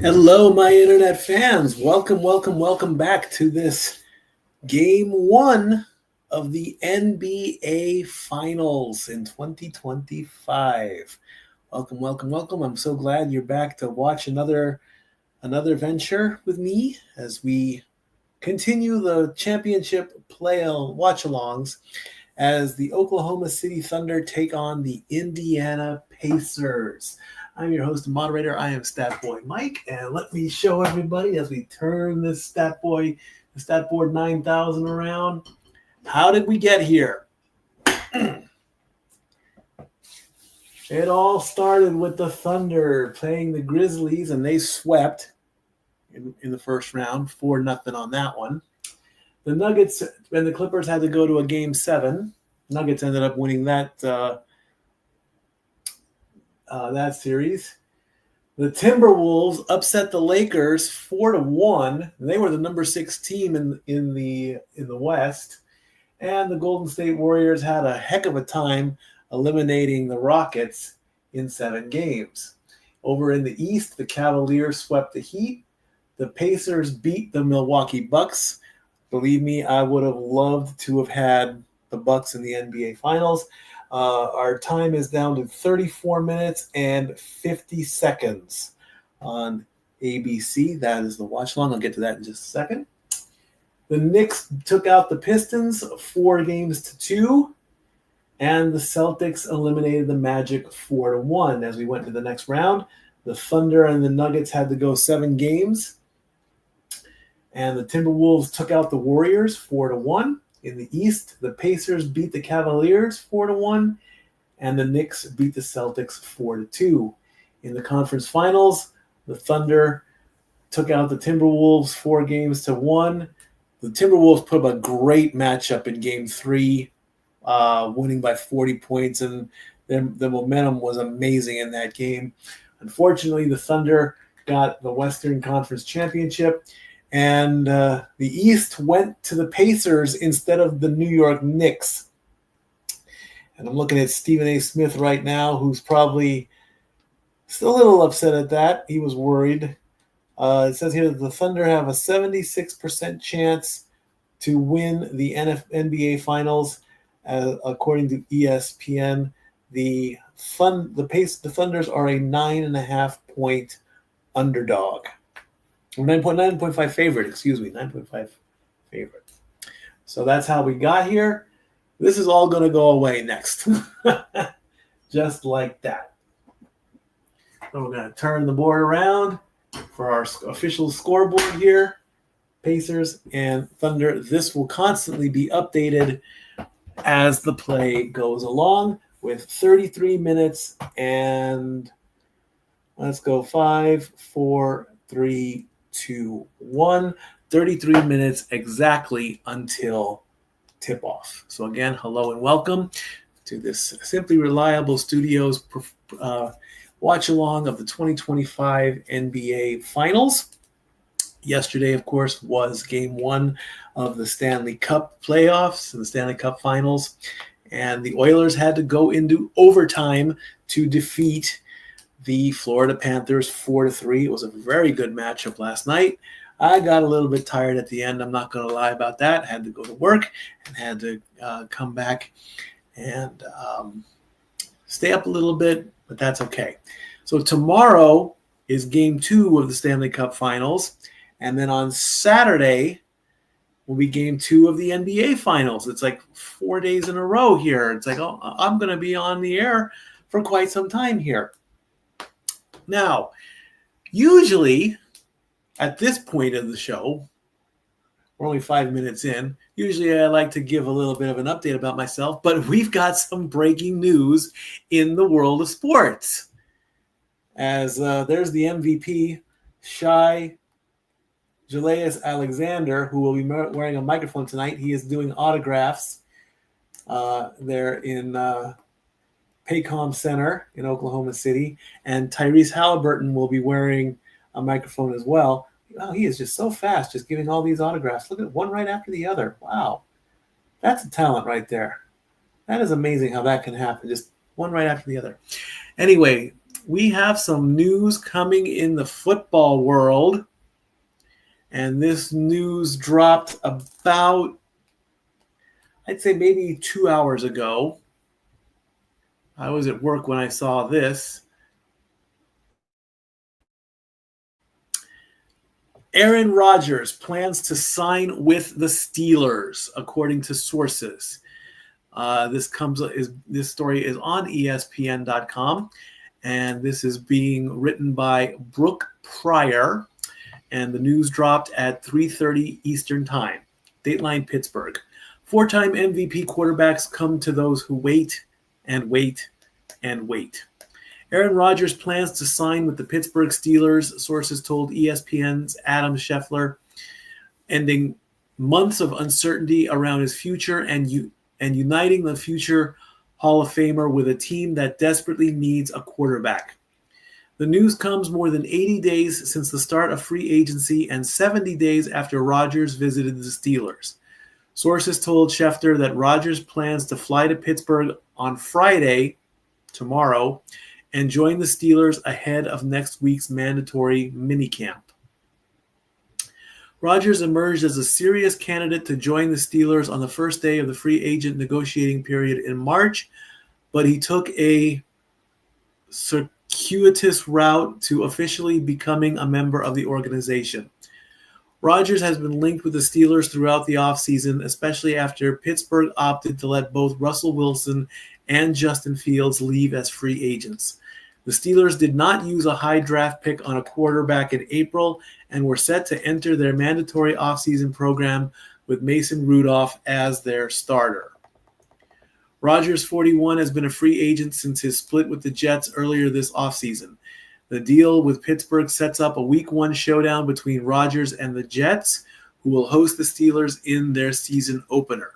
Hello, my internet fans. Welcome back to this game one of the NBA Finals in 2025. Welcome. I'm so glad you're back to watch another venture with me as we continue the championship watch-alongs as the Oklahoma City Thunder take on the Indiana Pacers. I'm your host and moderator. I am Statboy Mike, and let me show everybody as we turn this Statboard 9000 around. How did we get here? It all started with the Thunder playing the Grizzlies, and they swept in the first round, 4-0 on that one. The Nuggets and the Clippers had to go to a game 7. Nuggets ended up winning that series. The Timberwolves upset the Lakers 4-1. They were the number 6 team in the West, and the Golden State Warriors had a heck of a time eliminating the Rockets in 7 games. Over in the East, the Cavaliers swept the Heat. The Pacers beat the Milwaukee Bucks. Believe me, I would have loved to have had the Bucks in the NBA Finals. Our time is down to 34 minutes and 50 seconds on ABC. That is the watch long. I'll get to that in just a second. The Knicks took out the Pistons 4-2, and the Celtics eliminated the Magic 4-1. As we went to the next round, the Thunder and the Nuggets had to go 7 games, and the Timberwolves took out the Warriors 4-1. In the East, the Pacers beat the Cavaliers 4-1, and the Knicks beat the Celtics 4-2. In the conference finals, the Thunder took out the Timberwolves 4-1. The Timberwolves put up a great matchup in Game 3, winning by 40 points, and the momentum was amazing in that game. Unfortunately, the Thunder got the Western Conference Championship, and the East went to the Pacers instead of the New York Knicks. And I'm looking at Stephen A. Smith right now, who's probably still a little upset at that. He was worried. It says here that the Thunder have a 76% chance to win the NBA Finals, according to ESPN. The Thunders are a 9.5-point underdog. 9.5 favorite, 9.5 favorite. So that's how we got here. This is all going to go away next. Just like that. So we're going to turn the board around for our official scoreboard here. Pacers and Thunder. This will constantly be updated as the play goes along with 33 minutes and let's go 5, 4, 3, 2, 1. 33 minutes exactly until tip-off. So again, hello and welcome to this Simply Reliable Studios watch-along of the 2025 NBA Finals. Yesterday, of course, was Game 1 of the Stanley Cup playoffs and the Stanley Cup Finals, and the Oilers had to go into overtime to defeat the Florida Panthers 4-3. It was a very good matchup last night. I got a little bit tired at the end. I'm not going to lie about that. I had to go to work and had to come back and stay up a little bit, but that's okay. So tomorrow is Game 2 of the Stanley Cup Finals, and then on Saturday will be Game 2 of the NBA Finals. It's like 4 days in a row here. It's like, oh, I'm going to be on the air for quite some time here. Now, usually at this point of the show, we're only 5 minutes in, usually I like to give a little bit of an update about myself, but we've got some breaking news in the world of sports. As there's the MVP, Shai Gilgeous-Alexander, who will be wearing a microphone tonight. He is doing autographs there in Paycom Center in Oklahoma City, and Tyrese Halliburton will be wearing a microphone as well. Wow, he is just so fast, just giving all these autographs. Look at one right after the other. Wow, that's a talent right there. That is amazing how that can happen, just one right after the other. Anyway, we have some news coming in the football world. And this news dropped about, I'd say maybe 2 hours ago. I was at work when I saw this. Aaron Rodgers plans to sign with the Steelers, according to sources. This story is on ESPN.com, and this is being written by Brooke Pryor, and the news dropped at 3:30 Eastern Time. Dateline Pittsburgh. 4-time MVP quarterbacks come to those who wait and wait and wait. Aaron Rodgers plans to sign with the Pittsburgh Steelers, sources told ESPN's Adam Scheffler, ending months of uncertainty around his future and uniting the future Hall of Famer with a team that desperately needs a quarterback. The news comes more than 80 days since the start of free agency and 70 days after Rodgers visited the Steelers. Sources told Schefter that Rodgers plans to fly to Pittsburgh on Friday, tomorrow, and join the Steelers ahead of next week's mandatory minicamp. Rodgers emerged as a serious candidate to join the Steelers on the first day of the free agent negotiating period in March, but he took a circuitous route to officially becoming a member of the organization. Rodgers has been linked with the Steelers throughout the offseason, especially after Pittsburgh opted to let both Russell Wilson and Justin Fields leave as free agents. The Steelers did not use a high draft pick on a quarterback in April and were set to enter their mandatory offseason program with Mason Rudolph as their starter. Rodgers, 41, has been a free agent since his split with the Jets earlier this offseason. The deal with Pittsburgh sets up a Week 1 showdown between Rodgers and the Jets, who will host the Steelers in their season opener.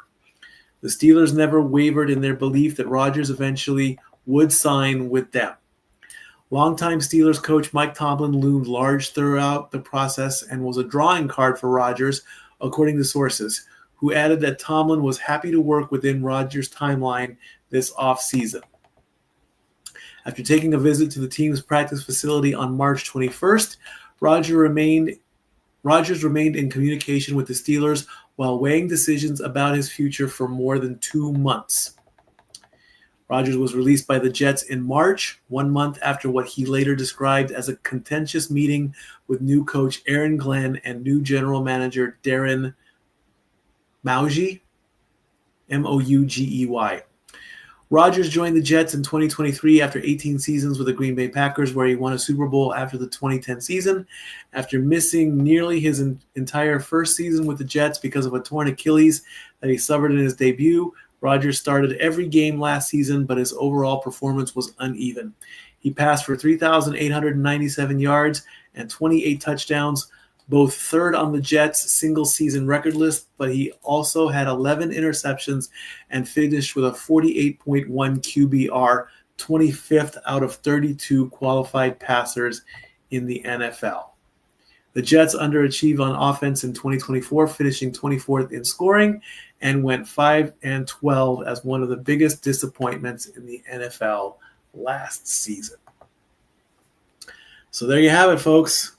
The Steelers never wavered in their belief that Rodgers eventually would sign with them. Longtime Steelers coach Mike Tomlin loomed large throughout the process and was a drawing card for Rodgers, according to sources, who added that Tomlin was happy to work within Rodgers' timeline this offseason. After taking a visit to the team's practice facility on March 21st, Rodgers remained in communication with the Steelers while weighing decisions about his future for more than 2 months. Rodgers was released by the Jets in March, 1 month after what he later described as a contentious meeting with new coach Aaron Glenn and new general manager Darren Mougey, Mougey. Rodgers joined the Jets in 2023 after 18 seasons with the Green Bay Packers, where he won a Super Bowl after the 2010 season. After missing nearly his entire first season with the Jets because of a torn Achilles that he suffered in his debut, Rodgers started every game last season, but his overall performance was uneven. He passed for 3,897 yards and 28 touchdowns, both third on the Jets' single-season record list, but he also had 11 interceptions and finished with a 48.1 QBR, 25th out of 32 qualified passers in the NFL. The Jets underachieved on offense in 2024, finishing 24th in scoring, and went 5-12 as one of the biggest disappointments in the NFL last season. So there you have it, folks.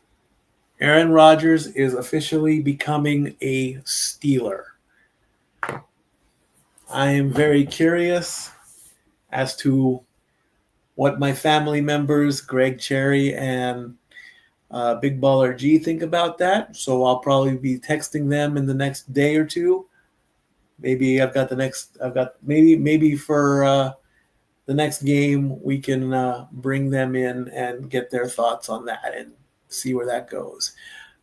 Aaron Rodgers is officially becoming a Steeler. I am very curious as to what my family members, Greg Cherry and Big Baller G, think about that. So I'll probably be texting them in the next day or two. Maybe maybe for the next game we can bring them in and get their thoughts on that and see where that goes.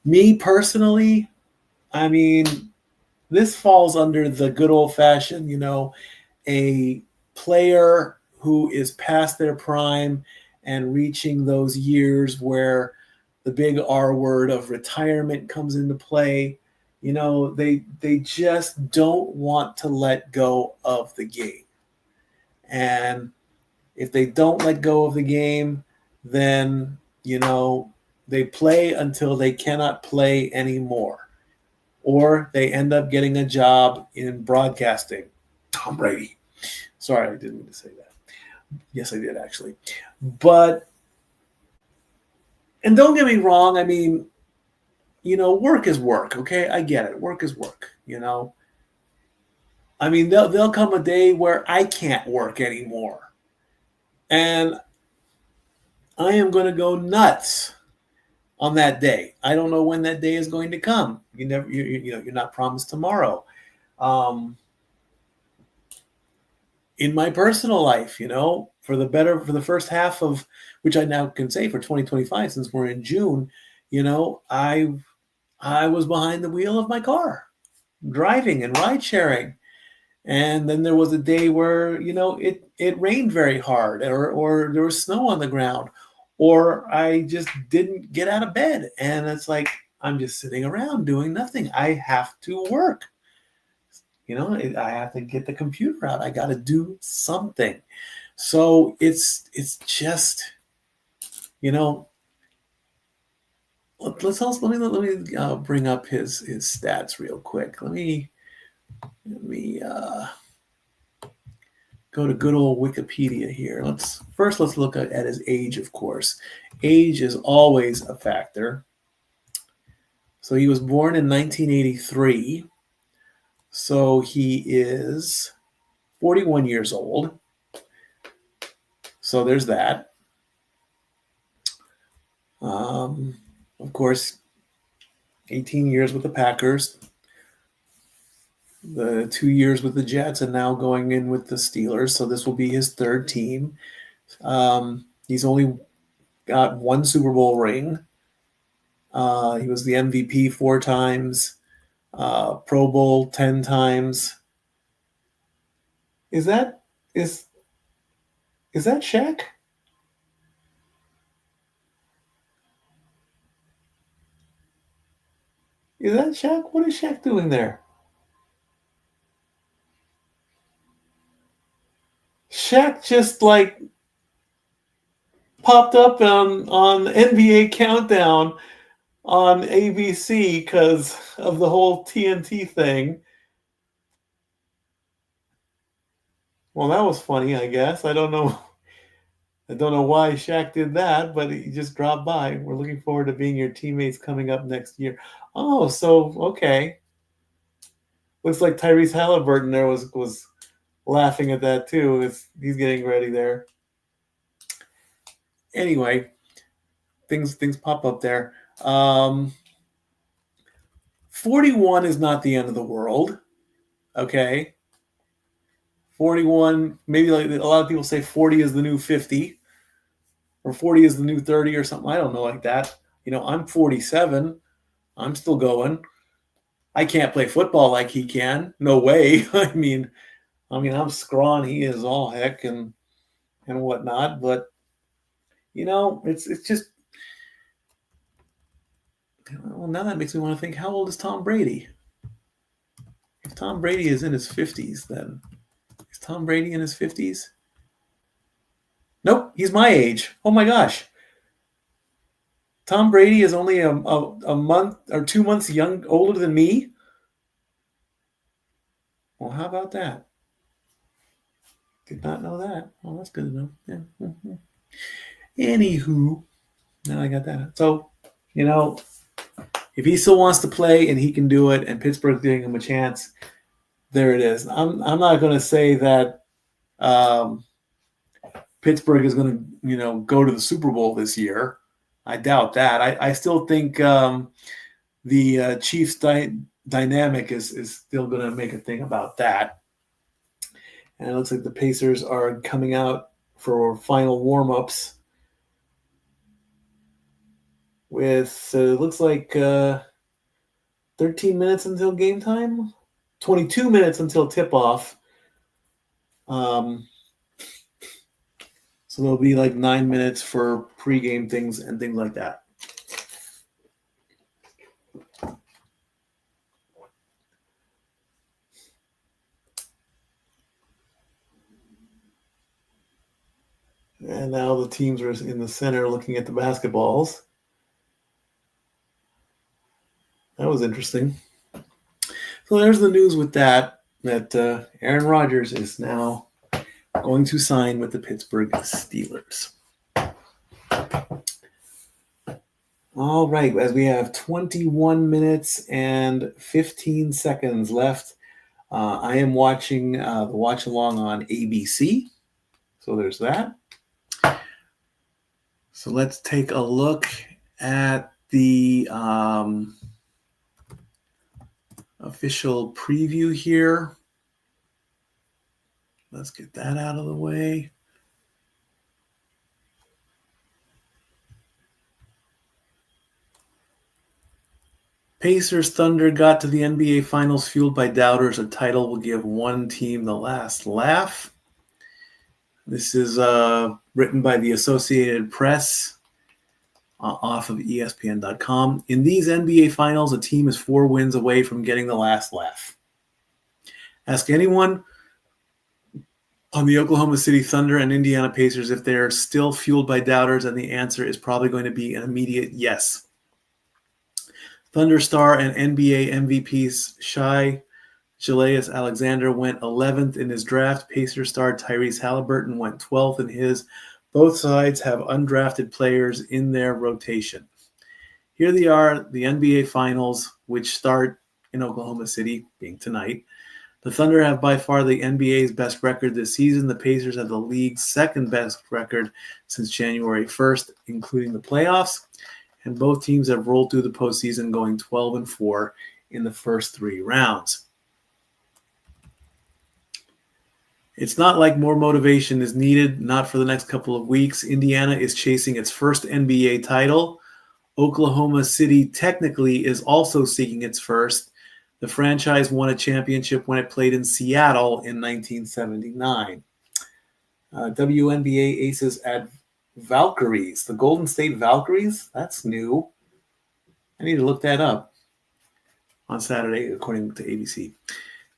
Me personally, I mean, this falls under the good old-fashioned, a player who is past their prime and reaching those years where the big R word of retirement comes into play. They just don't want to let go of the game. And if they don't let go of the game, then, they play until they cannot play anymore. Or they end up getting a job in broadcasting. Tom Brady. Sorry, I didn't mean to say that. Yes, I did, actually. But And don't get me wrong. I mean, work is work. Okay, I get it. Work is work. I mean, there'll come a day where I can't work anymore, and I am going to go nuts on that day. I don't know when that day is going to come. You're not promised tomorrow. Um, in my personal life, for the first half of, which I now can say for 2025, since we're in June, I was behind the wheel of my car, driving and ride sharing. And then there was a day where, it rained very hard, or there was snow on the ground, or I just didn't get out of bed. And it's like, I'm just sitting around doing nothing. I have to work. I have to get the computer out. I got to do something. So it's just, let me bring up his stats real quick. Let me go to good old Wikipedia here. Let's look at his age, of course. Age is always a factor. So he was born in 1983. So he is 41 years old. So there's that. Of course, 18 years with the Packers, the 2 years with the Jets, and now going in with the Steelers. So this will be his third team. He's only got one Super Bowl ring. He was the MVP 4 times, Pro Bowl 10 times. Is that Shaq? Is that Shaq? What is Shaq doing there? Shaq just popped up on NBA Countdown on ABC because of the whole TNT thing. Well, that was funny, I guess. I don't know why Shaq did that, but he just dropped by. We're looking forward to being your teammates coming up next year. Oh, so okay. Looks like Tyrese Halliburton there was laughing at that too. He's getting ready there. Anyway, things pop up there. 41 is not the end of the world. Okay. 41, maybe like a lot of people say 40 is the new 50, or 40 is the new 30 or something. I don't know, like that. I'm 47. I'm still going. I can't play football like he can. No way. I mean, I'm scrawny. He is all heck and whatnot. But it's just. Well, now that makes me want to think: how old is Tom Brady? If Tom Brady is in his 50s, then is Tom Brady in his 50s? Nope, he's my age. Oh my gosh. Tom Brady is only a month or 2 months older than me. Well, how about that? Did not know that. Well, that's good to know. Yeah. Mm-hmm. Anywho, now I got that. So, if he still wants to play and he can do it, and Pittsburgh's giving him a chance, there it is. I'm not going to say that Pittsburgh is going to go to the Super Bowl this year. I doubt that. I still think the Chiefs dynamic is still going to make a thing about that. And it looks like the Pacers are coming out for final warm-ups with, it looks like 13 minutes until game time, 22 minutes until tip-off. So there'll be like 9 minutes for pregame things and things like that. And now the teams are in the center looking at the basketballs. That was interesting. So there's the news with that Aaron Rodgers is now going to sign with the Pittsburgh Steelers. All right, as we have 21 minutes and 15 seconds left, I am watching the watch along on ABC. So there's that. So let's take a look at the official preview here. Let's get that out of the way. Pacers Thunder got to the NBA Finals fueled by doubters. A title will give one team the last laugh. This is written by the Associated Press off of ESPN.com. In these NBA Finals, a team is 4 wins away from getting the last laugh. Ask anyone on the Oklahoma City Thunder and Indiana Pacers if they're still fueled by doubters, and the answer is probably going to be an immediate yes. Thunder star and NBA MVPs Shai Gilgeous-Alexander went 11th in his draft. Pacers star Tyrese Halliburton went 12th in his. Both sides have undrafted players in their rotation. Here they are, the NBA Finals, which start in Oklahoma City, being tonight. The Thunder have by far the NBA's best record this season. The Pacers have the league's second best record since January 1st, including the playoffs. And both teams have rolled through the postseason, going 12-4 in the first 3 rounds. It's not like more motivation is needed, not for the next couple of weeks. Indiana is chasing its first NBA title. Oklahoma City technically is also seeking its first. The franchise won a championship when it played in Seattle in 1979. WNBA aces at Valkyries, the Golden State Valkyries. That's new. I need to look that up on Saturday, according to ABC.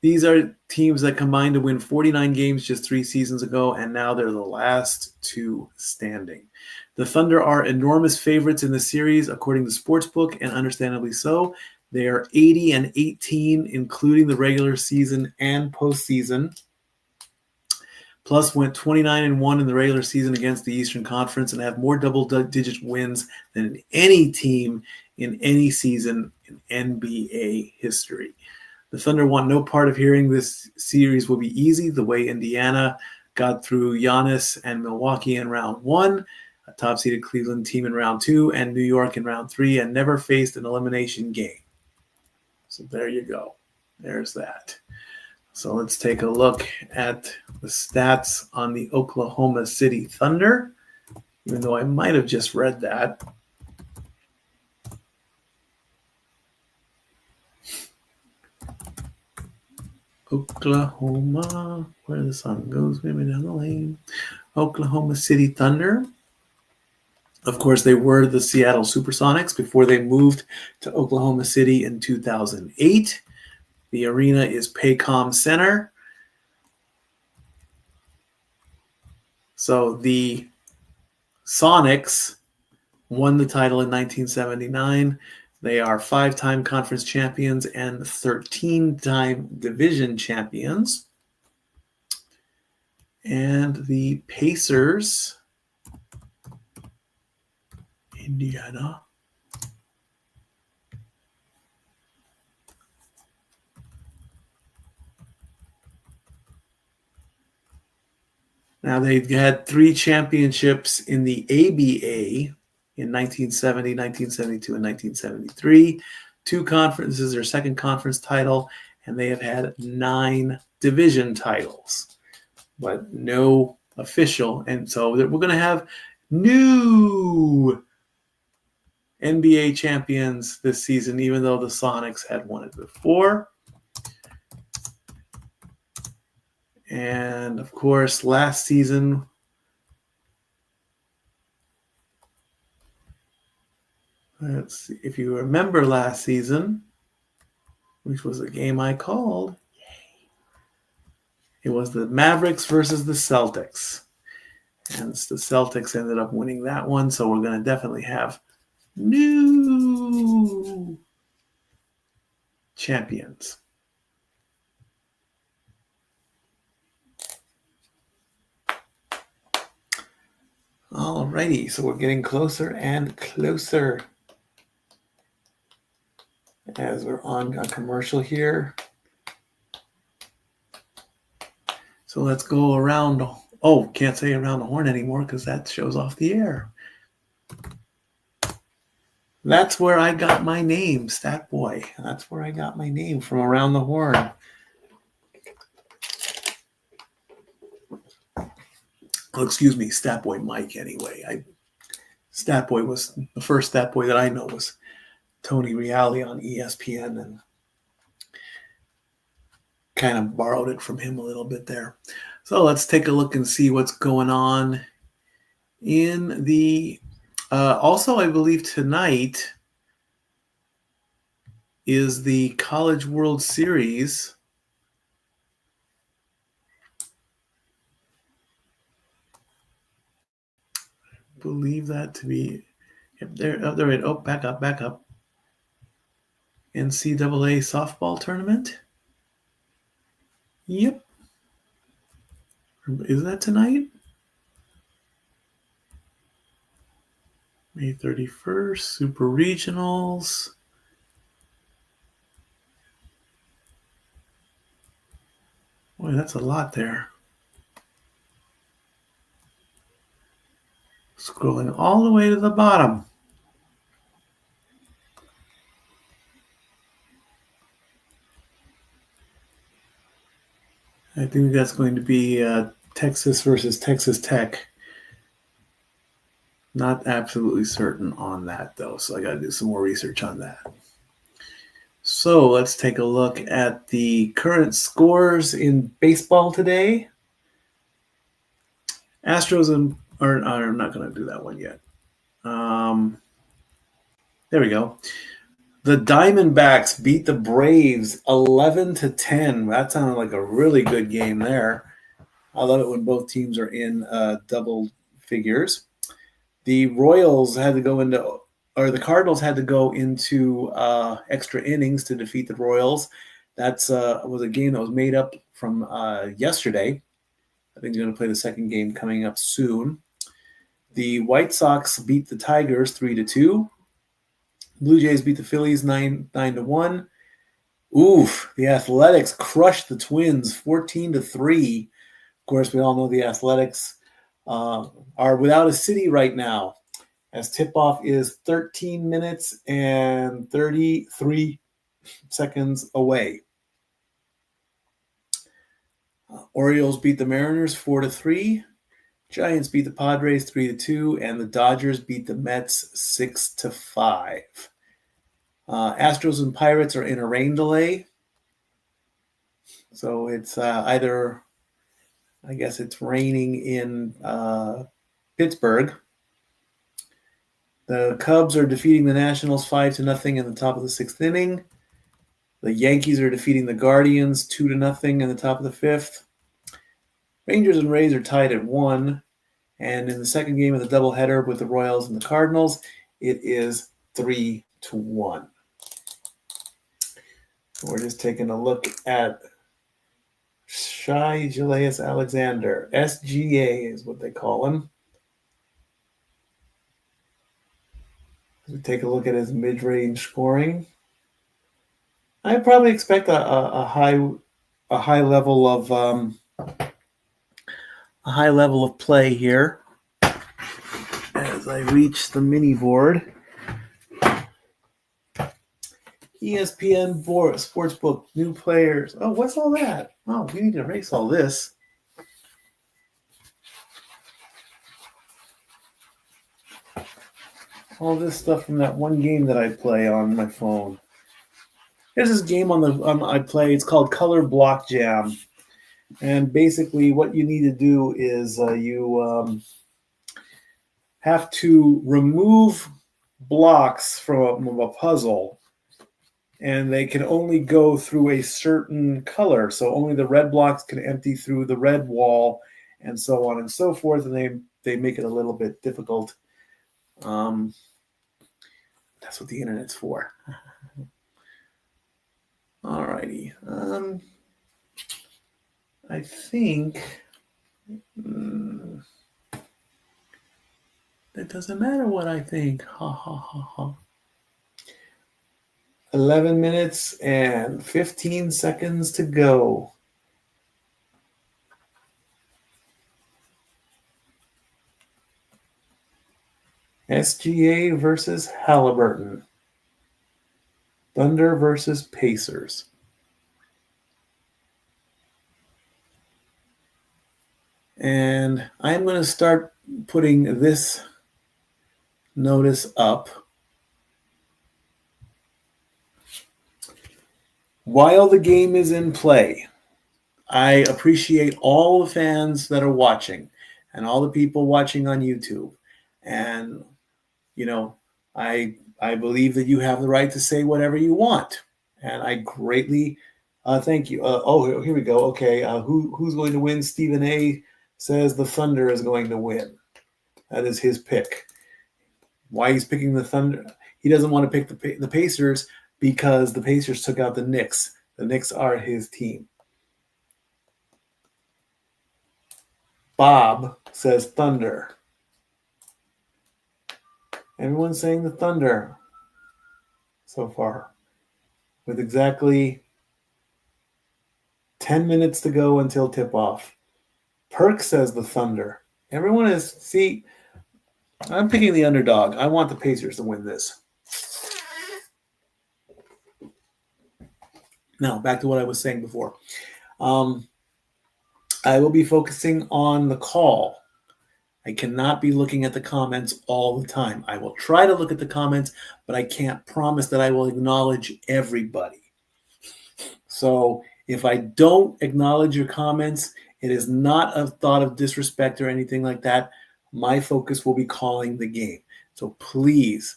These are teams that combined to win 49 games just 3 seasons ago, and now they're the last 2 standing. The Thunder are enormous favorites in the series, according to Sportsbook, and understandably so. They are 80-18, including the regular season and postseason. Plus went 29-1 in the regular season against the Eastern Conference and have more double-digit wins than any team in any season in NBA history. The Thunder want no part of hearing this series will be easy, the way Indiana got through Giannis and Milwaukee in round 1, a top-seeded Cleveland team in round 2, and New York in round 3, and never faced an elimination game. So there you go. There's that. So let's take a look at the stats on the Oklahoma City Thunder, even though I might have just read that. Oklahoma, where the sun goes, maybe down the lane. Oklahoma City Thunder. Of course, they were the Seattle Supersonics before they moved to Oklahoma City in 2008. The arena is Paycom Center. So the Sonics won the title in 1979. They are 5-time conference champions and 13-time division champions. And the Pacers, Indiana. Now, they had 3 championships in the ABA in 1970, 1972, and 1973. 2 conferences, their second conference title, and they have had 9 division titles, but no official. And so we're going to have new NBA champions this season, even though the Sonics had won it before. And, of course, last season, let's see, if you remember last season, which was a game I called, it was the Mavericks versus the Celtics. And the Celtics ended up winning that one, so we're going to definitely have new champions. Alrighty, so we're getting closer and closer as we're on a commercial here. So let's go around. Oh, can't say around the horn anymore because that shows off the air. That's where I got my name, Stat Boy. That's where I got my name, from around the horn. Oh, excuse me, Stat Boy Mike anyway. Stat Boy was the first Stat Boy that I know was Tony Reale on ESPN, and kind of borrowed it from him a little bit there. So let's take a look and see what's going on in the also, I believe tonight is the College World Series. I believe that to be there. Oh, back up. NCAA softball tournament. Yep. Is that tonight? May 31st, Super Regionals. Boy, that's a lot there. Scrolling all the way to the bottom. I think that's going to be Texas versus Texas Tech. Not absolutely certain on that, though, so I got to do some more research on that. So let's take a look at the current scores in baseball today. Astros are not going to do that one yet. There we go. The Diamondbacks beat the Braves 11-10. That sounded like a really good game there. I love it when both teams are in double figures. The Royals had to go into, or the Cardinals had to go into extra innings to defeat the Royals. That was a game that was made up from yesterday. I think they're going to play the second game coming up soon. The White Sox beat the Tigers 3-2. Blue Jays beat the Phillies 9-1. Oof, the Athletics crushed the Twins 14-3. Of course, we all know the Athletics are without a city right now, as tip-off is 13 minutes and 33 seconds away. Orioles beat the Mariners 4-3. Giants beat the Padres 3-2, and the Dodgers beat the Mets 6-5. Astros and Pirates are in a rain delay, so it's either, I guess it's raining in Pittsburgh. The Cubs are defeating the Nationals 5-0 in the top of the sixth inning. The Yankees are defeating the Guardians 2-0 in the top of the fifth. Rangers and Rays are tied at 1. And in the second game of the doubleheader with the Royals and the Cardinals, it is 3-1. We're just taking a look at Shai Gilgeous-Alexander. SGA is what they call him. We take a look at his mid-range scoring. I probably expect a high level of play here as I reach the mini board. ESPN Sportsbook, new players. Oh, what's all that? Oh, we need to erase all this. All this stuff from that one game that I play on my phone. Here's this game I play. It's called Color Block Jam. And basically what you need to do is you have to remove blocks from a puzzle, and they can only go through a certain color. So only the red blocks can empty through the red wall, and so on and so forth. And they make it a little bit difficult. That's what the internet's for. All righty. I think it doesn't matter what I think. Ha ha ha ha. 11 minutes and 15 seconds to go. SGA versus Halliburton. Thunder versus Pacers. And I'm going to start putting this notice up. While the game is in play, I appreciate all the fans that are watching and all the people watching on YouTube. And, you know, I believe that you have the right to say whatever you want. And I greatly thank you. Here we go. Okay, who's going to win? Stephen A. says the Thunder is going to win. That is his pick. Why he's picking the Thunder? He doesn't want to pick the Pacers because the Pacers took out the Knicks. The Knicks are his team. Bob says Thunder. Everyone's saying the Thunder so far, with exactly 10 minutes to go until tip-off. Perk says the Thunder. Everyone is, see, I'm picking the underdog. I want the Pacers to win this. Now, back to what I was saying before. I will be focusing on the call. I cannot be looking at the comments all the time. I will try to look at the comments, but I can't promise that I will acknowledge everybody. So if I don't acknowledge your comments, it is not a thought of disrespect or anything like that. My focus will be calling the game. So please,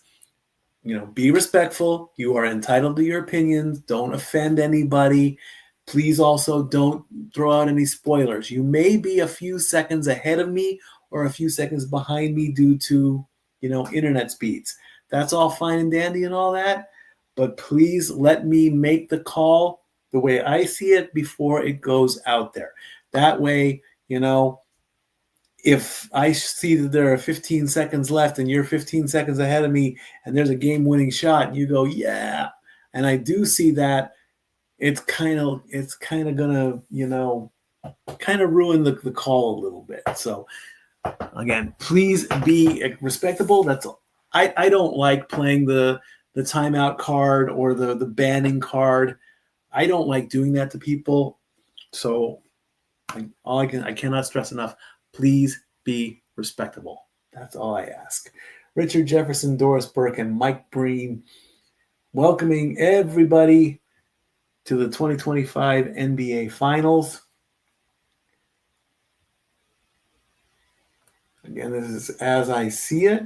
be respectful. You are entitled to your opinions. Don't offend anybody. Please also don't throw out any spoilers. You may be a few seconds ahead of me or a few seconds behind me due to, internet speeds. That's all fine and dandy and all that. But please let me make the call the way I see it before it goes out there. That way, if I see that there are 15 seconds left and you're 15 seconds ahead of me and there's a game-winning shot and you go, yeah, and I do see that, it's kind of gonna, kind of ruin the call a little bit. So again, please be respectable. That's all. I don't like playing the timeout card or the banning card. I don't like doing that to people. So I cannot stress enough. Please be respectable. That's all I ask. Richard Jefferson, Doris Burke, and Mike Breen welcoming everybody to the 2025 NBA Finals. Again, this is as I see it.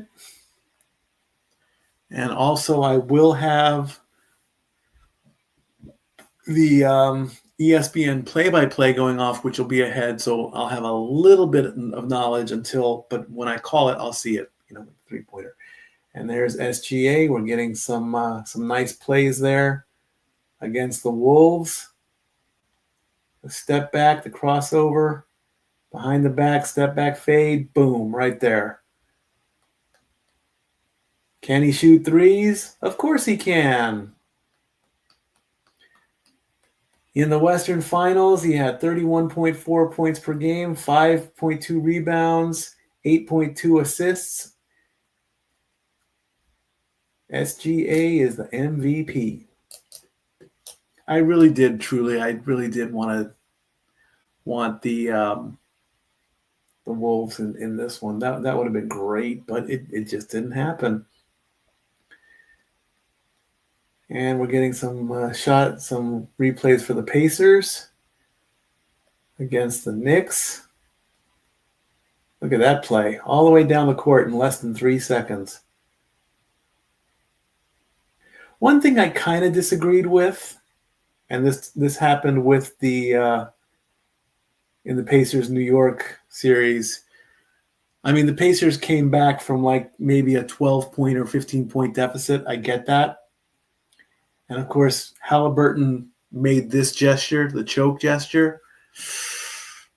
And also I will have the ESPN play-by-play going off, which will be ahead. So I'll have a little bit of knowledge but when I call it, I'll see it, three-pointer. And there's SGA. We're getting some nice plays there against the Wolves. The step back, the crossover, behind the back, step back fade, boom, right there. Can he shoot threes? Of course he can. In the Western Finals, he had 31.4 points per game, 5.2 rebounds, 8.2 assists. SGA is the MVP. I really did want the Wolves in this one. That would have been great, but it just didn't happen. And we're getting some replays for the Pacers against the Knicks. Look at that play, all the way down the court in less than 3 seconds. One thing I kind of disagreed with, and this happened with in the Pacers New York series. I mean, the Pacers came back from like maybe a 12-point or 15-point deficit. I get that. And of course, Halliburton made this gesture, the choke gesture.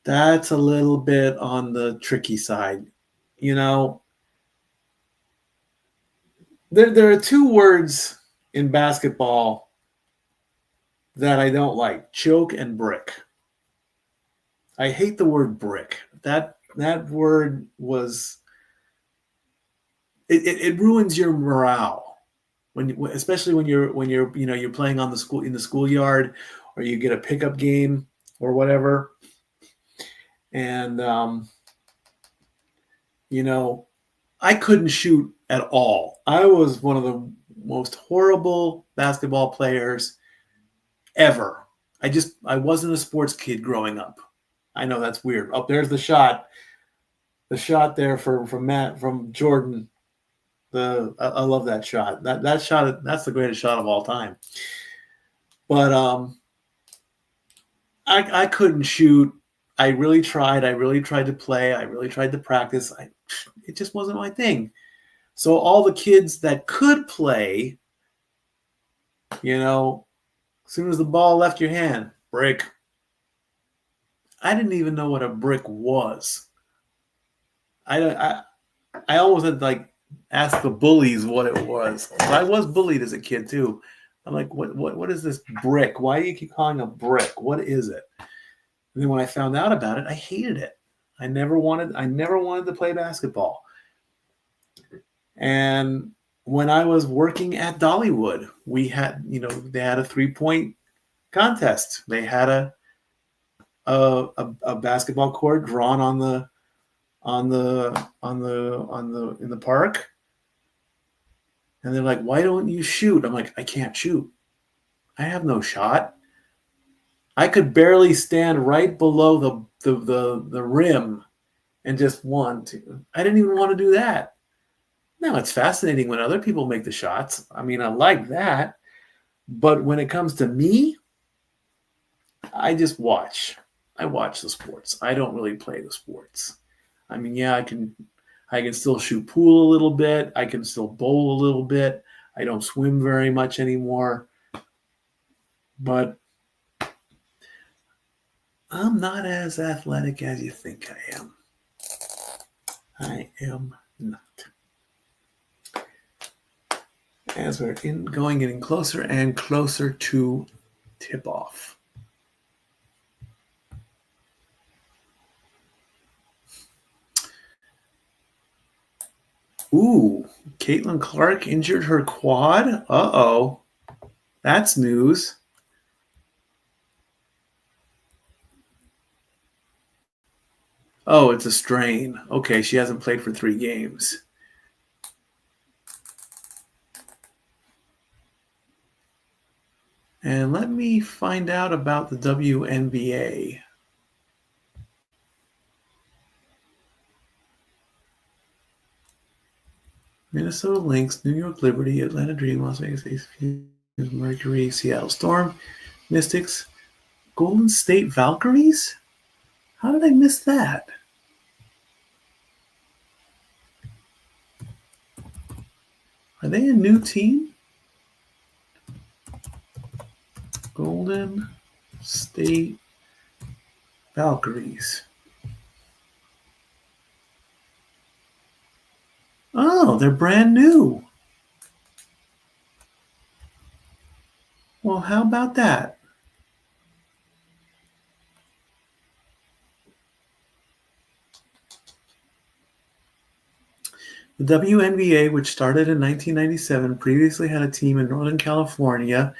That's a little bit on the tricky side. There are two words in basketball that I don't like. Choke and brick. I hate the word brick. That word was it ruins your morale especially when you're playing on the school in the schoolyard, or you get a pickup game or whatever, and I couldn't shoot at all. I was one of the most horrible basketball players ever. I wasn't a sports kid growing up. I know that's weird. Oh, there's the shot. The shot there from Jordan. I love that shot. That shot, that's the greatest shot of all time. But I couldn't shoot. I really tried. I really tried to play. I really tried to practice. It just wasn't my thing. So all the kids that could play, as soon as the ball left your hand, brick. I didn't even know what a brick was. I almost had to ask the bullies what it was. I was bullied as a kid too. I'm like, what is this brick? Why do you keep calling it a brick? What is it? And then when I found out about it, I hated it. I never wanted to play basketball. And when I was working at Dollywood, we had, they had a 3-point contest. They had a basketball court drawn in the park. And they're like, "Why don't you shoot?" I'm like, "I can't shoot. I have no shot. I could barely stand right below the rim and just want to." I didn't even want to do that. Now, it's fascinating when other people make the shots. I mean, I like that. But when it comes to me, I just watch. I watch the sports. I don't really play the sports. I mean, yeah, I can still shoot pool a little bit. I can still bowl a little bit. I don't swim very much anymore. But I'm not as athletic as you think I am. I am not. As we're getting closer and closer to tip-off. Ooh, Caitlin Clark injured her quad? Uh-oh. That's news. Oh, it's a strain. Okay, she hasn't played for 3 games. And let me find out about the WNBA. Minnesota Lynx, New York Liberty, Atlanta Dream, Las Vegas Aces, Mercury, Seattle Storm, Mystics, Golden State Valkyries? How did I miss that? Are they a new team? Golden State Valkyries. Oh, they're brand new. Well, how about that? The WNBA, which started in 1997, previously had a team in Northern California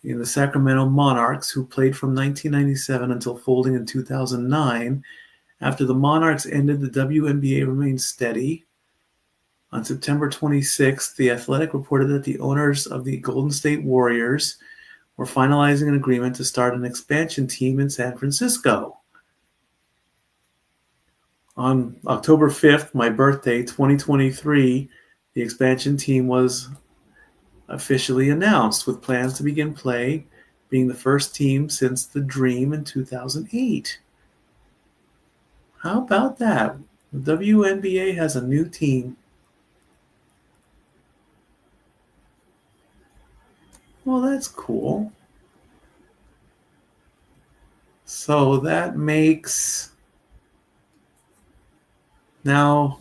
in the Sacramento Monarchs, who played from 1997 until folding in 2009. After the Monarchs ended, the WNBA remained steady. On September 26th, The Athletic reported that the owners of the Golden State Warriors were finalizing an agreement to start an expansion team in San Francisco. On October 5th, my birthday, 2023, the expansion team was officially announced, with plans to begin play, being the first team since the Dream in 2008. How about that? The WNBA has a new team. Well, that's cool. So that makes now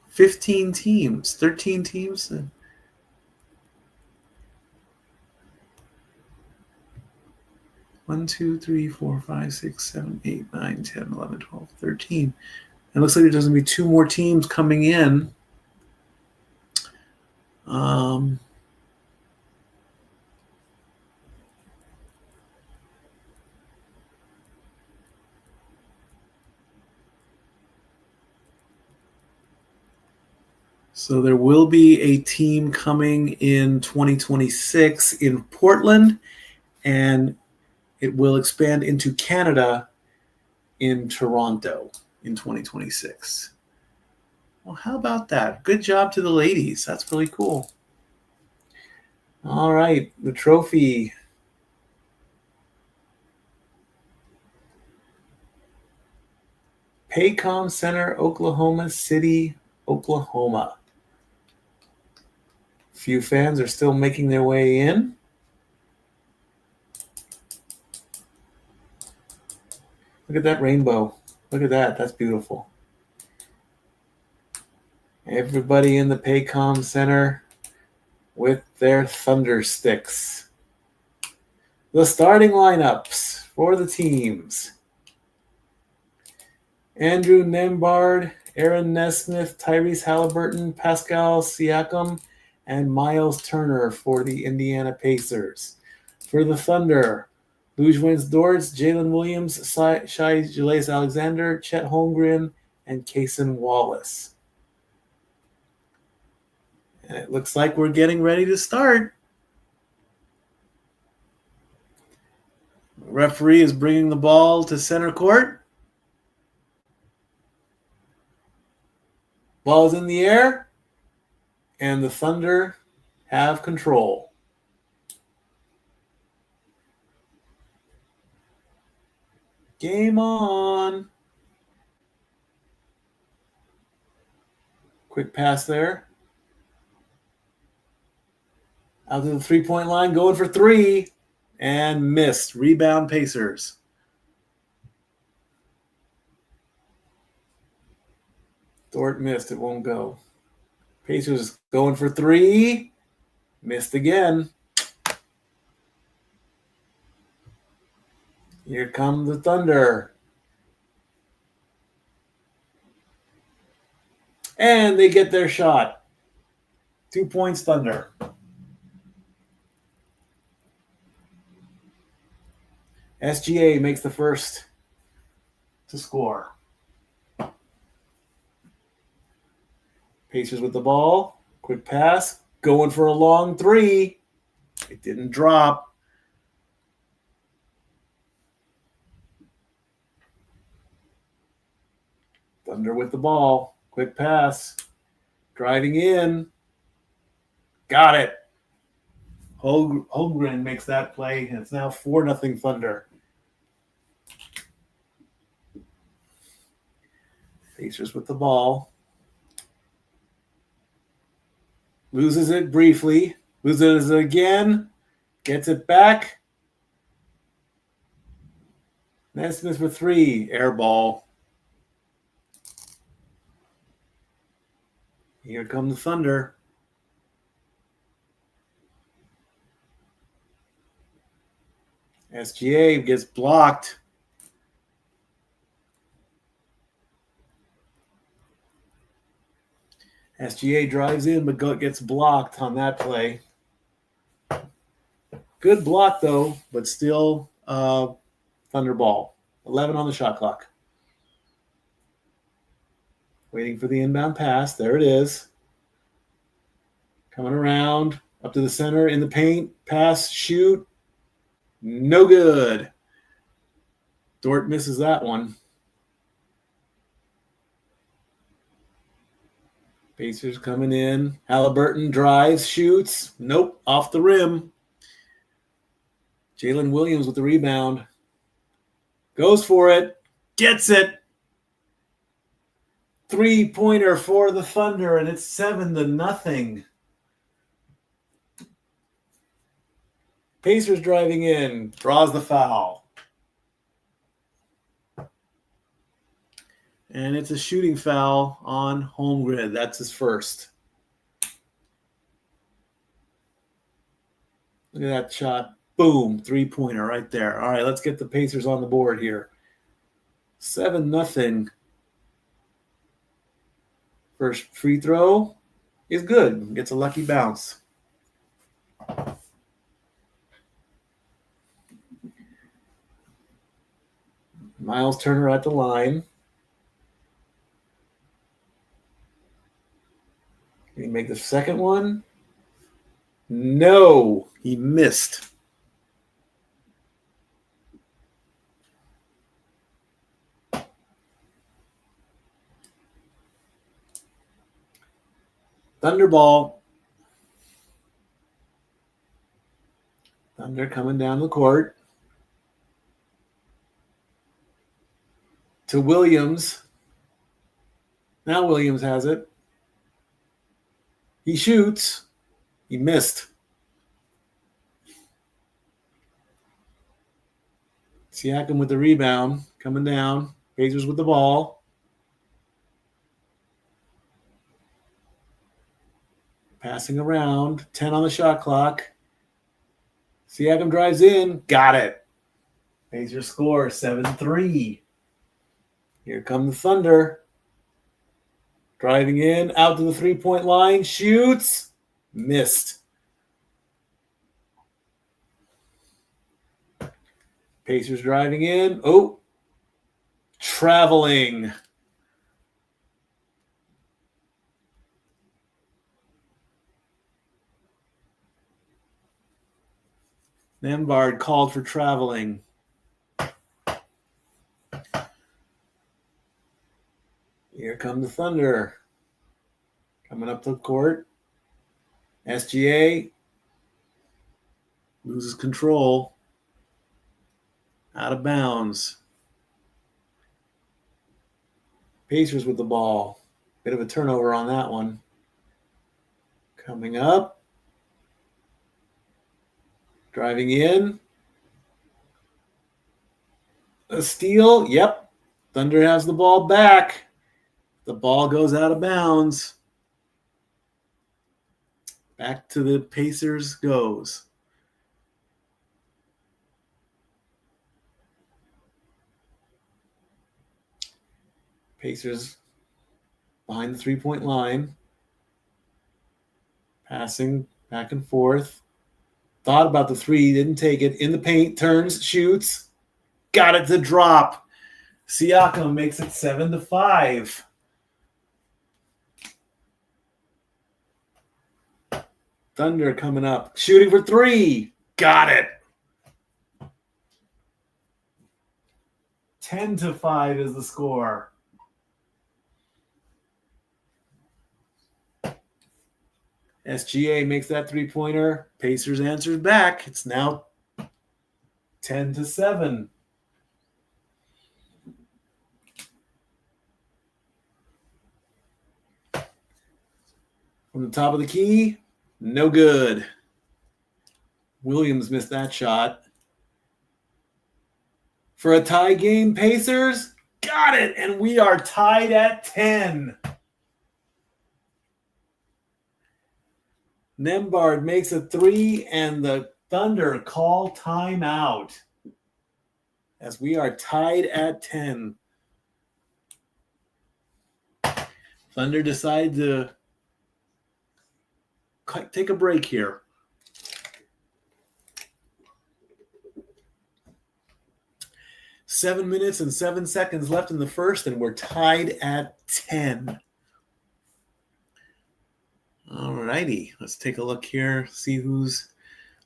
15 teams, 13 teams. 1, 2, 3, 4, 5, 6, 7, 8, 9, 10, 11, 12, 13. It looks like there's going to be 2 more teams coming in. So there will be a team coming in 2026 in Portland, and it will expand into Canada in Toronto in 2026. Well, how about that? Good job to the ladies. That's really cool. All right, the trophy. Paycom Center, Oklahoma City, Oklahoma. Few fans are still making their way in. Look at that rainbow. Look at that. That's beautiful. Everybody in the Paycom Center with their thunder sticks. The starting lineups for the teams. Andrew Nembhard, Aaron Nesmith, Tyrese Halliburton, Pascal Siakam, and Miles Turner for the Indiana Pacers. For the Thunder, Luguentz Dortz, Jalen Williams, Shai Gilgeous-Alexander, Chet Holmgren, and Cason Wallace. And it looks like we're getting ready to start. The referee is bringing the ball to center court. Ball is in the air, and the Thunder have control. Game on. Quick pass there. Out to the three-point line, going for 3, and missed. Rebound Pacers. Dort missed. It won't go. Pacers going for 3. Missed again. Here come the Thunder. And they get their shot. 2 points, Thunder. SGA makes the first to score. Pacers with the ball. Quick pass. Going for a long 3. It didn't drop. Thunder with the ball. Quick pass. Driving in. Got it. Holmgren makes that play, and it's now 4-0 Thunder. Pacers with the ball. Loses it briefly. Loses it again. Gets it back. Nesmith for 3. Air ball. Here come the Thunder. SGA gets blocked. SGA drives in, but gets blocked on that play. Good block, though, but still Thunder ball. 11 on the shot clock. Waiting for the inbound pass. There it is. Coming around, up to the center, in the paint. Pass, shoot. No good. Dort misses that one. Pacers coming in. Halliburton drives, shoots. Nope, off the rim. Jalen Williams with the rebound. Goes for it. Gets it. 3-pointer for the Thunder, and it's 7-0. Pacers driving in. Draws the foul. And it's a shooting foul on Holmgren. That's his first. Look at that shot. Boom, three-pointer right there. All right, let's get the Pacers on the board here. 7-0. First free throw is good. Gets a lucky bounce. Miles Turner at the line. Can he make the second one? No, he missed. Thunderball. Thunder coming down the court. To Williams. Now Williams has it. He shoots. He missed. Siakam with the rebound. Coming down. Pacers with the ball. Passing around. 10 on the shot clock. Siakam drives in. Got it. Pacers score 7-3. Here come the Thunder. Driving in. Out to the three-point line. Shoots. Missed. Pacers driving in. Oh. Traveling. Nembhard called for traveling. Here come the Thunder. Coming up to the court. SGA loses control. Out of bounds. Pacers with the ball. Bit of a turnover on that one. Coming up. Driving in. A steal. Yep. Thunder has the ball back. The ball goes out of bounds. Back to the Pacers goes. Pacers behind the three-point line. Passing back and forth. Thought about the three, didn't take it. In the paint, turns, shoots. Got it to drop. Siakam makes it 7-5. Thunder coming up. Shooting for three. Got it. 10-5 is the score. SGA makes that three-pointer. Pacers answers back. It's now 10-7. From the top of the key, no good. Williams missed that shot. For a tie game, Pacers got it, and we are tied at 10. Nembhard makes a three, and the Thunder call timeout as we are tied at 10. Thunder decide to take a break here. Seven minutes and 7 seconds left in the first, and we're tied at 10. All righty, let's take a look here, see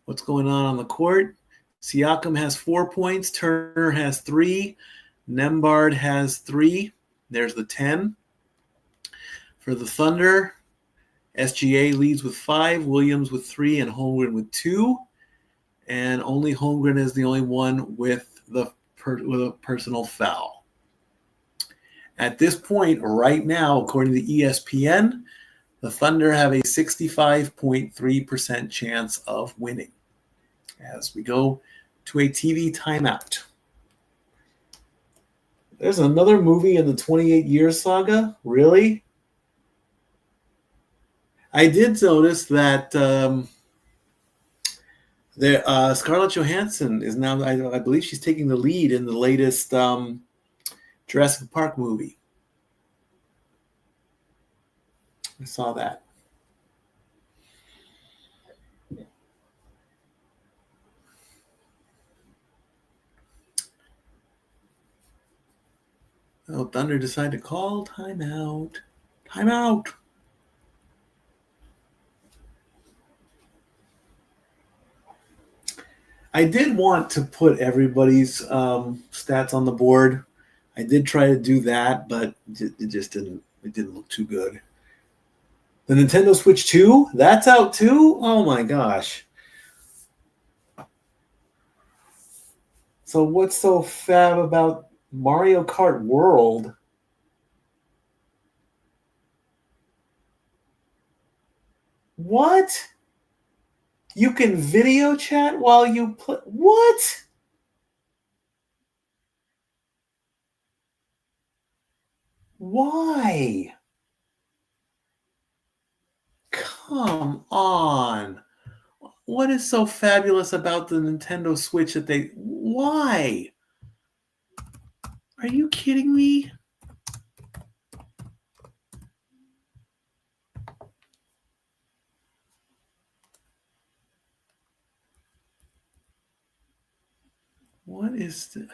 what's going on the court. Siakam has 4 points. Turner has 3. Nembhard has 3. There's the 10. For the Thunder, SGA leads with 5, Williams with 3, and Holmgren with 2. And only Holmgren is the only one with a personal foul. At this point, right now, according to ESPN, the Thunder have a 65.3% chance of winning as we go to a TV timeout. There's another movie in the 28 Years saga? Really? I did notice that Scarlett Johansson is now, I believe she's taking the lead in the latest Jurassic Park movie. I saw that. Oh, Thunder decided to call timeout. Timeout. I did want to put everybody's stats on the board. I did try to do that, but it just didn't. It didn't look too good. The Nintendo Switch 2, that's out too? Oh my gosh. So what's so fab about Mario Kart World? What? You can video chat while you play? What? Why? Come on. What is so fabulous about the Nintendo Switch that they... Why? Are you kidding me? What is the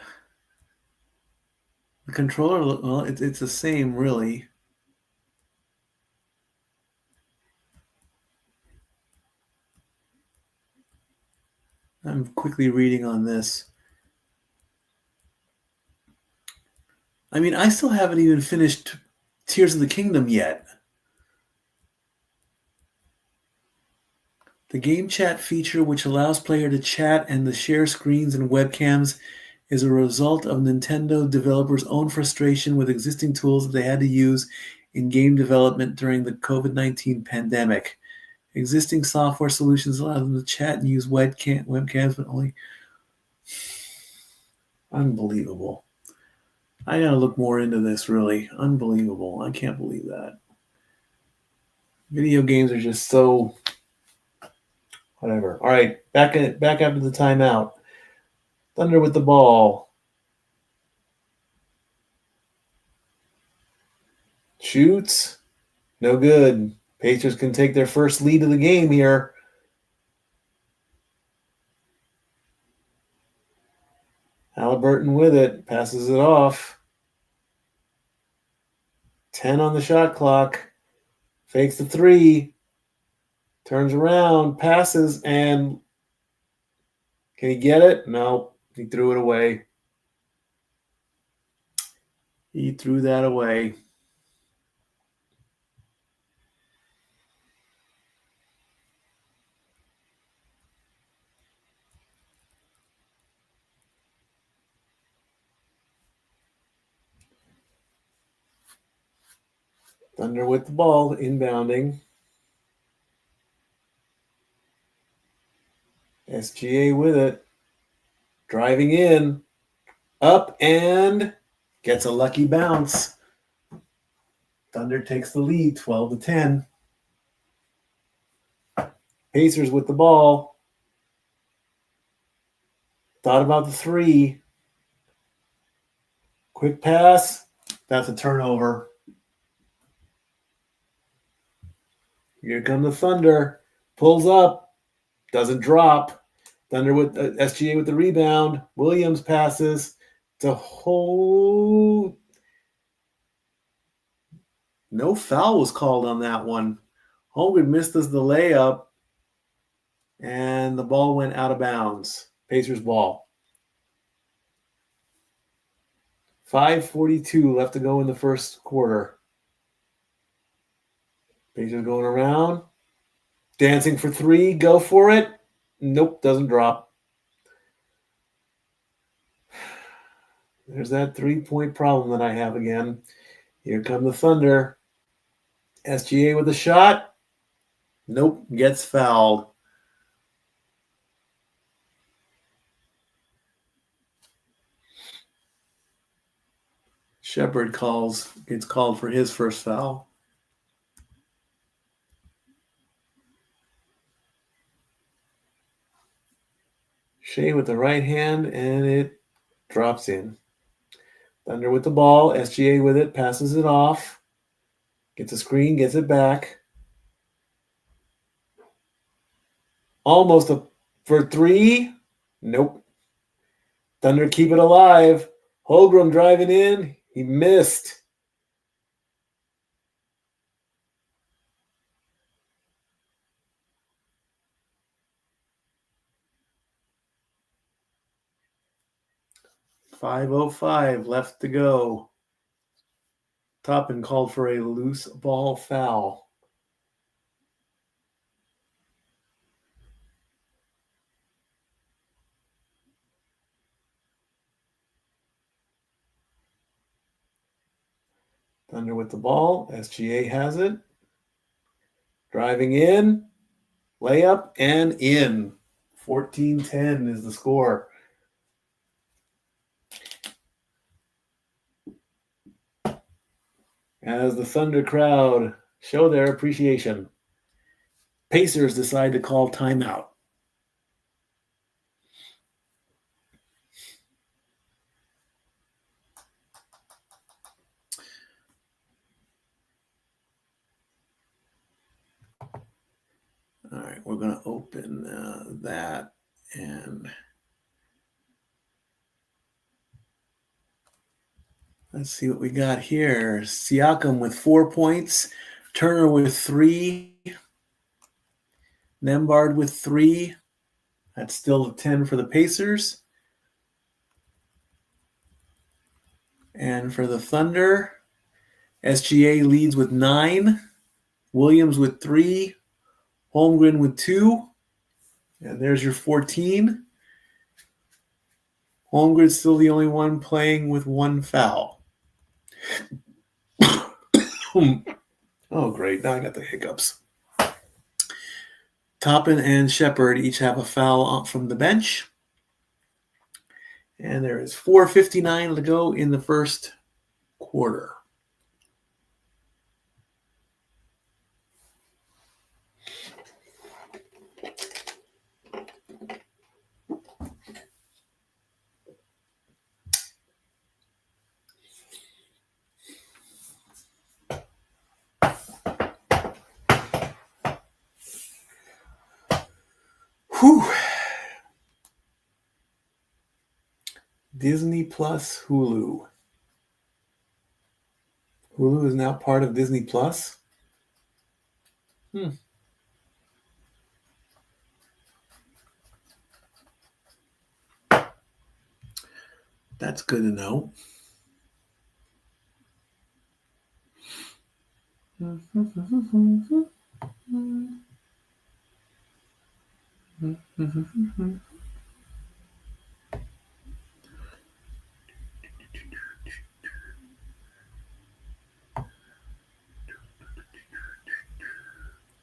controller? Well, it's the same, really. I'm quickly reading on this. I mean, I still haven't even finished Tears of the Kingdom yet. The game chat feature, which allows player to chat and to share screens and webcams, is a result of Nintendo developers' own frustration with existing tools that they had to use in game development during the COVID-19 pandemic. Existing software solutions allow them to chat and use webcams, but only... Unbelievable. I gotta look more into this, really. Unbelievable. I can't believe that. Video games are just so... Whatever. All right, back after the timeout. Thunder with the ball. Shoots. No good. Pacers can take their first lead of the game here. Halliburton with it. Passes it off. 10 on the shot clock. Fakes the three. Turns around. Passes. And can he get it? No. He threw it away. He threw that away. Thunder with the ball, inbounding. SGA with it. Driving in. Up and gets a lucky bounce. Thunder takes the lead, 12-10. Pacers with the ball. Thought about the three. Quick pass. That's a turnover. Here come the Thunder. Pulls up. Doesn't drop. Thunder with SGA with the rebound. Williams passes to hold. No foul was called on that one. Holmgren missed us the layup. And the ball went out of bounds. Pacers ball. 5:42 left to go in the first quarter. Pacers going around. Dancing for three. Go for it. Nope, doesn't drop. There's that 3-point problem that I have again. Here come the Thunder. SGA with a shot. Nope, gets fouled. Shepard gets called for his first foul. Shea with the right hand, and it drops in. Thunder with the ball. SGA with it, passes it off. Gets a screen, gets it back. Almost for three. Nope. Thunder keep it alive. Holmgren driving in. He missed. .505 left to go. Toppin called for a loose ball foul. Thunder with the ball. SGA has it. Driving in. Layup and in. 14-10 is the score. As the Thunder crowd show their appreciation, Pacers decide to call timeout. All right, we're going to open that and let's see what we got here. Siakam with 4 points, Turner with 3, Nembhard with 3. That's still 10 for the Pacers. And for the Thunder, SGA leads with 9, Williams with 3, Holmgren with 2, and there's your 14. Holmgren's still the only one playing with 1 foul. Oh, great. Now I got the hiccups. Toppin and Shepard each have a foul from the bench. And there is 4:59 to go in the first quarter. Whew. Disney Plus Hulu. Hulu is now part of Disney Plus. That's good to know.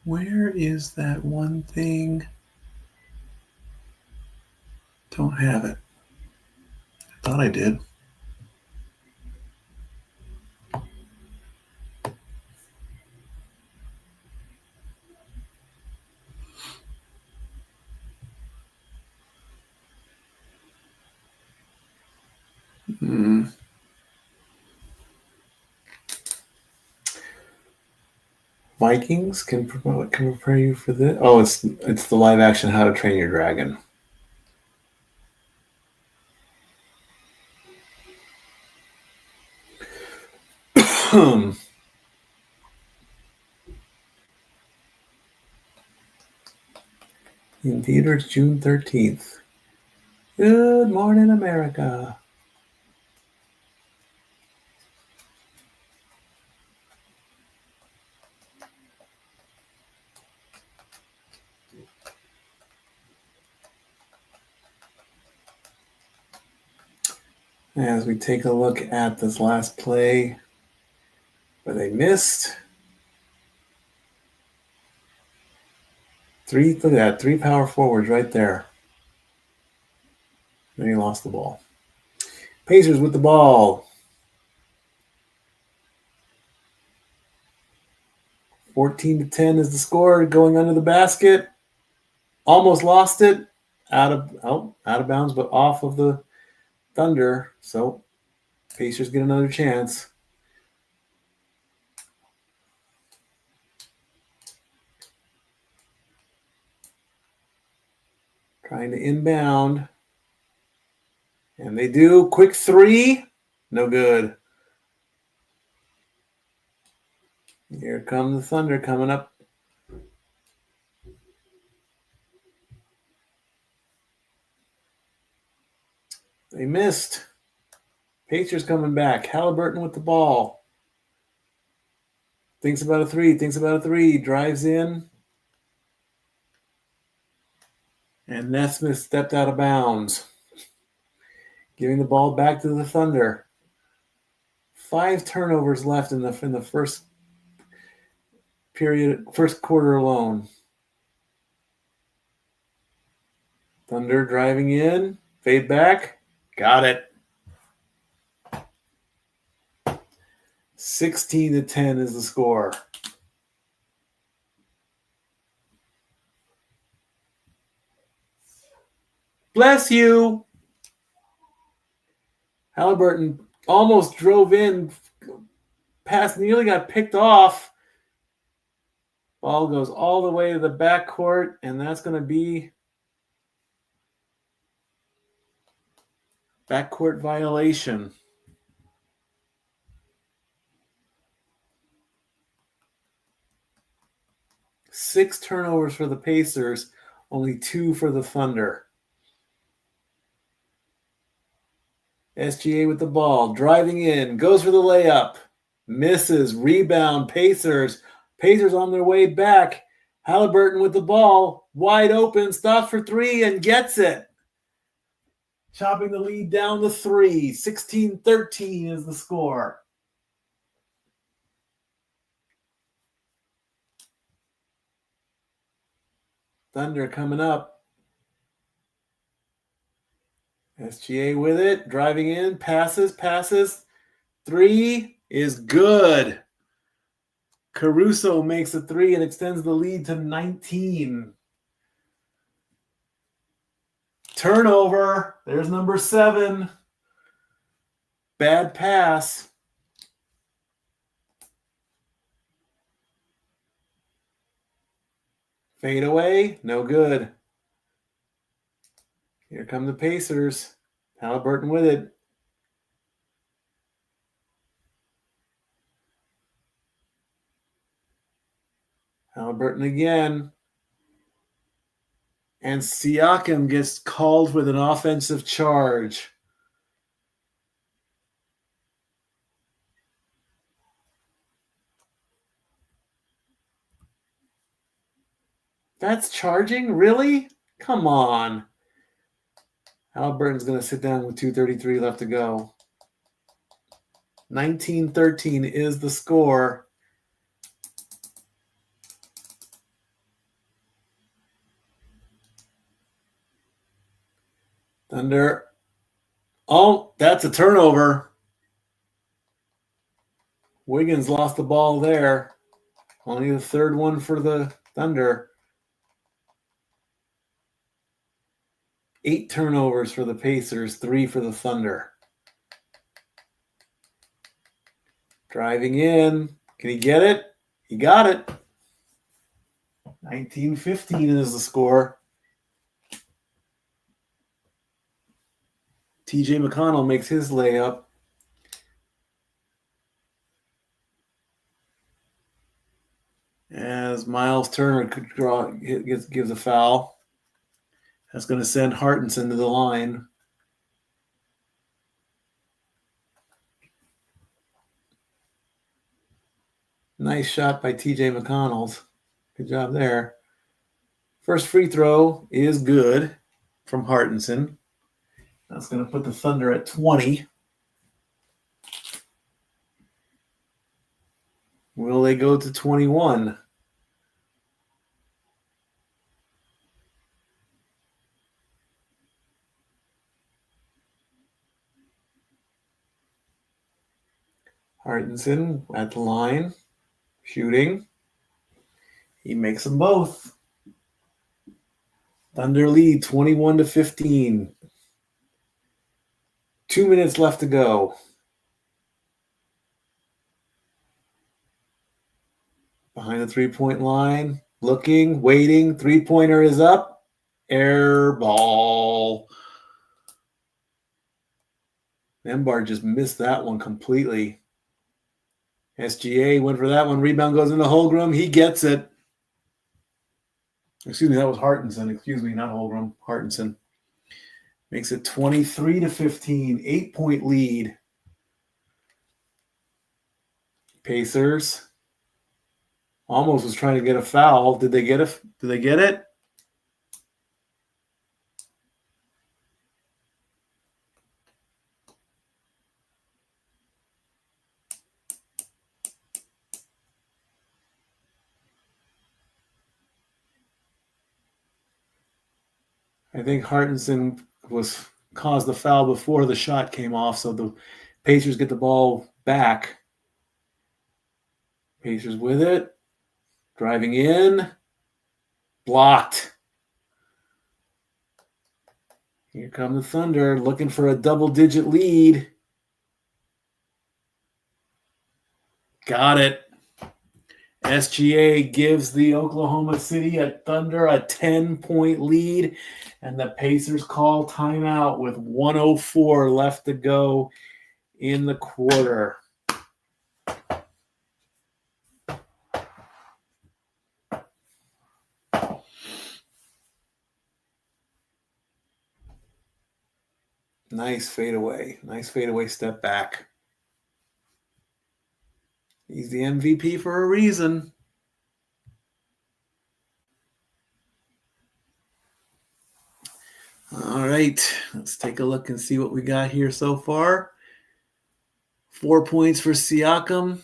Where is that one thing? Don't have it. I thought I did. Vikings can prepare you for this. Oh, it's the live action How to Train Your Dragon. In theaters June 13th. Good morning, America. As we take a look at this last play where they missed. Look at that, 3 power forwards right there. Then he lost the ball. Pacers with the ball. 14-10 is the score, going under the basket. Almost lost it. out of bounds, but off of the Thunder. So Pacers get another chance. Trying to inbound. And they do. Quick three. No good. Here come the Thunder coming up. They missed. Pacers coming back. Halliburton with the ball. Thinks about a three. Drives in. And Nesmith stepped out of bounds. Giving the ball back to the Thunder. 5 turnovers left in the first period, first quarter alone. Thunder driving in. Fade back. Got it. 16-10 is the score. Bless you. Halliburton almost drove in. Pass nearly got picked off. Ball goes all the way to the backcourt, and that's going to be backcourt violation. Six turnovers for the Pacers, only 2 for the Thunder. SGA with the ball, driving in, goes for the layup, misses, rebound, Pacers. Pacers on their way back. Halliburton with the ball, wide open, stops for 3 and gets it. Chopping the lead down to 3. 16-13 is the score. Thunder coming up. SGA with it, driving in, passes. 3 is good. Caruso makes a 3 and extends the lead to 19. Turnover. There's number 7. Bad pass. Fade away. No good. Here come the Pacers. Halliburton with it. Halliburton again. And Siakam gets called with an offensive charge. That's charging? Really? Come on. Halliburton's going to sit down with 2:33 left to go. 19-13 is the score. Thunder. Oh, that's a turnover. Wiggins lost the ball there. Only the third one for the Thunder. 8 turnovers for the Pacers, 3 for the Thunder. Driving in. Can he get it? He got it. 19-15 is the score. TJ McConnell makes his layup. As Miles Turner gives a foul. That's going to send Hartenson to the line. Nice shot by TJ McConnell. Good job there. First free throw is good from Hartenson. That's going to put the Thunder at 20. Will they go to 21? Hartenson at the line, shooting. He makes them both. Thunder lead 21-15. 2 minutes left to go. Behind the three-point line. Looking, waiting. Three-pointer is up. Air ball. Nembhard just missed that one completely. SGA went for that one. Rebound goes into Holmgren. He gets it. Excuse me, that was Hartenson. Excuse me, not Holmgren. Hartenson. Makes it 23-15. 8-point lead. Pacers. Almost was trying to get a foul. Did they get it? Did they get it? I think Hartenson caused the foul before the shot came off, so the Pacers get the ball back. Pacers with it. Driving in. Blocked. Here come the Thunder, looking for a double-digit lead. Got it. SGA gives the Oklahoma City Thunder a 10-point lead, and the Pacers call timeout with 1:04 left to go in the quarter. Nice fadeaway. Nice fadeaway step back. He's the MVP for a reason. All right, let's take a look and see what we got here so far. 4 points for Siakam,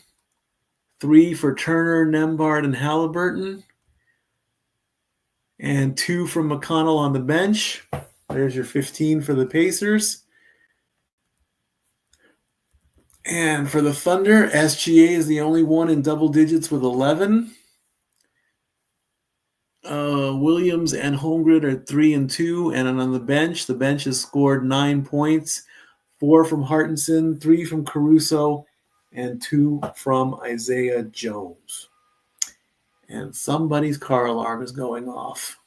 3 for Turner, Nembhard, and Halliburton, and 2 from McConnell on the bench. There's your 15 for the Pacers. And for the Thunder, SGA is the only one in double digits with 11. Williams and Holmgren are 3 and 2, and on the bench has scored 9 points, 4 from Hartenson, 3 from Caruso, and 2 from Isaiah Jones. And somebody's car alarm is going off.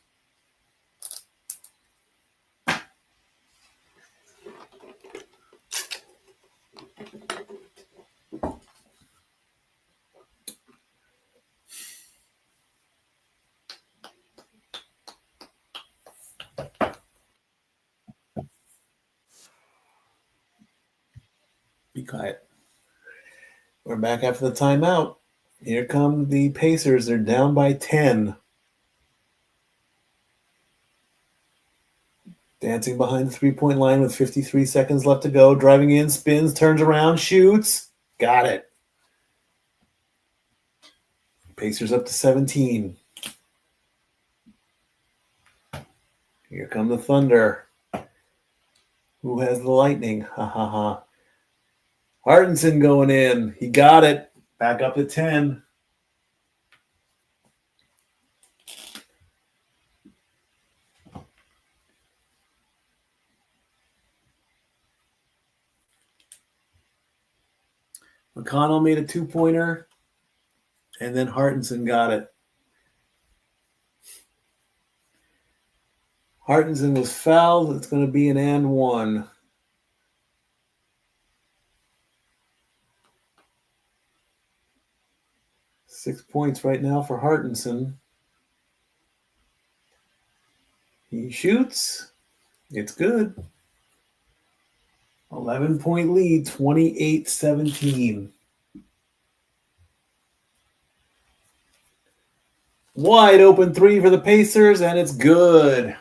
Be quiet. We're back after the timeout. Here come the Pacers. They're down by 10. Dancing behind the three-point line with 53 seconds left to go. Driving in, spins, turns around, shoots. Got it. Pacers up to 17. Here come the Thunder. Who has the Lightning? Ha ha ha. Hartenson going in. He got it. Back up to 10. McConnell made a 2-pointer, and then Hartenson got it. Hartenson was fouled. It's going to be an and one. Six points right now for Hartenson. He shoots. It's good. 11-point lead, 28-17. Wide open 3 for the Pacers, and it's good.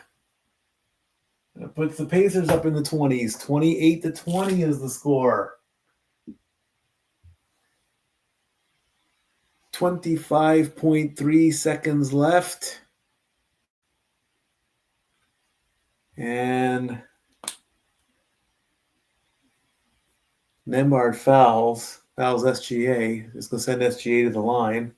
It puts the Pacers up in the 20s. 28-20 is the score. 25.3 seconds left. And Nembhard fouls SGA. Just going to send SGA to the line.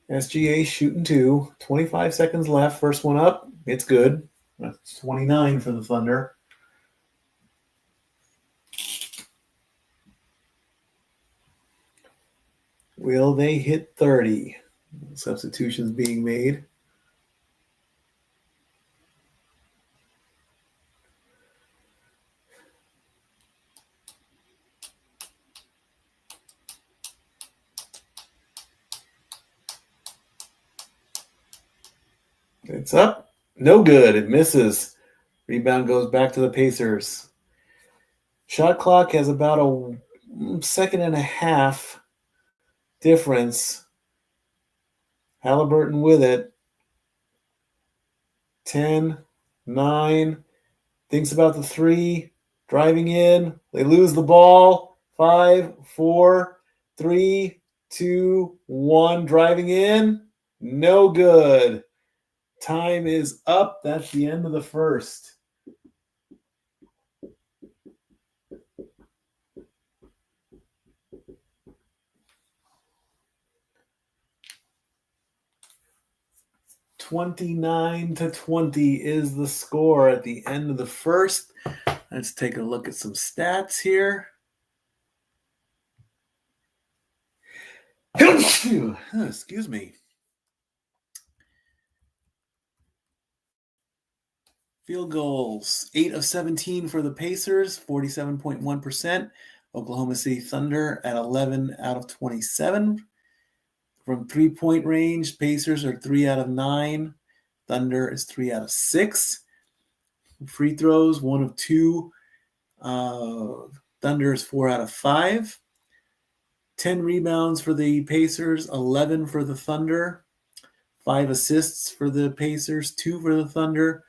SGA shooting 2. 25 seconds left. First one up. It's good. That's 29 for the Thunder. Will they hit 30? Substitutions being made. It's up. No good. It misses. Rebound goes back to the Pacers. Shot clock has about a second and a half difference. Halliburton with it. 10, 9. Thinks about the 3. Driving in. They lose the ball. 5, 4, 3, 2, 1. Driving in. No good. Time is up. That's the end of the first. (29-20) is the score at the end of the first. Let's take a look at some stats here. Excuse me. Field goals, 8 of 17 for the Pacers, 47.1%. Oklahoma City Thunder at 11 out of 27. From three-point range, Pacers are 3 out of 9. Thunder is 3 out of 6. Free throws, 1 of 2. Thunder is 4 out of 5. 10 rebounds for the Pacers, 11 for the Thunder. 5 assists for the Pacers, 2 for the Thunder.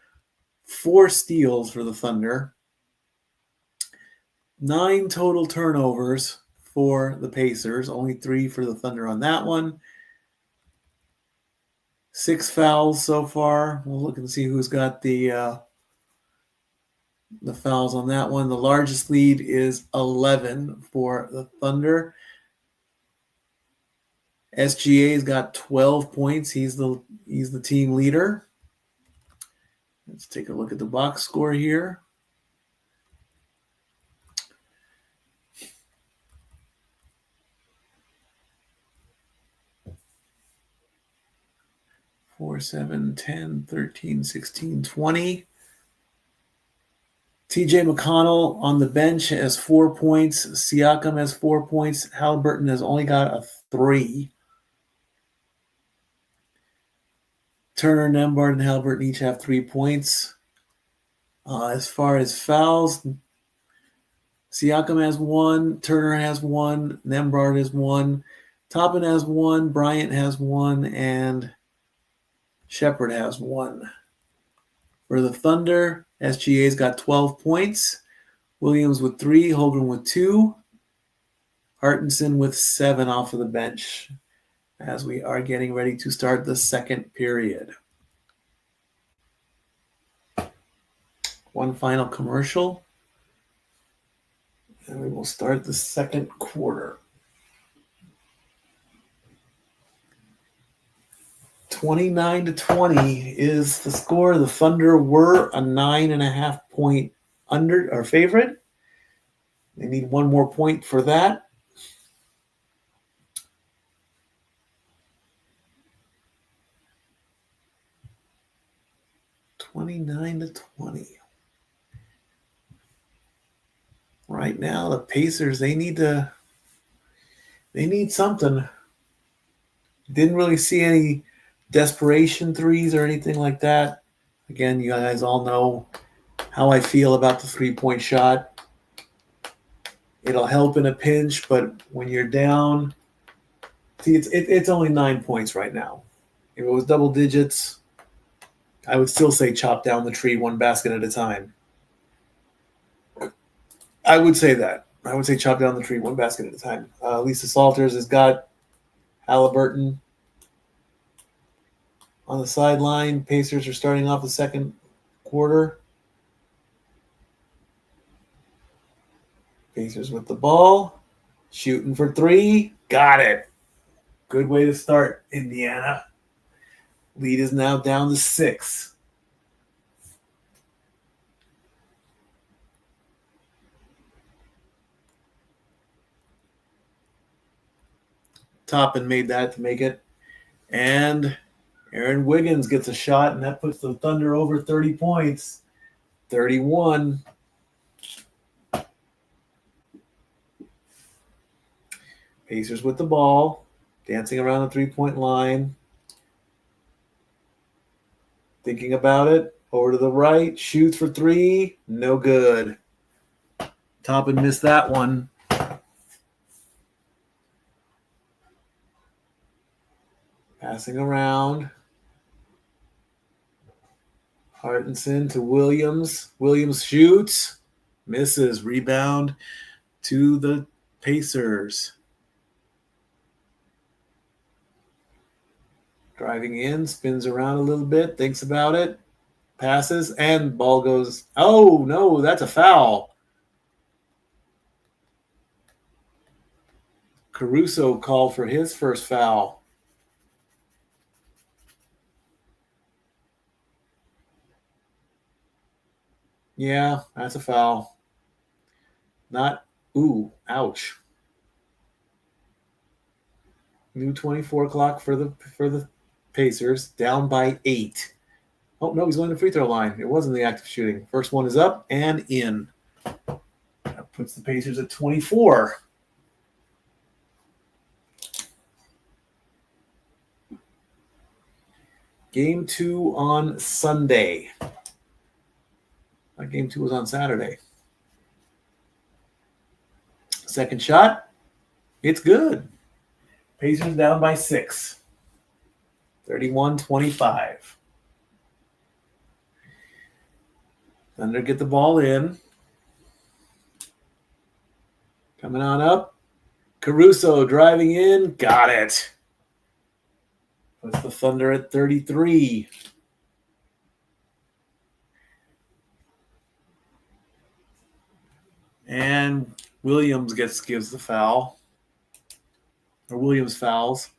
4 steals for the Thunder. 9 total turnovers for the Pacers, only 3 for the Thunder on that one. 6 fouls so far. We'll look and see who's got the fouls on that one. The largest lead is 11 for the Thunder. SGA's got 12 points. He's the team leader. Let's take a look at the box score here. Four, 7, 10, 13, 16, 20. TJ McConnell on the bench has 4 points. Siakam has 4 points. Halliburton has only got a 3. Turner, Nembhard, and Halliburton each have 3 points. As far as fouls, Siakam has 1, Turner has 1, Nembhard has 1, Toppin has 1, Bryant has 1, and Shepard has 1. For the Thunder, SGA's got 12 points. Williams with 3, Holmgren with 2, Hartenson with 7 off of the bench as we are getting ready to start the second period. One final commercial, and we will start the second quarter. 29-20 is the score. The Thunder were a 9.5 point under or favorite. They need 1 more point for that. (29-20). Right now, the Pacers, they need something. Didn't really see any desperation threes or anything like that. Again, you guys all know how I feel about the 3-point shot. It'll help in a pinch, but when you're down, see, it's only 9 points right now. If it was double digits, I would still say chop down the tree 1 basket at a time. I would say that. I would say chop down the tree 1 basket at a time. Lisa Salters has got Halliburton on the sideline. Pacers are starting off the second quarter. Pacers with the ball. Shooting for 3. Got it. Good way to start, Indiana. Lead is now down to 6. Toppin made that to make it. And Aaron Wiggins gets a shot, and that puts the Thunder over 30 points. 31. Pacers with the ball, dancing around the three-point line. Thinking about it. Over to the right, shoots for 3. No good. Toppin missed that one. Passing around. Hartenson to Williams. Williams shoots. Misses. Rebound to the Pacers. Driving in, spins around a little bit, thinks about it, passes, and ball goes. Oh, no, that's a foul. Caruso called for his first foul. Yeah, that's a foul. Ouch. New 24 clock for the Pacers, down by 8. Oh, no, he's going to the free throw line. It wasn't the active shooting. First one is up and in. That puts the Pacers at 24. Game 2 on Sunday. Game 2 was on Saturday. Second shot. It's good. Pacers down by 6. 31-25. Thunder get the ball in. Coming on up. Caruso driving in. Got it. Puts the Thunder at 33. And Williams gives the foul. Or Williams fouls.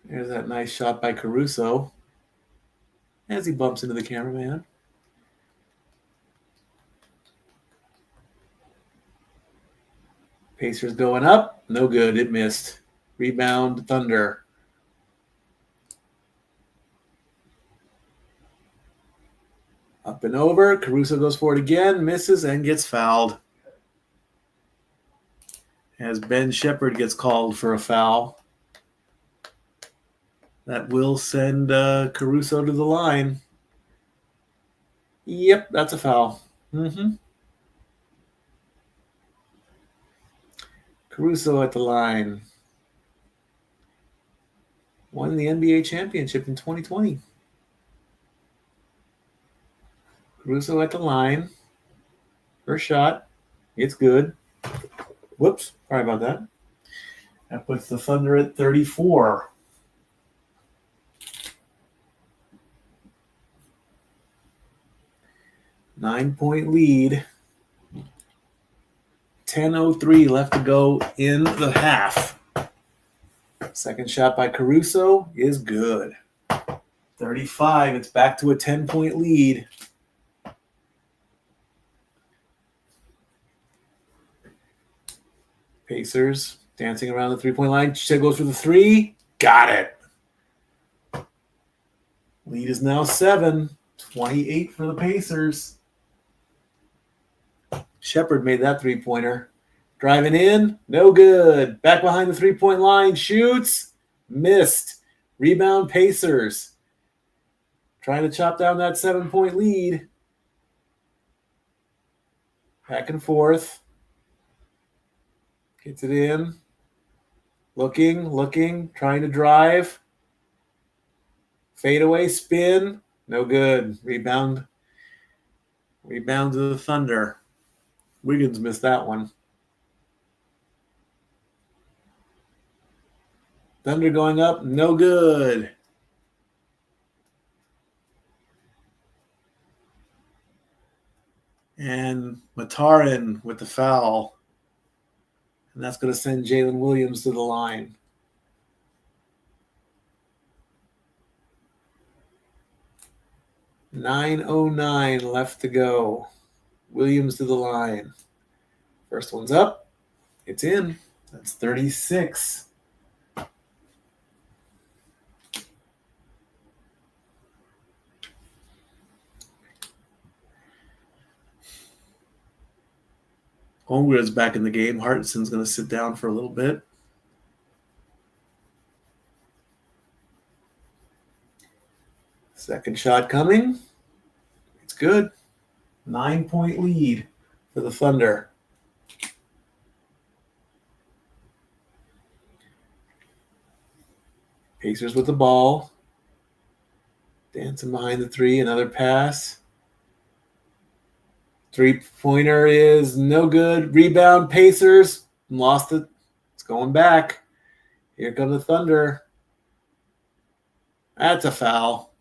There's that nice shot by Caruso. As he bumps into the cameraman. Pacers going up. No good. It missed. Rebound, Thunder. Up and over. Caruso goes for it again. Misses and gets fouled. As Ben Shepherd gets called for a foul. That will send Caruso to the line. Yep, that's a foul. Caruso at the line. Won the NBA championship in 2020. Caruso at the line. First shot. It's good. Whoops. Sorry about that. That puts the Thunder at 34. Nine-point lead. 10:03 left to go in the half. Second shot by Caruso is good. 35. It's back to a 10-point lead. Pacers dancing around the three-point line. Goes for the 3. Got it. Lead is now 7. 28 for the Pacers. Shepherd made that three-pointer. Driving in. No good. Back behind the three-point line. Shoots. Missed. Rebound Pacers. Trying to chop down that 7-point lead. Back and forth. Gets it in. Looking, trying to drive. Fadeaway spin. No good. Rebound to the Thunder. Wiggins missed that one. Thunder going up. No good. And Matarin with the foul. And that's going to send Jalen Williams to the line. .909 left to go. Williams to the line. First one's up. It's in. That's 36. Holmgren's back in the game. Hartinson's going to sit down for a little bit. Second shot coming. It's good. 9-point lead for the Thunder. Pacers with the ball. Dancing behind the three. Another pass. Three-pointer is no good. Rebound, Pacers. Lost it. It's going back. Here come the Thunder. That's a foul.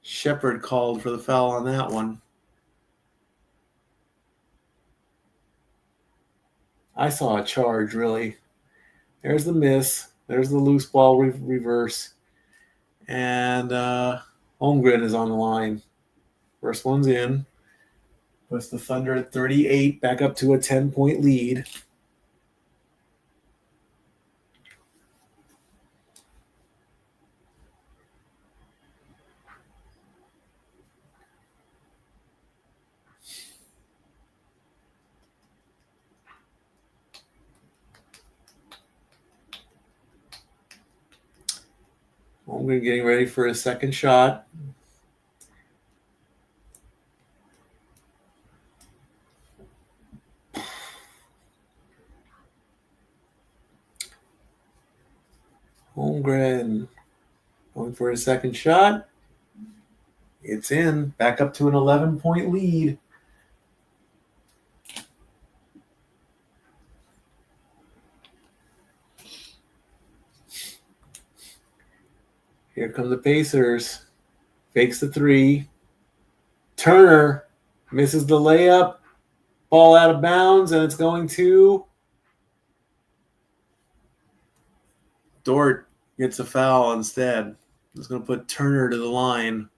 Shepard called for the foul on that one. I saw a charge, really. There's the miss. There's the loose ball reverse. And Holmgren is on the line. First one's in. Puts the Thunder at 38, back up to a 10-point lead. Holmgren getting ready for his second shot. Holmgren going for his second shot. It's in. Back up to an 11-point lead. Here come the Pacers. Fakes the three. Turner misses the layup. Ball out of bounds, and it's going to Dort. Gets a foul instead. It's going to put Turner to the line.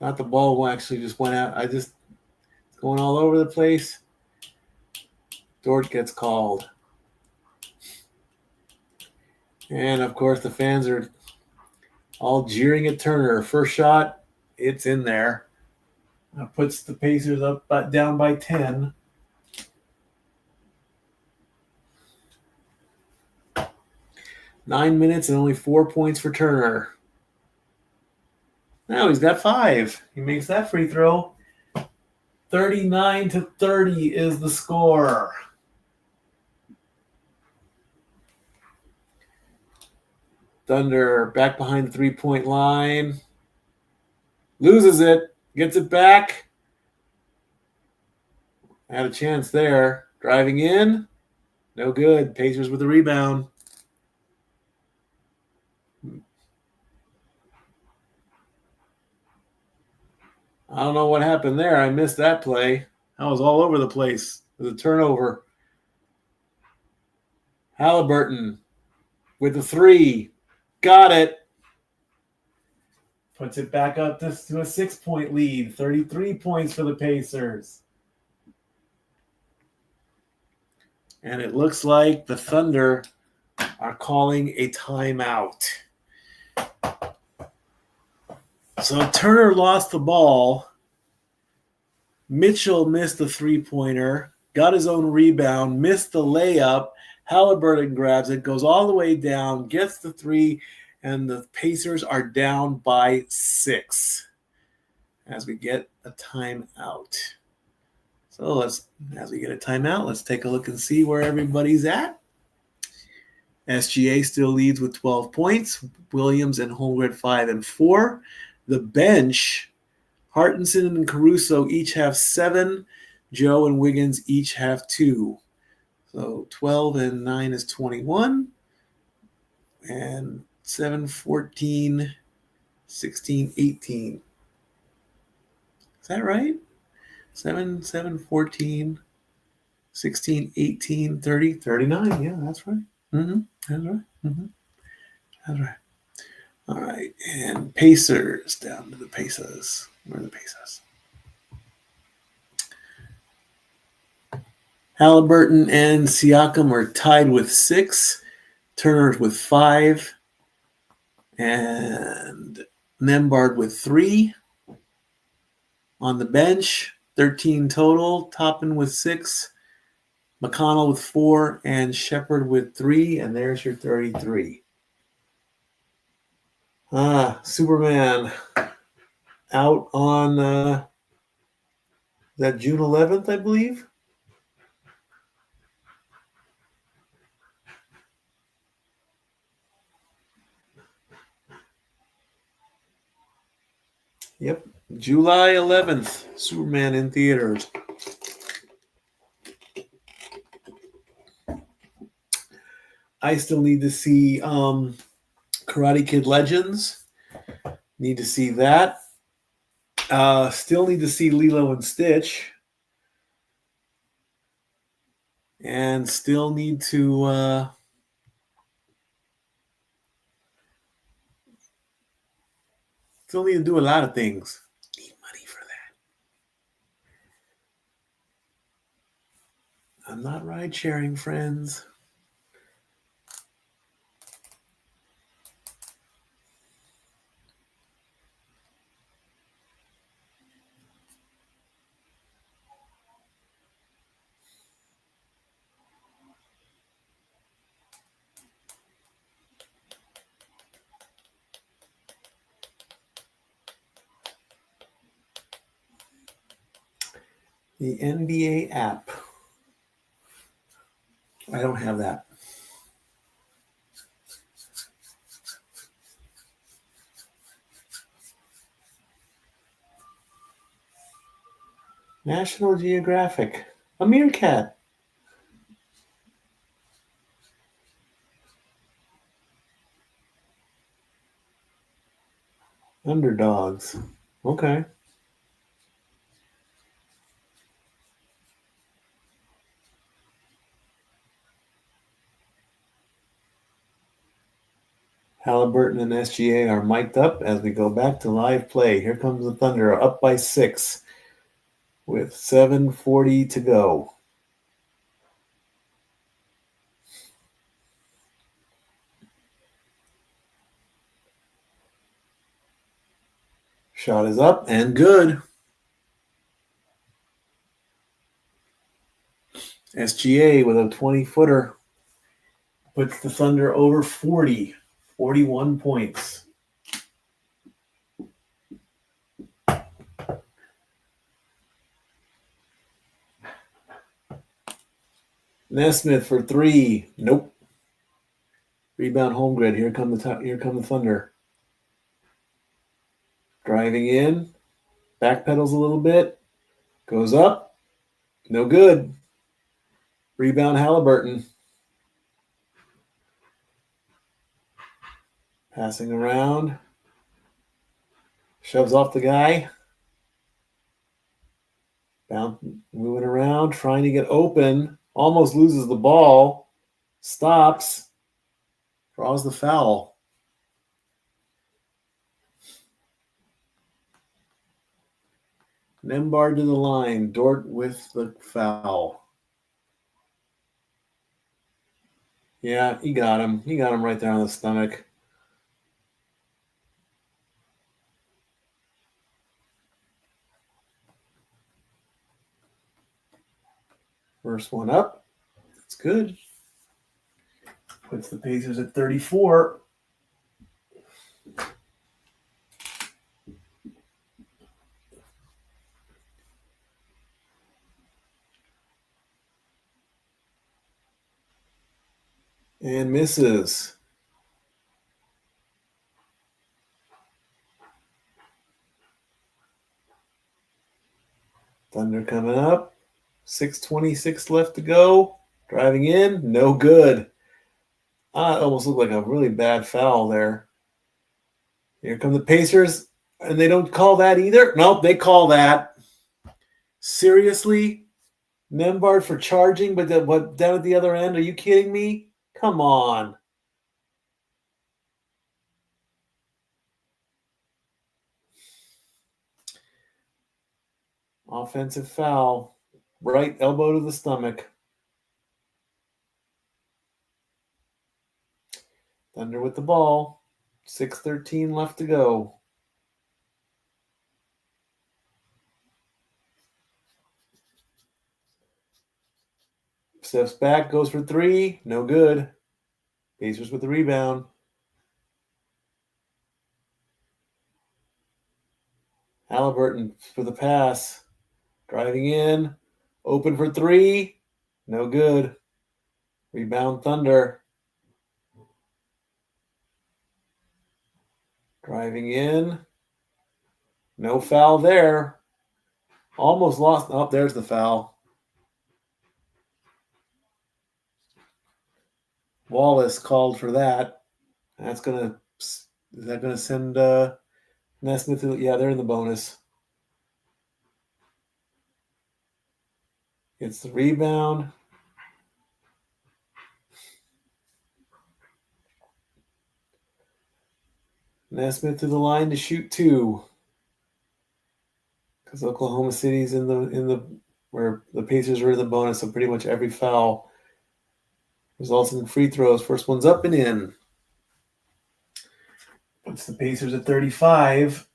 Not the ball actually just went out. It's going all over the place. Dort gets called. And, of course, the fans are all jeering at Turner. First shot, it's in there. That puts the Pacers up down by 10. Nine minutes and only 4 points for Turner. Now he's got 5. He makes that free throw. 39-30 is the score. Thunder back behind the 3-point line. Loses it. Gets it back. Had a chance there. Driving in. No good. Pacers with the rebound. I don't know what happened there. I missed that play. I was all over the place. It was a turnover. Halliburton with the 3. Got it. Puts it back up to a 6-point lead. 33 points for the Pacers. And it looks like the Thunder are calling a timeout. So Turner lost the ball. Mitchell missed the 3-pointer, got his own rebound, missed the layup. Halliburton grabs it, goes all the way down, gets the 3, and the Pacers are down by 6 as we get a timeout. So as we get a timeout, let's take a look and see where everybody's at. SGA still leads with 12 points. Williams and Holmgren 5 and 4. The bench, Hartenson and Caruso each have 7. Joe and Wiggins each have 2. So 12 and 9 is 21. And 7, 14, 16-18. Is that right? 7, 7, 14, 16, 18, 30, 39. Yeah, that's right. That's right. That's right. All right. And Pacers, down to the Pacers. Where are the Pacers? Halliburton and Siakam are tied with 6. Turner with 5. And Nembhard with 3. On the bench, 13 total. Toppin with 6. McConnell with 4. And Shepard with 3. And there's your 33. Superman out on that June 11th, I believe. Yep, July 11th, Superman in theaters. I still need to see Karate Kid Legends. Need to see that. Still need to see Lilo and Stitch. And still need to do a lot of things. Need money for that. I'm not ride sharing, friends. The NBA app. I don't have that. National Geographic. A meerkat. Underdogs. Okay. Halliburton and SGA are mic'd up as we go back to live play. Here comes the Thunder, up by 6 with 7:40 to go. Shot is up and good. SGA with a 20-footer puts the Thunder over 40, 41 points. Nesmith for 3. Nope. Rebound Holmgren. Here come the Thunder. Driving in. Backpedals a little bit. Goes up. No good. Rebound Halliburton. Passing around. Shoves off the guy. Moving around. Trying to get open. Almost loses the ball. Stops. Draws the foul. Nembhard to the line. Dort with the foul. Yeah, he got him. He got him right there on the stomach. First one up. That's good. Puts the Pacers at 34. And misses. Thunder coming up. 6:26 left to go. Driving in. No good. It almost looked like a really bad foul there. Here come the Pacers, and they don't call that either. Nope, they call that. Seriously? Nembhard for charging, but down at the other end? Are you kidding me? Come on. Offensive foul. Right elbow to the stomach. Thunder with the ball. 6:13 left to go. Steps back, goes for three. No good. Pacers with the rebound. Halliburton for the pass. Driving in. Open for three. No good. Rebound Thunder. Driving in. No foul there. Almost lost. Oh, there's the foul. Wallace called for that. Is that gonna send Nesmith to, yeah, they're in the bonus. It's the rebound. Nesmith to the line to shoot two. Because Oklahoma City's in the where the Pacers are in the bonus, so pretty much every foul results in free throws. First one's up and in. Puts the Pacers at 35.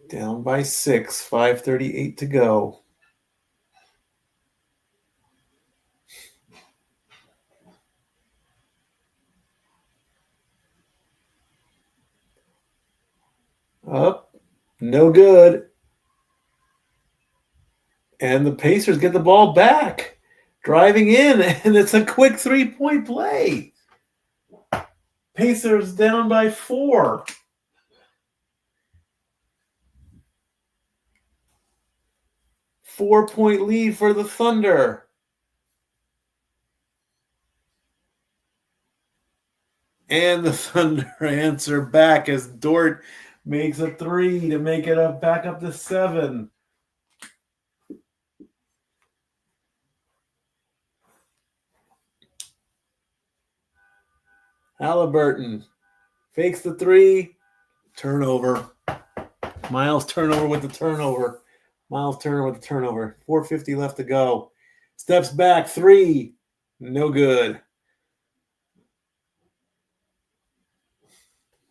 Down by 6, 5:38 to go. Up, no good. And the Pacers get the ball back. Driving in, and it's a quick 3-point play. Pacers down by 4. Four-point lead for the Thunder. And the Thunder answer back as Dort makes a 3 to make it back up to 7. Halliburton fakes the 3. Turnover. Miles Turner with the turnover. 4:50 left to go. Steps back, 3. No good.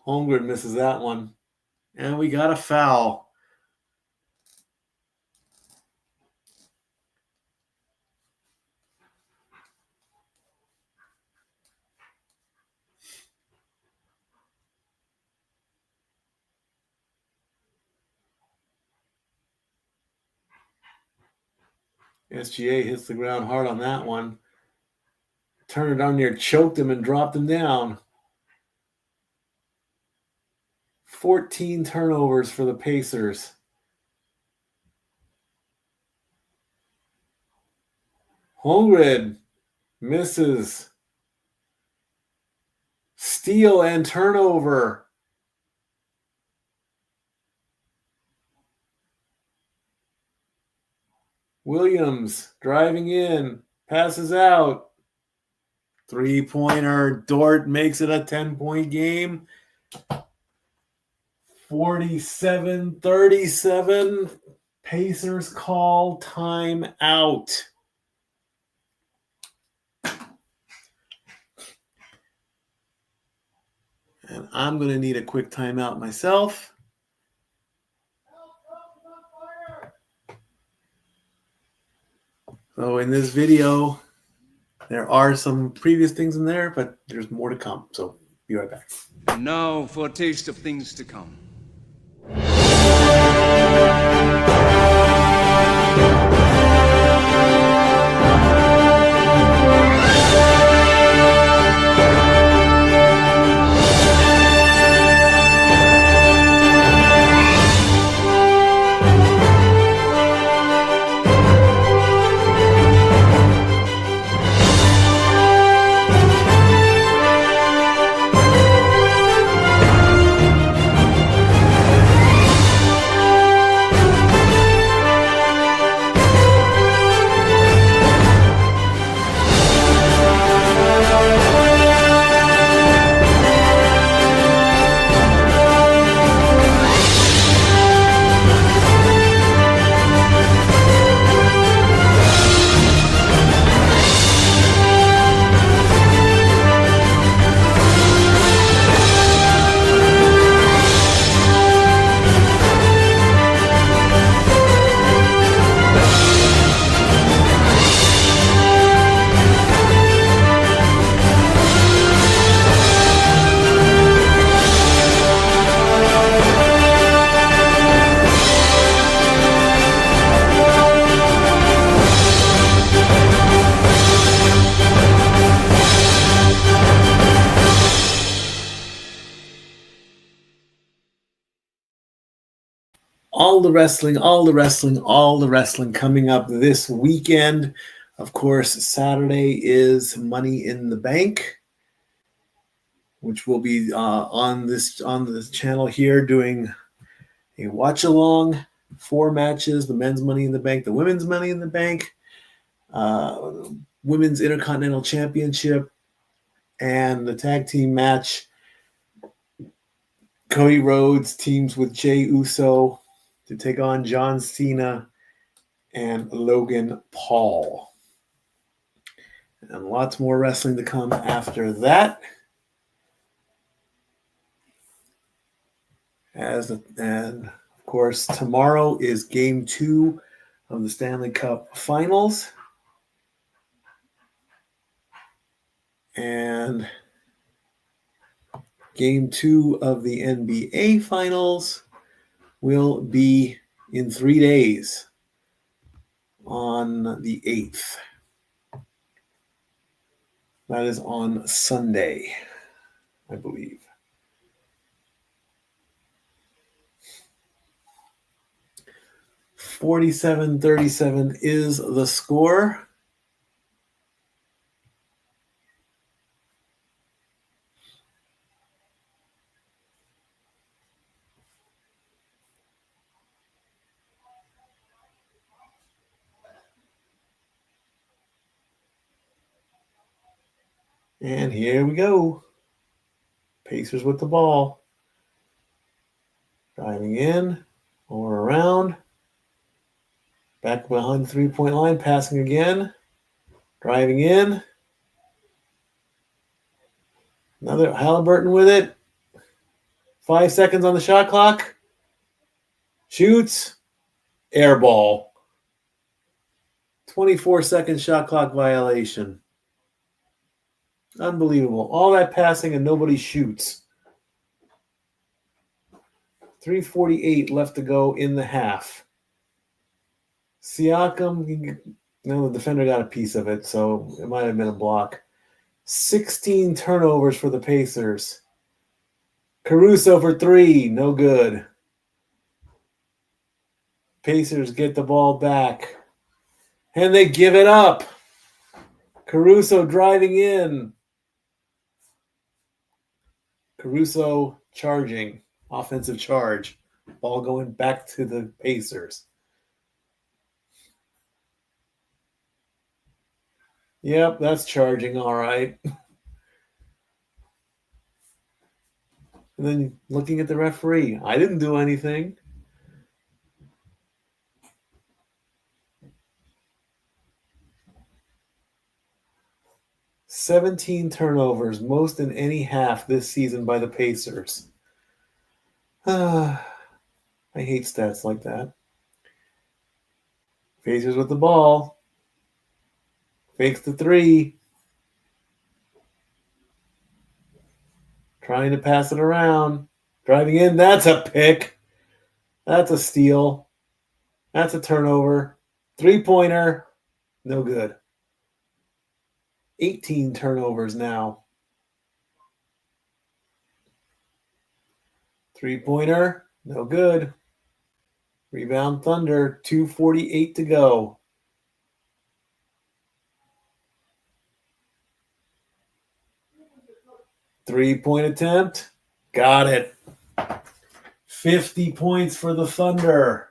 Holmgren misses that one. And we got a foul. SGA hits the ground hard on that one. Turner down near choked him and dropped him down. 14 turnovers for the Pacers. Holmgren misses. Steal and turnover. Williams driving in, passes out. 3-pointer. Dort makes it a 10-point game. 47-37. Pacers call time out. And I'm going to need a quick timeout myself. So in this video, there are some previous things in there, but there's more to come. So be right back. Now for a taste of things to come. all the wrestling coming up this weekend. Of course, Saturday is Money in the Bank, which will be on the channel here doing a watch along. 4 matches: the men's Money in the Bank, the women's Money in the Bank, women's Intercontinental Championship, and the tag team match. Cody Rhodes teams with Jey Uso to take on John Cena and Logan Paul. And lots more wrestling to come after that. And of course, tomorrow is Game 2 of the Stanley Cup Finals. And Game 2 of the NBA Finals will be in 3 days on the 8th. That is on Sunday, I believe. $47-37 is the score. And here we go. Pacers with the ball. Driving in, over around. Back behind the three-point line, passing again. Driving in. Another Halliburton with it. 5 seconds on the shot clock. Shoots. Air ball. 24-second shot clock violation. Unbelievable. All that passing and nobody shoots. 3:48 left to go in the half. Siakam, no, the defender got a piece of it, so it might have been a block. 16 turnovers for the Pacers. Caruso for 3, no good. Pacers get the ball back. And they give it up. Caruso driving in. Caruso charging. Offensive charge. Ball going back to the Pacers. Yep, that's charging, all right. And then looking at the referee. I didn't do anything. "17 turnovers, most in any half this season by the Pacers." I hate stats like that. Pacers with the ball. Fakes the 3. Trying to pass it around. Driving in. That's a pick. That's a steal. That's a turnover. 3-pointer. No good. 18 turnovers now. 3-pointer. No good. Rebound Thunder. 2:48 to go. Three-point attempt. Got it. 50 points for the Thunder.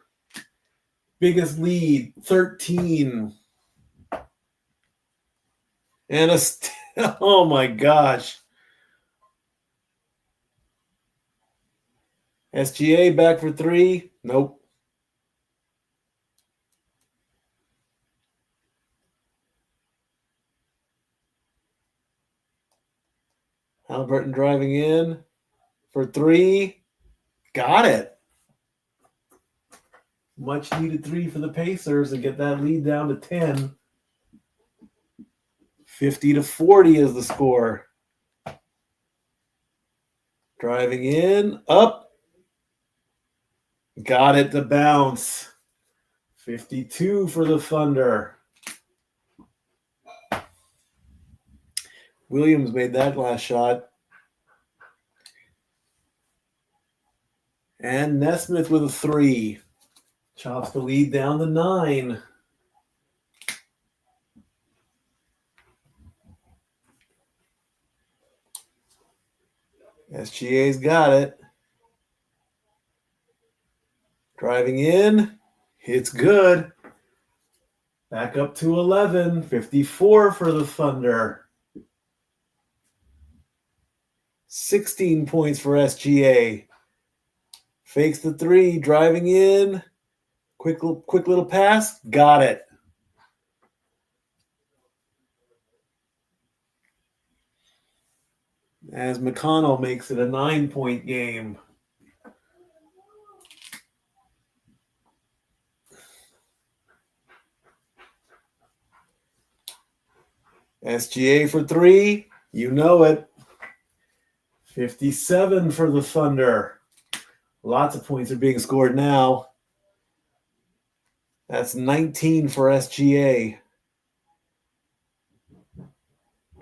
Biggest lead, 13. And oh my gosh. SGA back for 3. Nope. Halliburton driving in for 3. Got it. Much needed 3 for the Pacers to get that lead down to 10. 50-40 is the score. Driving in, up. Got it to bounce. 52 for the Thunder. Williams made that last shot. And Nesmith with a 3. Chops the lead down to 9. SGA's got it. Driving in. It's good. Back up to 11. 54 for the Thunder. 16 points for SGA. Fakes the 3. Driving in. Quick little pass. Got it. As McConnell makes it a 9-point game. SGA for 3. You know it. 57 for the Thunder. Lots of points are being scored now. That's 19 for SGA.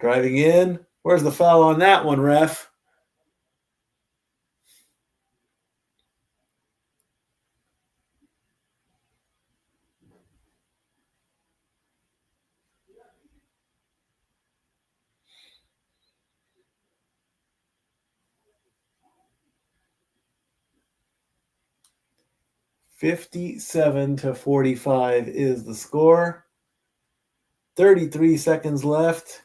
Driving in. Where's the foul on that one, ref? (57-45) is the score. 33 seconds left.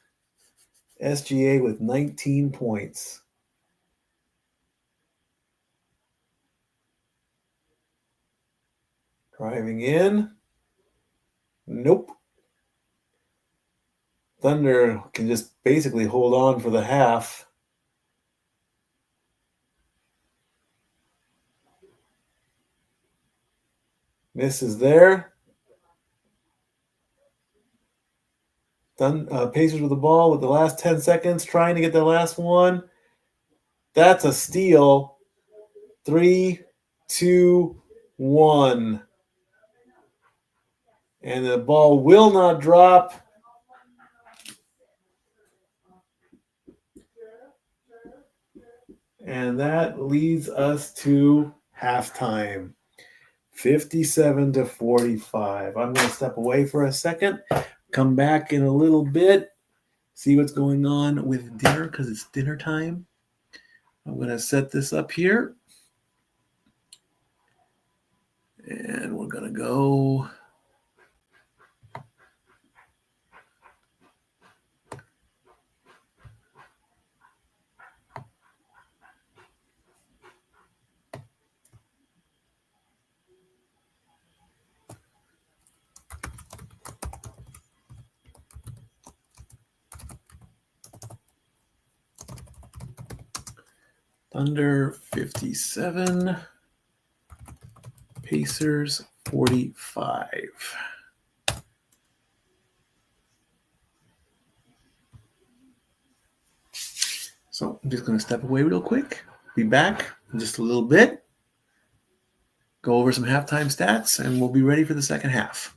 SGA with 19 points. Driving in. Nope. Thunder can just basically hold on for the half. Misses there. Pacers with the ball with the last 10 seconds, trying to get the last one. That's a steal. 3, 2, 1. And the ball will not drop. And that leads us to halftime. 57-45. I'm going to step away for a second, come back in a little bit, see what's going on with dinner because it's dinner time. I'm going to set this up here. And we're going to go. Thunder 57, Pacers 45. So I'm just going to step away real quick, be back in just a little bit, go over some halftime stats, and we'll be ready for the second half.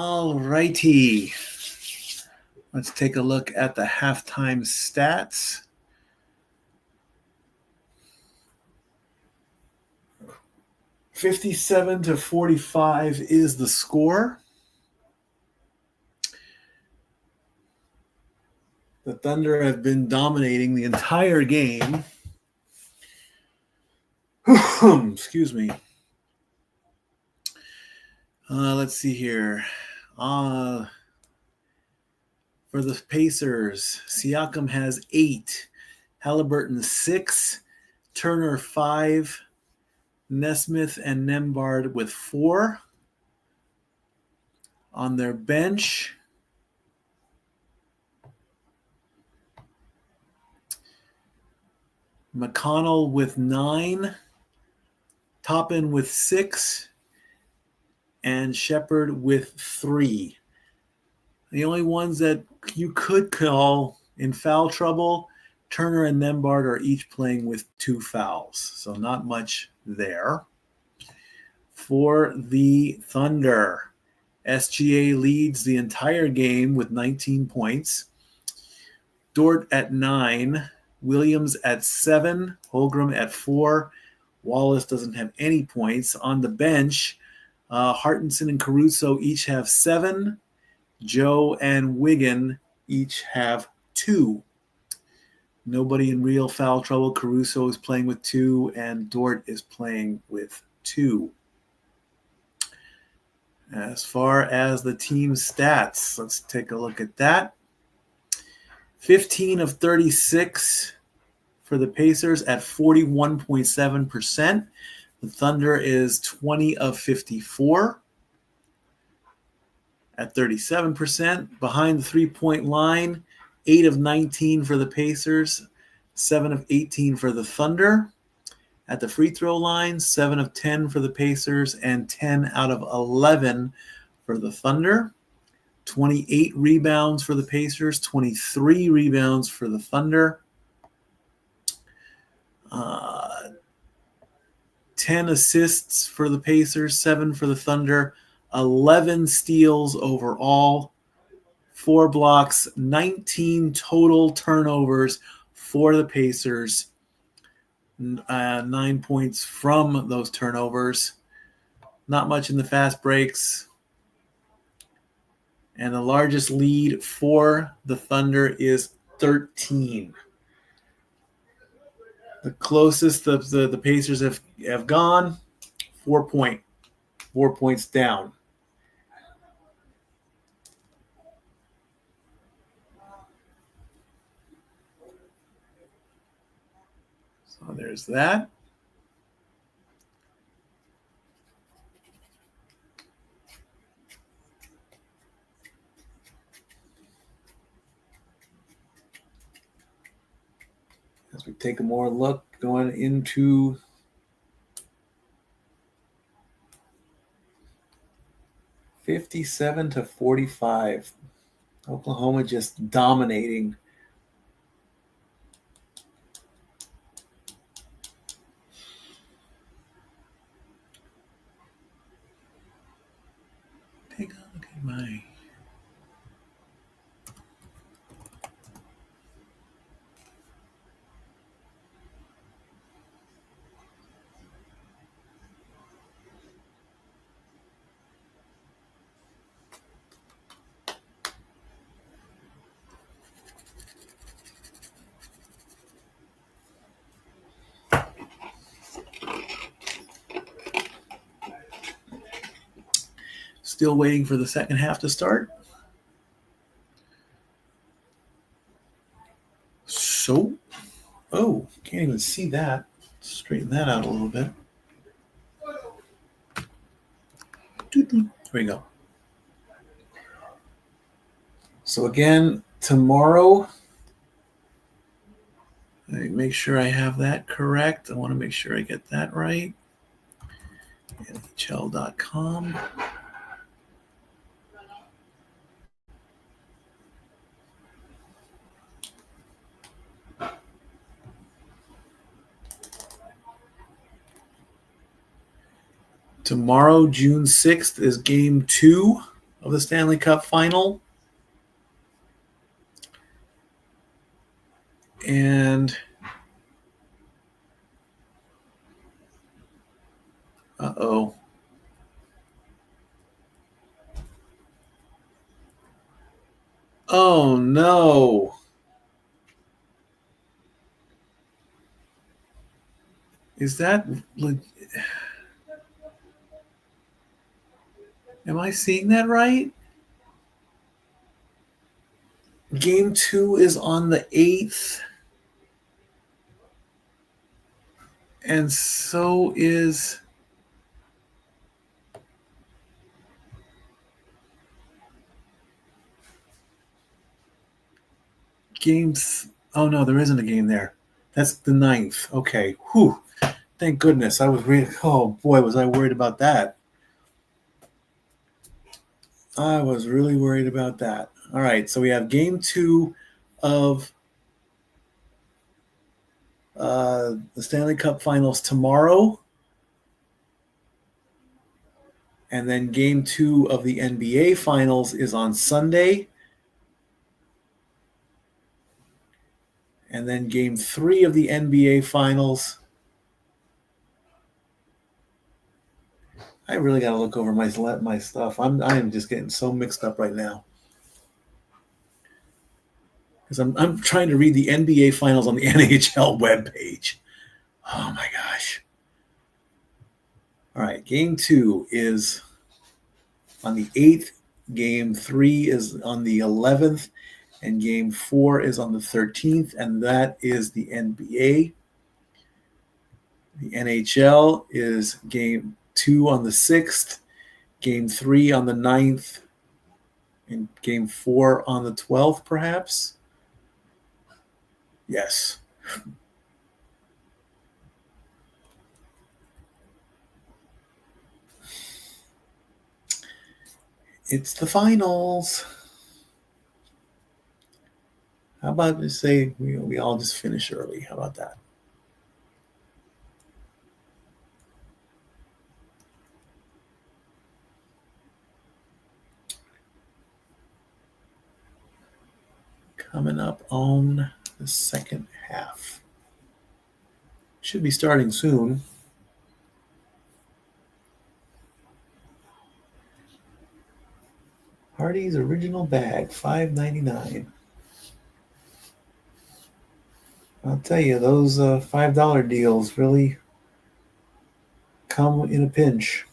All righty. Let's take a look at the halftime stats. $57-45 is the score. The Thunder have been dominating the entire game. Excuse me. Let's see here. For the Pacers, Siakam has 8, Halliburton 6, Turner 5, Nesmith and Nembhard with 4. On their bench, McConnell with 9, Toppin with 6, and Shepard with 3. The only ones that you could call in foul trouble, Turner and Nembhard are each playing with 2 fouls, so not much there. For the Thunder, SGA leads the entire game with 19 points. Dort at 9, Williams at 7, Holmgren at 4. Wallace doesn't have any points. On the bench, Hartenson and Caruso each have 7. Joe and Wigan each have 2. Nobody in real foul trouble. Caruso is playing with 2, and Dort is playing with 2. As far as the team stats, let's take a look at that. 15 of 36 for the Pacers at 41.7%. The Thunder is 20 of 54 at 37%. Behind the three-point line, 8 of 19 for the Pacers, 7 of 18 for the Thunder. At the free throw line, 7 of 10 for the Pacers and 10 out of 11 for the Thunder. 28 rebounds for the Pacers, 23 rebounds for the Thunder. 10 assists for the Pacers, 7 for the Thunder, 11 steals overall, 4 blocks, 19 total turnovers for the Pacers, 9 points from those turnovers. Not much in the fast breaks. And the largest lead for the Thunder is 13. The closest the Pacers have gone, 4 points down. So there's that. As we take a more look going into $57-45. Oklahoma just dominating. Take a look at my... Still waiting for the second half to start. So, can't even see that. Straighten that out a little bit. Here we go. So again, tomorrow, make sure I have that correct. I want to make sure I get that right. NHL.com. Tomorrow, June 6th, is game 2 of the Stanley Cup final. And uh-oh. Oh no. Is that am I seeing that right? Game 2 is on the 8th. And so is games. Oh no, there isn't a game there. That's the 9th. Okay. Whew. Thank goodness. I was reading. Oh boy, was I worried about that. I was really worried about that. All right. So we have game 2 of the Stanley Cup Finals tomorrow. And then game 2 of the NBA Finals is on Sunday. And then game 3 of the NBA Finals. I really got to look over my stuff. I am just getting so mixed up right now. Because I'm trying to read the NBA Finals on the NHL webpage. Oh my gosh. All right, game 2 is on the 8th. Game 3 is on the 11th. And game 4 is on the 13th. And that is the NBA. The NHL is game 2 on the 6th. Game 3 on the 9th. And game 4 on the 12th, perhaps. Yes. It's the finals. How about just say we all just finish early? How about that? Coming up on the second half. Should be starting soon. Hardee's original bag, $5.99. I'll tell you, those $5 deals really come in a pinch.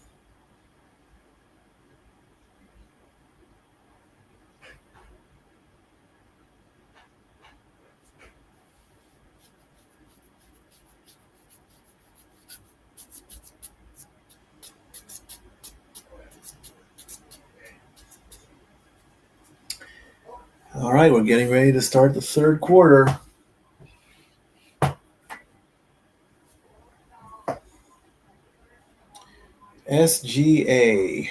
All right, we're getting ready to start the third quarter. SGA.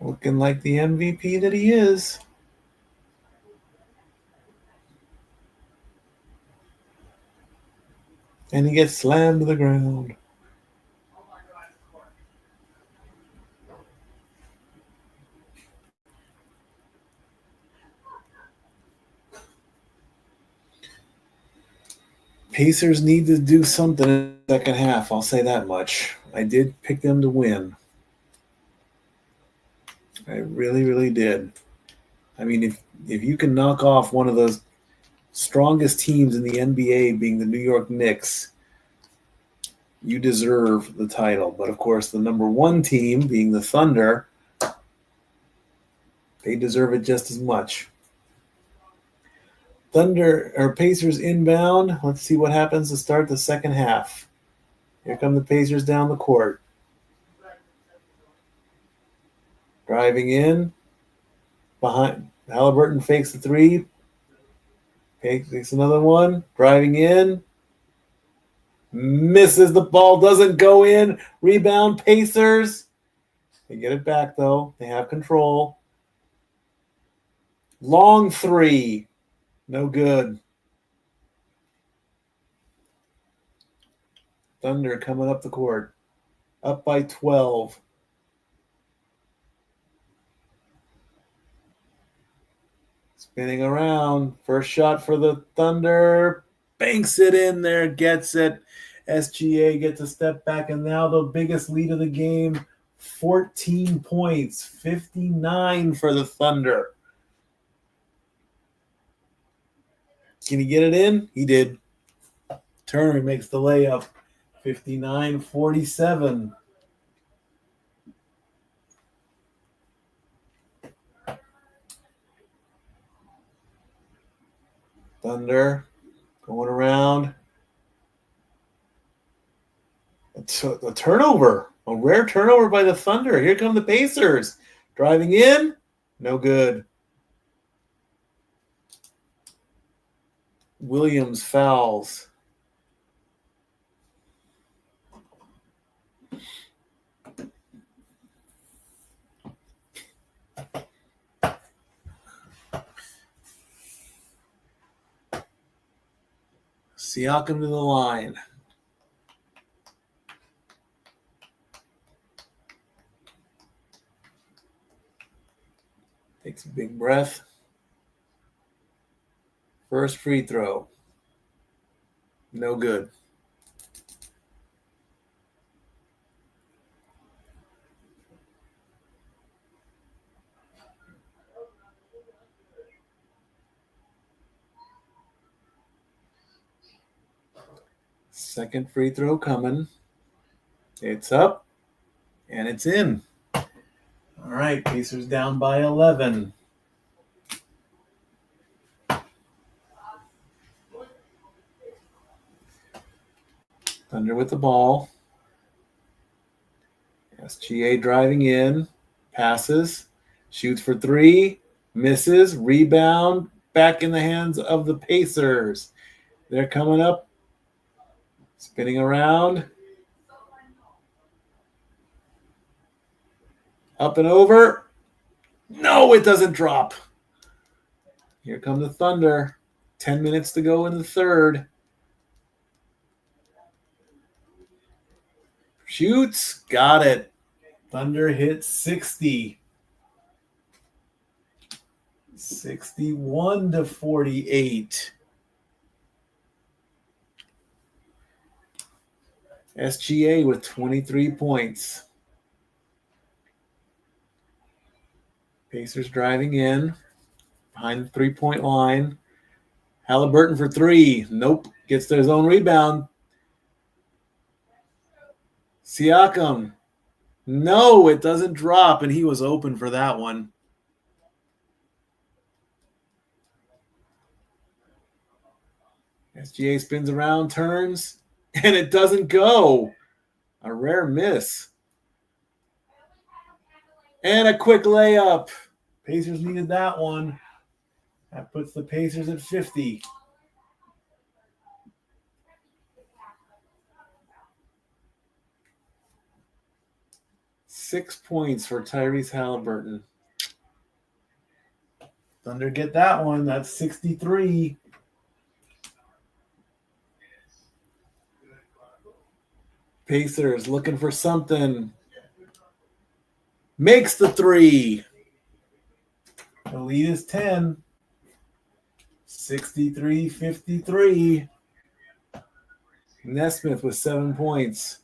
Looking like the MVP that he is. And he gets slammed to the ground. Pacers need to do something in the second half. I'll say that much. I did pick them to win. I really, really did. I mean, if you can knock off one of those strongest teams in the NBA being the New York Knicks, you deserve the title. But of course, the number 1 team being the Thunder, they deserve it just as much. Thunder or Pacers inbound. Let's see what happens to start the second half. Here come the Pacers down the court. Driving in. Behind. Halliburton fakes the 3. Fakes another one. Driving in. Misses the ball. Doesn't go in. Rebound Pacers. They get it back though. They have control. Long 3. No good. Thunder coming up the court. Up by 12. Spinning around. First shot for the Thunder. Banks it in there. Gets it. SGA gets a step back. And now the biggest lead of the game. 14 points. 59 for the Thunder. Can he get it in? He did. Turner makes the layup. 59-47. Thunder going around. A turnover. A rare turnover by the Thunder. Here come the Pacers. Driving in. No good. Williams fouls. Siakam to the line. Takes a big breath. First free throw. No good. Second free throw coming. It's up, and it's in. All right, Pacers down by 11. Thunder with the ball. SGA driving in. Passes. Shoots for three. Misses. Rebound. Back in the hands of the Pacers. They're coming up. Spinning around. Up and over. No, it doesn't drop. Here come the Thunder. 10 minutes to go in the third. Shoots. Got it. Thunder hits 60. 61-48. SGA with 23 points. Pacers driving in. Behind the three-point line. Halliburton for three. Nope. Gets his own rebound. Siakam. No, it doesn't drop, and he was open for that one. SGA spins around, turns, and it doesn't go. A rare miss. And a quick layup. Pacers needed that one. That puts the Pacers at 50. Six points for Tyrese Halliburton. Thunder get that one. That's 63. Pacers looking for something. Makes the three. The lead is 10. 63-53. Nesmith with 7 points.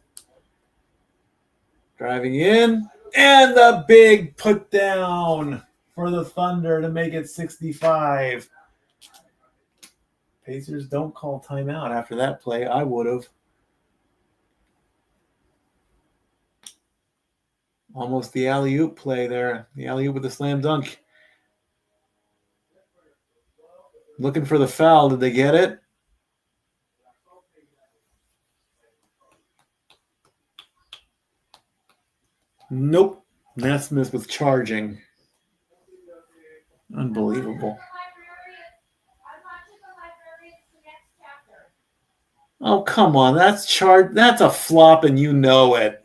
Driving in. And the big put down for the Thunder to make it 65. Pacers don't call timeout after that play. I would have. Almost the alley-oop play there. The alley-oop with the slam dunk. Looking for the foul. Did they get it? Nope. Nesmith was charging. Unbelievable. Oh, come on. That's a flop, and you know it.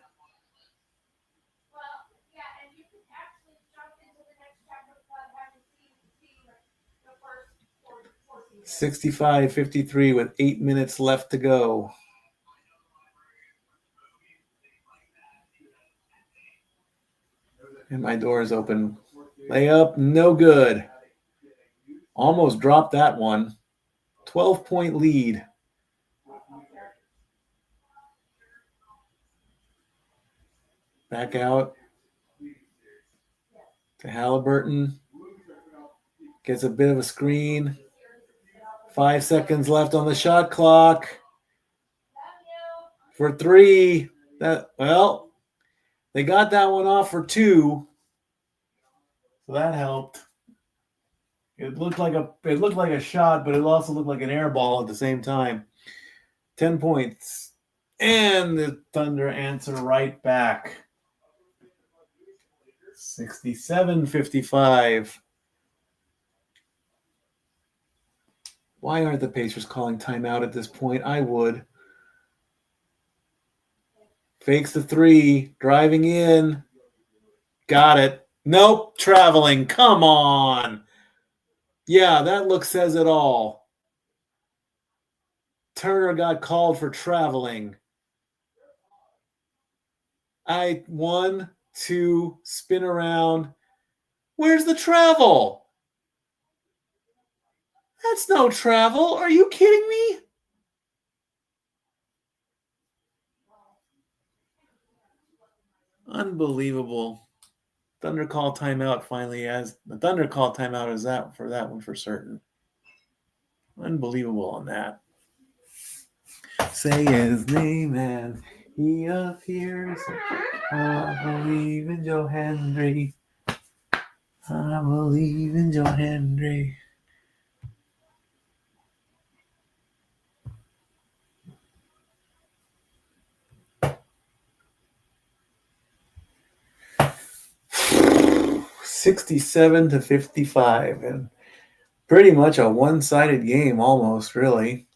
65-53 with 8 minutes left to go. And my door is open. Layup, no good. Almost dropped that one. 12-point lead. Back out to Halliburton. Gets a bit of a screen. 5 seconds left on the shot clock. For 3. They got that one off for 2. So that helped. It looked like a shot, but it also looked like an air ball at the same time. 10 points. And the Thunder answer right back. 67-55. Why aren't the Pacers calling timeout at this point? I would. Fakes the 3. Driving in. Got it. Nope. Traveling. Come on. Yeah, that look says it all. Turner got called for traveling. 1, 2, spin around. Where's the travel? That's no travel. Are you kidding me? Unbelievable. Thunder call timeout finally as the Thunder call timeout is that for that one for certain. Unbelievable on that. Say his name and he appears. I believe in Joe Hendry. I believe in Joe Hendry. $67-55, and pretty much a one-sided game almost, really.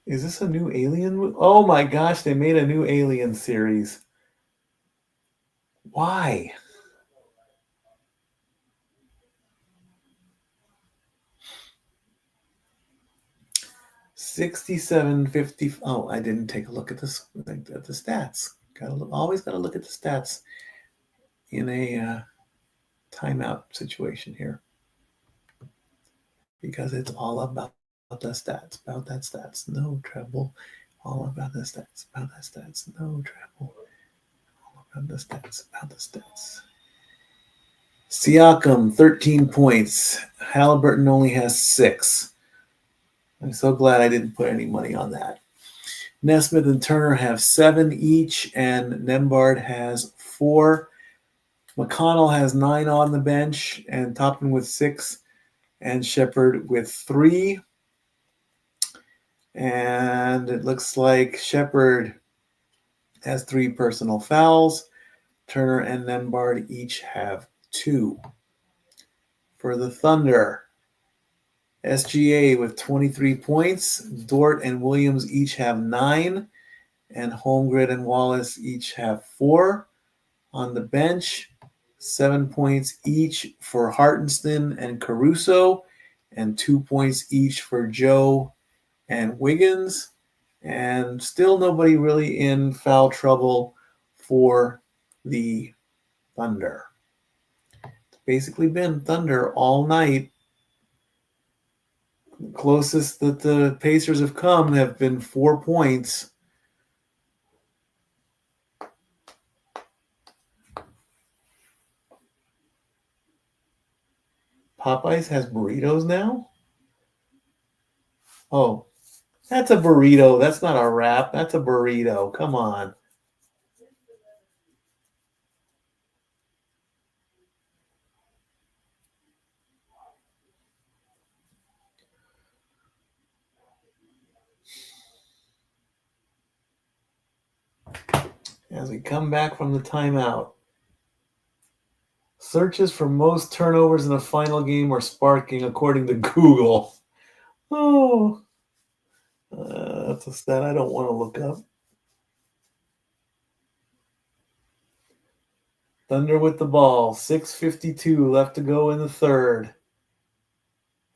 Is this a new Alien? Oh my gosh, they made a new Alien series. Why? $67.50. Oh, I didn't take a look at this at the stats. Always gotta look at the stats in a timeout situation here, because it's all about the stats. About that stats, no trouble. All about the stats. About that stats, no trouble. All about the stats. About the stats. Siakam, 13 points. Halliburton only has 6. I'm so glad I didn't put any money on that. Nesmith and Turner have 7 each, and Nembhard has 4. McConnell has 9 on the bench, and Toppin with 6, and Shepard with 3. And it looks like Shepard has 3 personal fouls. Turner and Nembhard each have 2. For the Thunder, SGA with 23 points. Dort and Williams each have 9. And Holmgren and Wallace each have 4. On the bench, 7 points each for Hartenstein and Caruso, and 2 points each for Joe and Wiggins. And still nobody really in foul trouble for the Thunder. It's basically been Thunder all night. The closest that the Pacers have come have been 4 points. Popeyes has burritos now? Oh, that's a burrito. That's not a wrap. That's a burrito. Come on. As we come back from the timeout, searches for most turnovers in a final game are sparking, according to Google. Oh, that's a stat I don't want to look up. Thunder with the ball. 6:52 left to go in the third.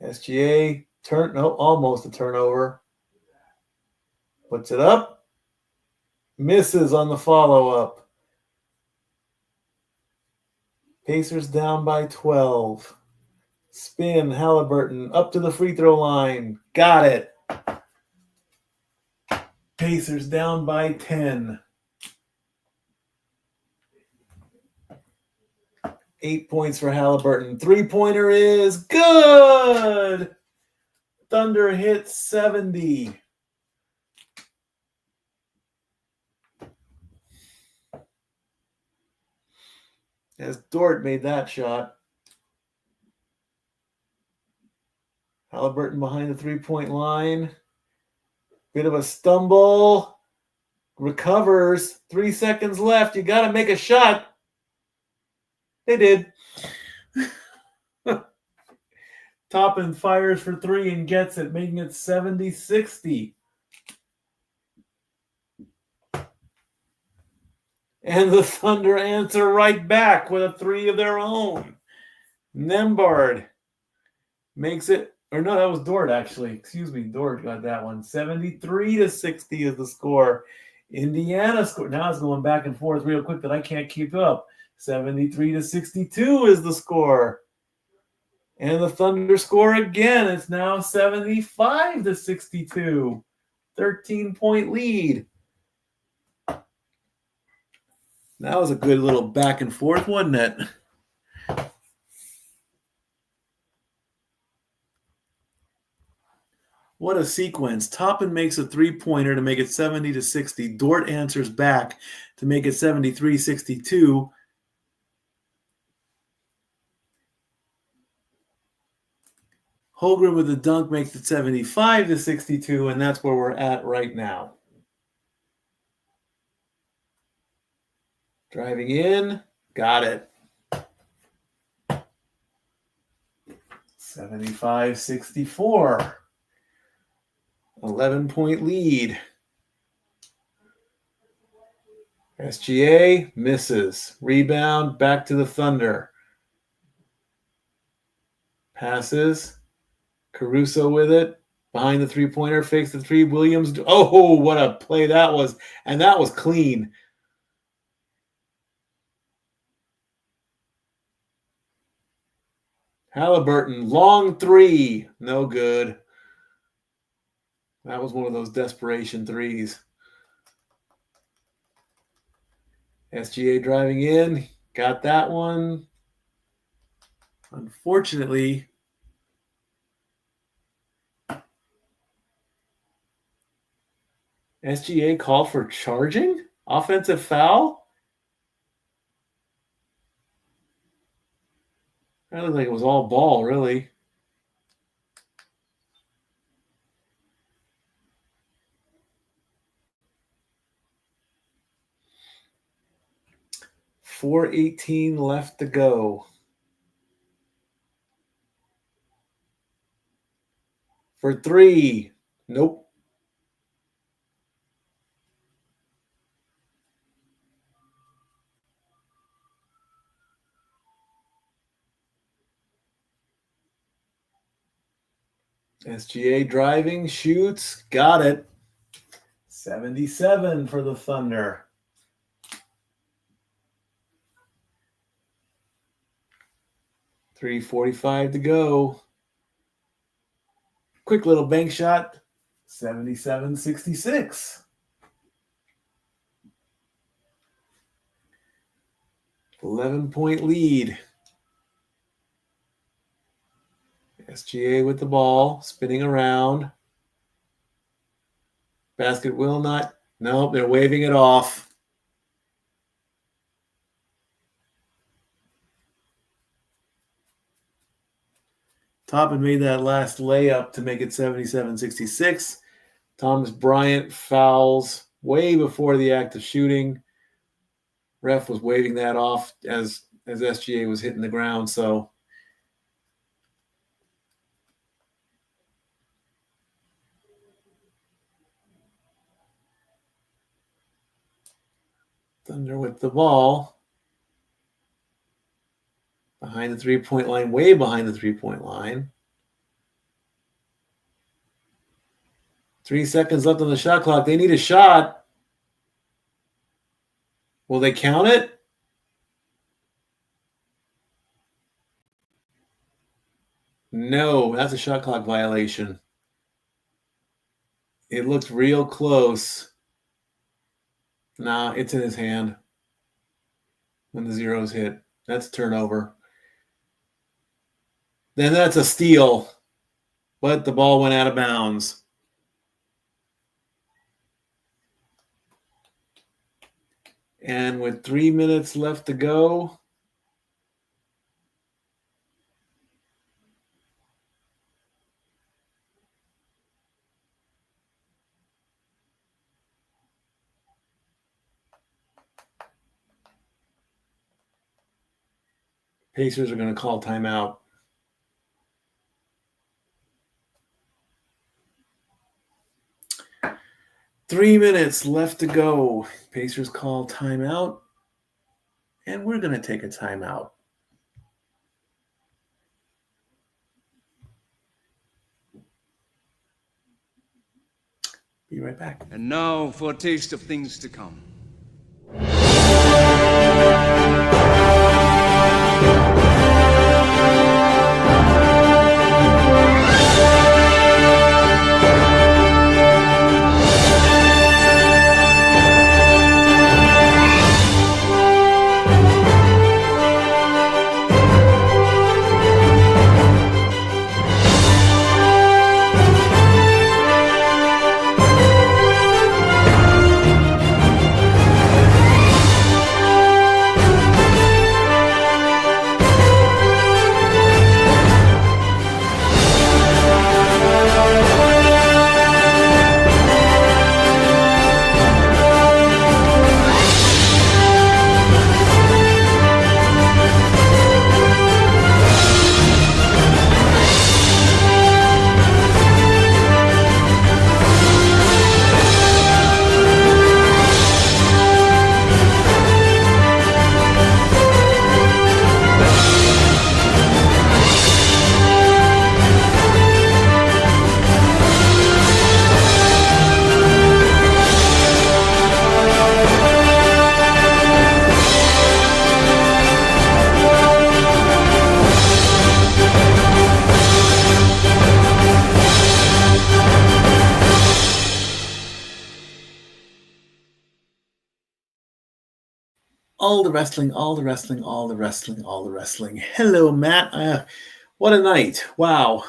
SGA, almost a turnover. Puts it up. Misses on the follow-up. Pacers down by 12. Spin, Halliburton, up to the free throw line. Got it. Pacers down by 10. 8 points for Halliburton. Three-pointer is good. Thunder hits 70. As Dort made that shot. Halliburton behind the three-point line. Bit of a stumble. Recovers. 3 seconds left. You got to make a shot. They did. Toppin fires for three and gets it, making it 70-60. And the Thunder answer right back with a three of their own. Nembhard makes it, or no, that was Dort actually. Excuse me, Dort got that one. 73-60 is the score. Indiana score. Now it's going back and forth real quick that I can't keep up. 73-62 is the score. And the Thunder score again. It's now 75-62. 13-point lead. That was a good little back and forth, wasn't it? What a sequence. Toppin makes a three-pointer to make it 70-60. Dort answers back to make it 73-62. Holmgren with the dunk makes it 75-62, and that's where we're at right now. Driving in, got it. 75-64. 11-point lead. SGA misses. Rebound, back to the Thunder. Passes. Caruso with it. Behind the three-pointer, fakes the three. Williams. Oh, what a play that was. And that was clean. Halliburton, long three. No good. That was one of those desperation threes. SGA driving in. Got that one. Unfortunately, SGA called for charging? Offensive foul? That looked like it was all ball, really. .418 left to go. For three. Nope. SGA driving, shoots, got it. 77 for the Thunder. .345 to go. Quick little bank shot. 77-66. 11-point lead. SGA with the ball, spinning around. Basket will not. Nope, they're waving it off. Toppin made that last layup to make it 77-66. Thomas Bryant fouls way before the act of shooting. Ref was waving that off as SGA was hitting the ground, so Thunder with the ball. Behind the three-point line, way behind the three-point line. 3 seconds left on the shot clock. They need a shot. Will they count it? No, that's a shot clock violation. It looked real close. Nah, it's in his hand when the zeros hit. That's turnover. Then that's a steal, but the ball went out of bounds. And with 3 minutes left to go, Pacers are going to call timeout. Three minutes left to go. Pacers call timeout. And we're going to take a timeout. Be right back. And now for a taste of things to come. All the wrestling, all the wrestling, all the wrestling, all the wrestling. Hello, Matt. What a night. Wow.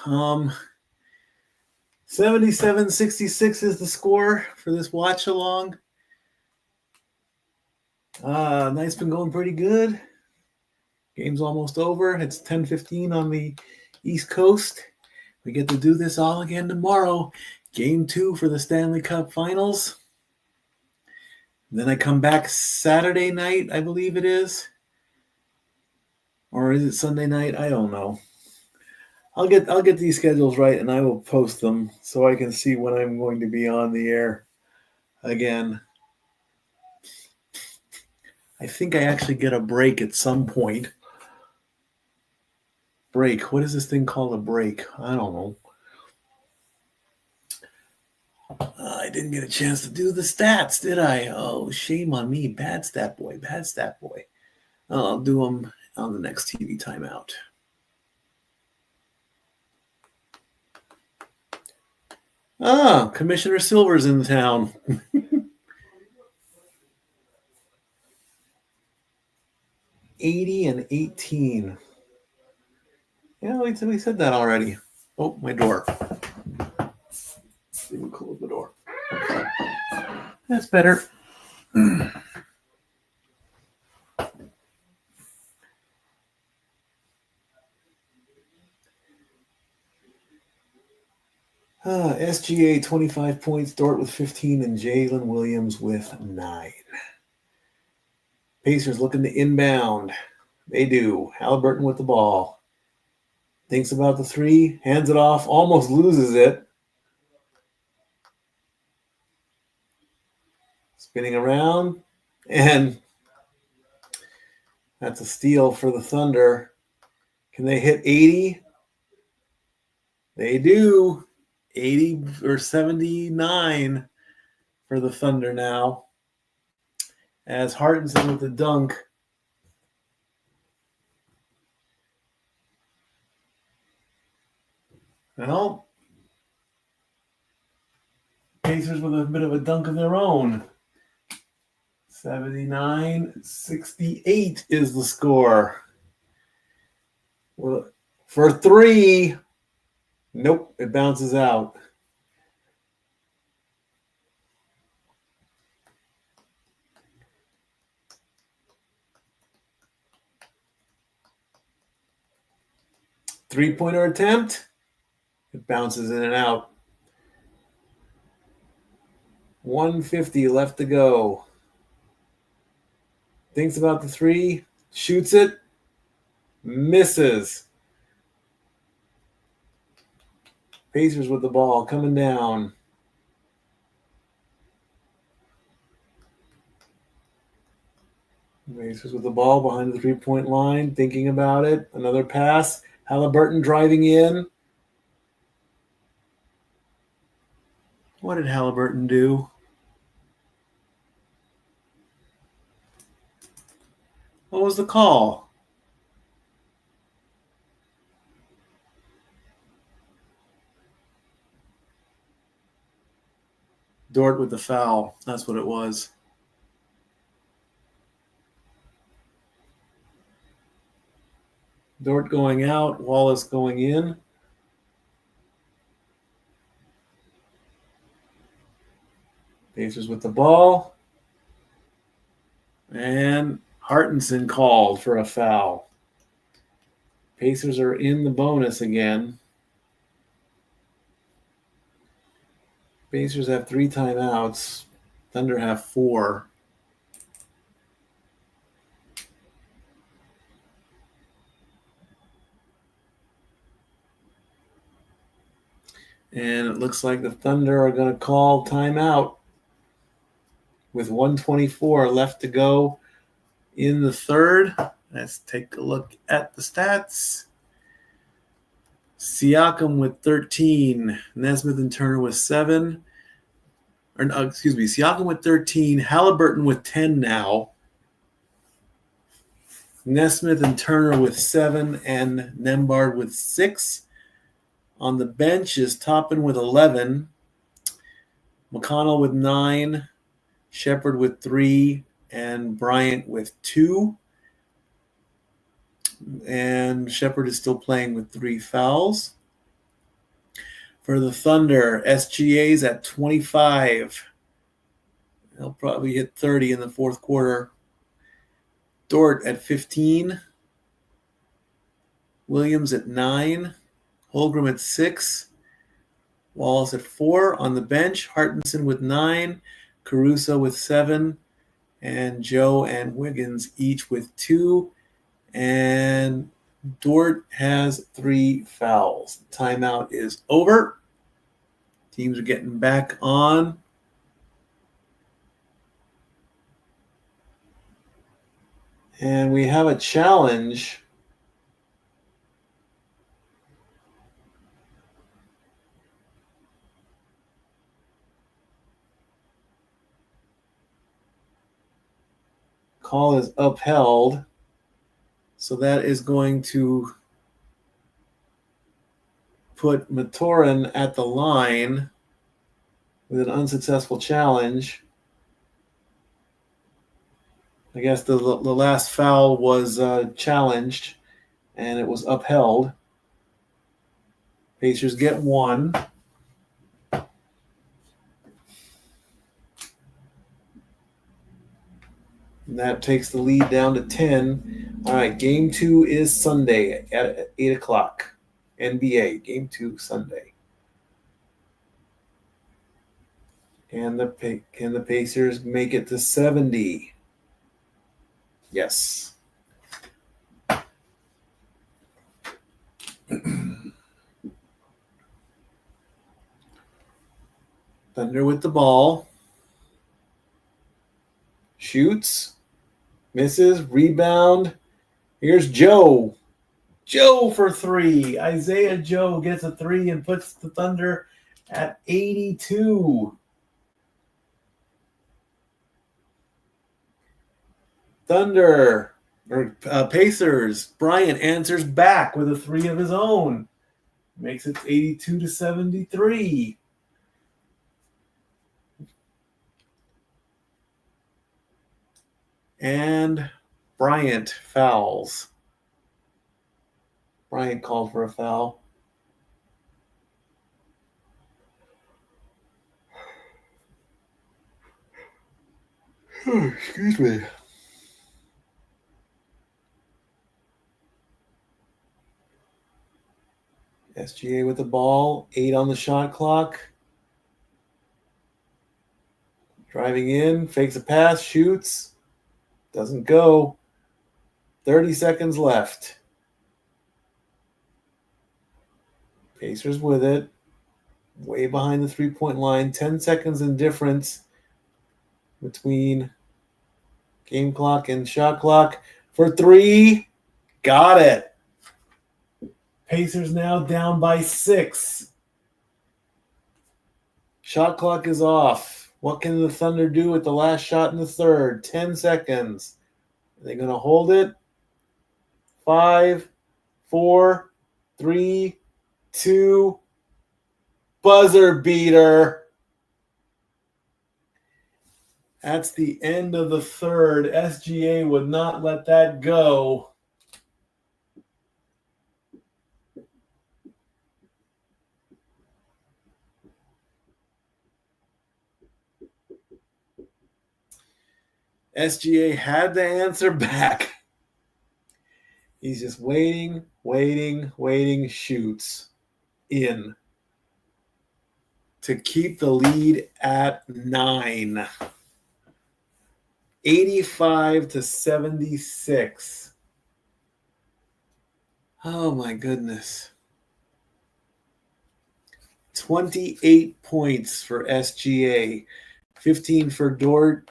77-66 is the score for this watch along. Night's been going pretty good. Game's almost over. It's 10:15 on the East Coast. We get to do this all again tomorrow. Game 2 for the Stanley Cup Finals. Then I come back Saturday night, I believe it is. Or is it Sunday night? I don't know. I'll get these schedules right and I will post them so I can see when I'm going to be on the air again. I think I actually get a break at some point. Break. What is this thing called, a break? I don't know. I didn't get a chance to do the stats, did I? Oh, shame on me. Bad stat boy. Bad stat boy. I'll do them on the next TV timeout. Commissioner Silver's in town. $80-18. Yeah, we said that already. Oh, my door. Let me close the door. That's better. SGA 25 points, Dort with 15, and Jalen Williams with 9. Pacers looking to inbound. They do. Halliburton with the ball. Thinks about the three, hands it off, almost loses it. Spinning around, and that's a steal for the Thunder. Can they hit 80? They do. 80 or 79 for the Thunder now. As Hartenson with the dunk. Well, Pacers with a bit of a dunk of their own. 79-68 is the score. Well, for three, nope, it bounces out. Three-pointer attempt, it bounces in and out. 150 left to go. Thinks about the three, shoots it, misses. Pacers with the ball coming down. Pacers with the ball behind the three-point line, thinking about it. Another pass. Halliburton driving in. What did Halliburton do? What was the call? Dort with the foul. That's what it was. Dort going out, Wallace going in. Pacers with the ball. And Hartenson called for a foul. Pacers are in the bonus again. Pacers have 3 timeouts. Thunder have 4. And it looks like the Thunder are going to call timeout with 1:24 left to go in the third. Let's take a look at the stats. Siakam with 13. Nesmith and Turner with 7. Siakam with 13. Halliburton with 10 now. Nesmith and Turner with 7 and Nembhard with 6. On the bench is Toppin with 11. McConnell with 9. Shepard with 3. And Bryant with 2. And Shepard is still playing with 3 fouls. For the Thunder, SGA's at 25. He'll probably hit 30 in the fourth quarter. Dort at 15. Williams at 9. Holmgren at 6. Wallace at 4. On the bench, Hartenson with 9. Caruso with 7. And Joe and Wiggins each with 2. And Dort has 3 fouls. Timeout is over. Teams are getting back on. And we have a challenge. Call is upheld. So that is going to put Matoran at the line with an unsuccessful challenge. I guess the last foul was challenged, and it was upheld. Pacers get 1. And that takes the lead down to 10. All right, Game 2 is Sunday at 8 o'clock. NBA, Game 2 Sunday. Can the Pacers make it to 70? Yes. Thunder with the ball. Shoots. Misses. Rebound. Here's Joe. Joe for 3. Isaiah Joe gets a 3 and puts the Thunder at 82. Thunder, or Pacers, Bryant answers back with a 3 of his own. Makes it 82-73. And Bryant fouls. Bryant called for a foul. Excuse me. SGA with the ball, 8 on the shot clock. Driving in, fakes a pass, shoots. Doesn't go. 30 seconds left. Pacers with it. Way behind the three-point line. 10 seconds in difference between game clock and shot clock. For 3. Got it. Pacers now down by 6. Shot clock is off. What can the Thunder do with the last shot in the third? 10 seconds. Are they going to hold it? 5, 4, 3, 2. Buzzer beater. That's the end of the third. SGA would not let that go. SGA had the answer back. He's just waiting, shoots in to keep the lead at 9. 85-76. Oh my goodness. 28 points for SGA. 15 for Dort,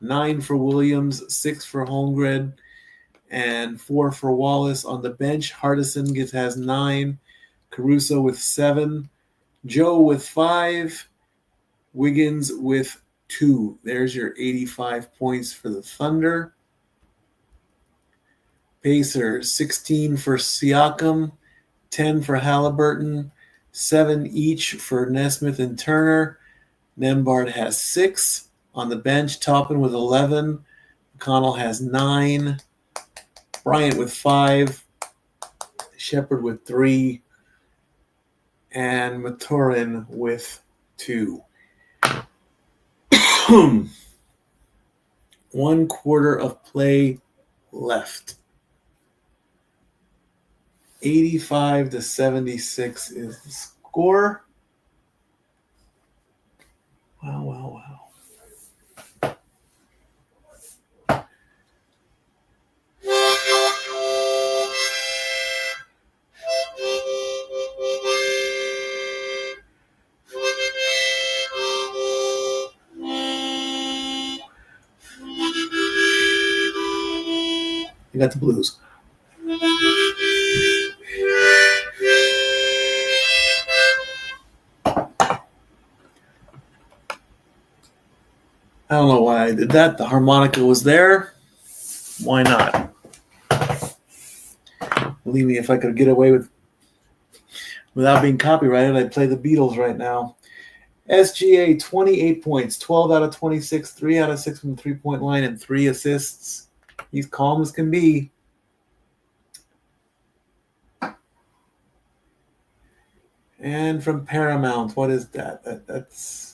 9 for Williams, 6 for Holmgren, and 4 for Wallace. On the bench, Hardison has 9, Caruso with 7, Joe with 5, Wiggins with 2. There's your 85 points for the Thunder. Pacers, 16 for Siakam, 10 for Halliburton, 7 each for Nesmith and Turner. Nembhard has 6. On the bench, Toppin with 11. McConnell has 9. Bryant with 5. Shepard with 3. And Maturin with 2. 1 quarter of play left. 85-76 is the score. Wow. You got the blues. I don't know why I did that. The harmonica was there. Why not? Believe me, if I could get away without being copyrighted, I'd play the Beatles right now. SGA, 28 points, 12 out of 26, 3 out of 6 from the three-point line, and 3 assists. He's calm as can be. And from Paramount, what is that? That's...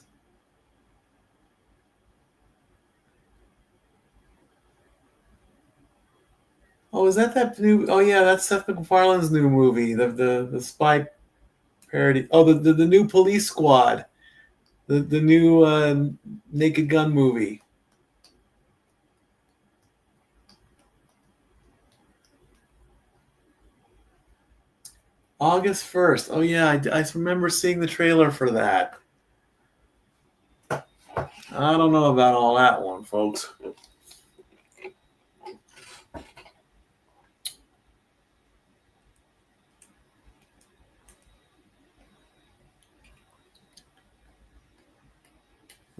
Oh, is that new? Oh, yeah, that's Seth MacFarlane's new movie, the spy parody. Oh, the new Police Squad, the new Naked Gun movie. August 1st. Oh, yeah, I remember seeing the trailer for that. I don't know about all that one, folks.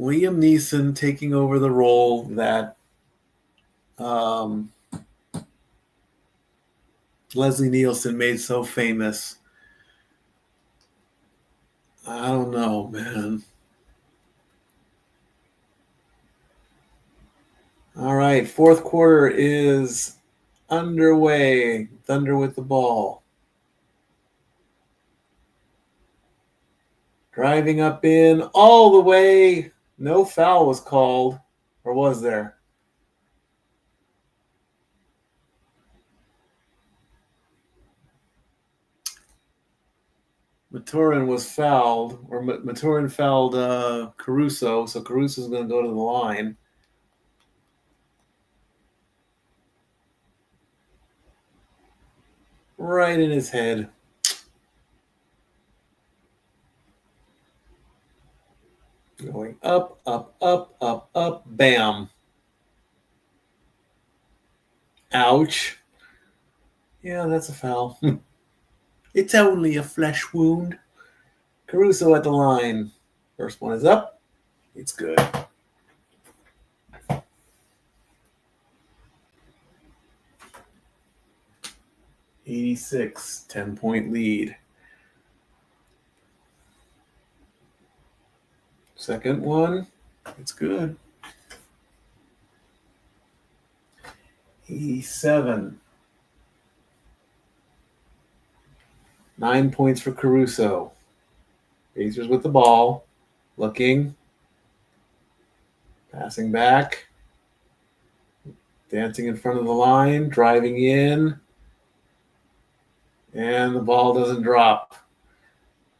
Liam Neeson taking over the role that Leslie Nielsen made so famous. I don't know, man. All right, fourth quarter is underway. Thunder with the ball. Driving up in all the way. No foul was called, or was there? Maturin was fouled, or Maturin fouled Caruso, so Caruso's going to go to the line. Right in his head. Going up, up, up, up, up, bam. Ouch. Yeah, that's a foul. It's only a flesh wound. Caruso at the line. First one is up. It's good. '86, 10-point lead. Second one, it's good. 87. 9 points for Caruso. Pacers with the ball. Looking. Passing back. Dancing in front of the line. Driving in. And the ball doesn't drop.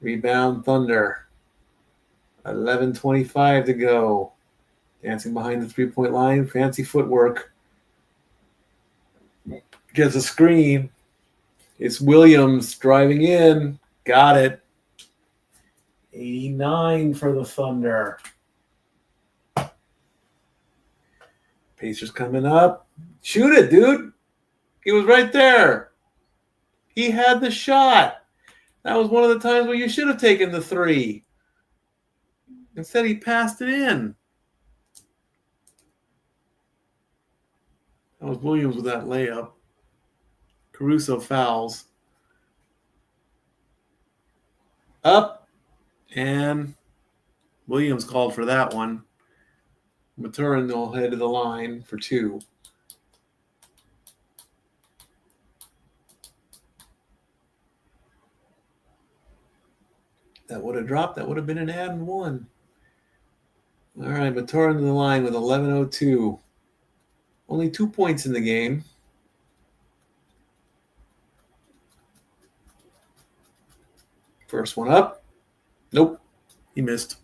Rebound Thunder. 11:25 to go. Dancing behind the three-point line. Fancy footwork. Gets a screen. It's Williams driving in. Got it. 89 for the Thunder. Pacers coming up. Shoot it, dude. He was right there. He had the shot. That was one of the times where you should have taken the three. Instead, he passed it in. That was Williams with that layup. Caruso fouls. Up. And Williams called for that one. Maturin will head to the line for two. That would have dropped. That would have been an and one. All right, Maturin to the line with 11:02. Only 2 points in the game. First one up. Nope. He missed.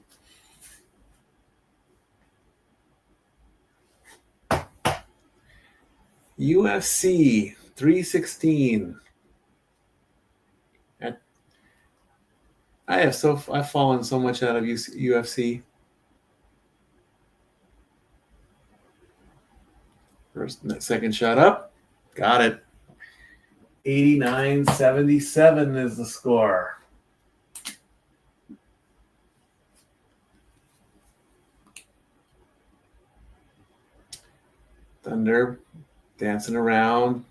UFC 316. I've fallen so much out of UFC. Second shot up. Got it. 89-77 is the score. Thunder dancing around,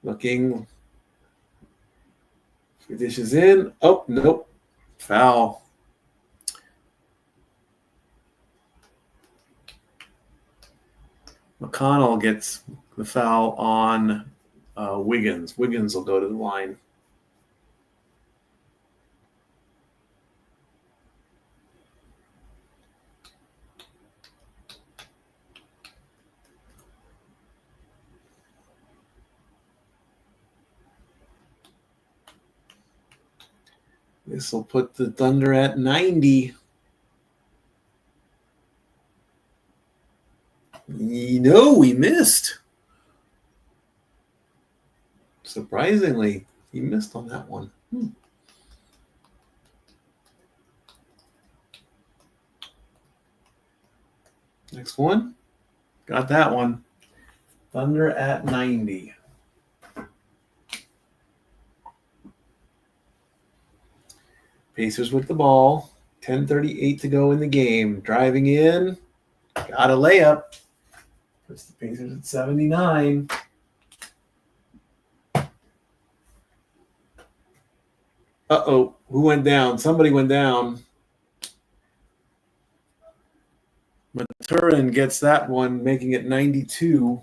looking. Dishes in. Oh, nope. Foul. McConnell gets the foul on Wiggins. Wiggins will go to the line. This will put the Thunder at 90. No, he missed. Surprisingly, he missed on that one. Next one. Got that one. Thunder at 90. Pacers with the ball. 10:38 to go in the game. Driving in. Got a layup. Puts the Pacers at 79. Uh-oh. Who went down? Somebody went down. Maturin gets that one, making it 92.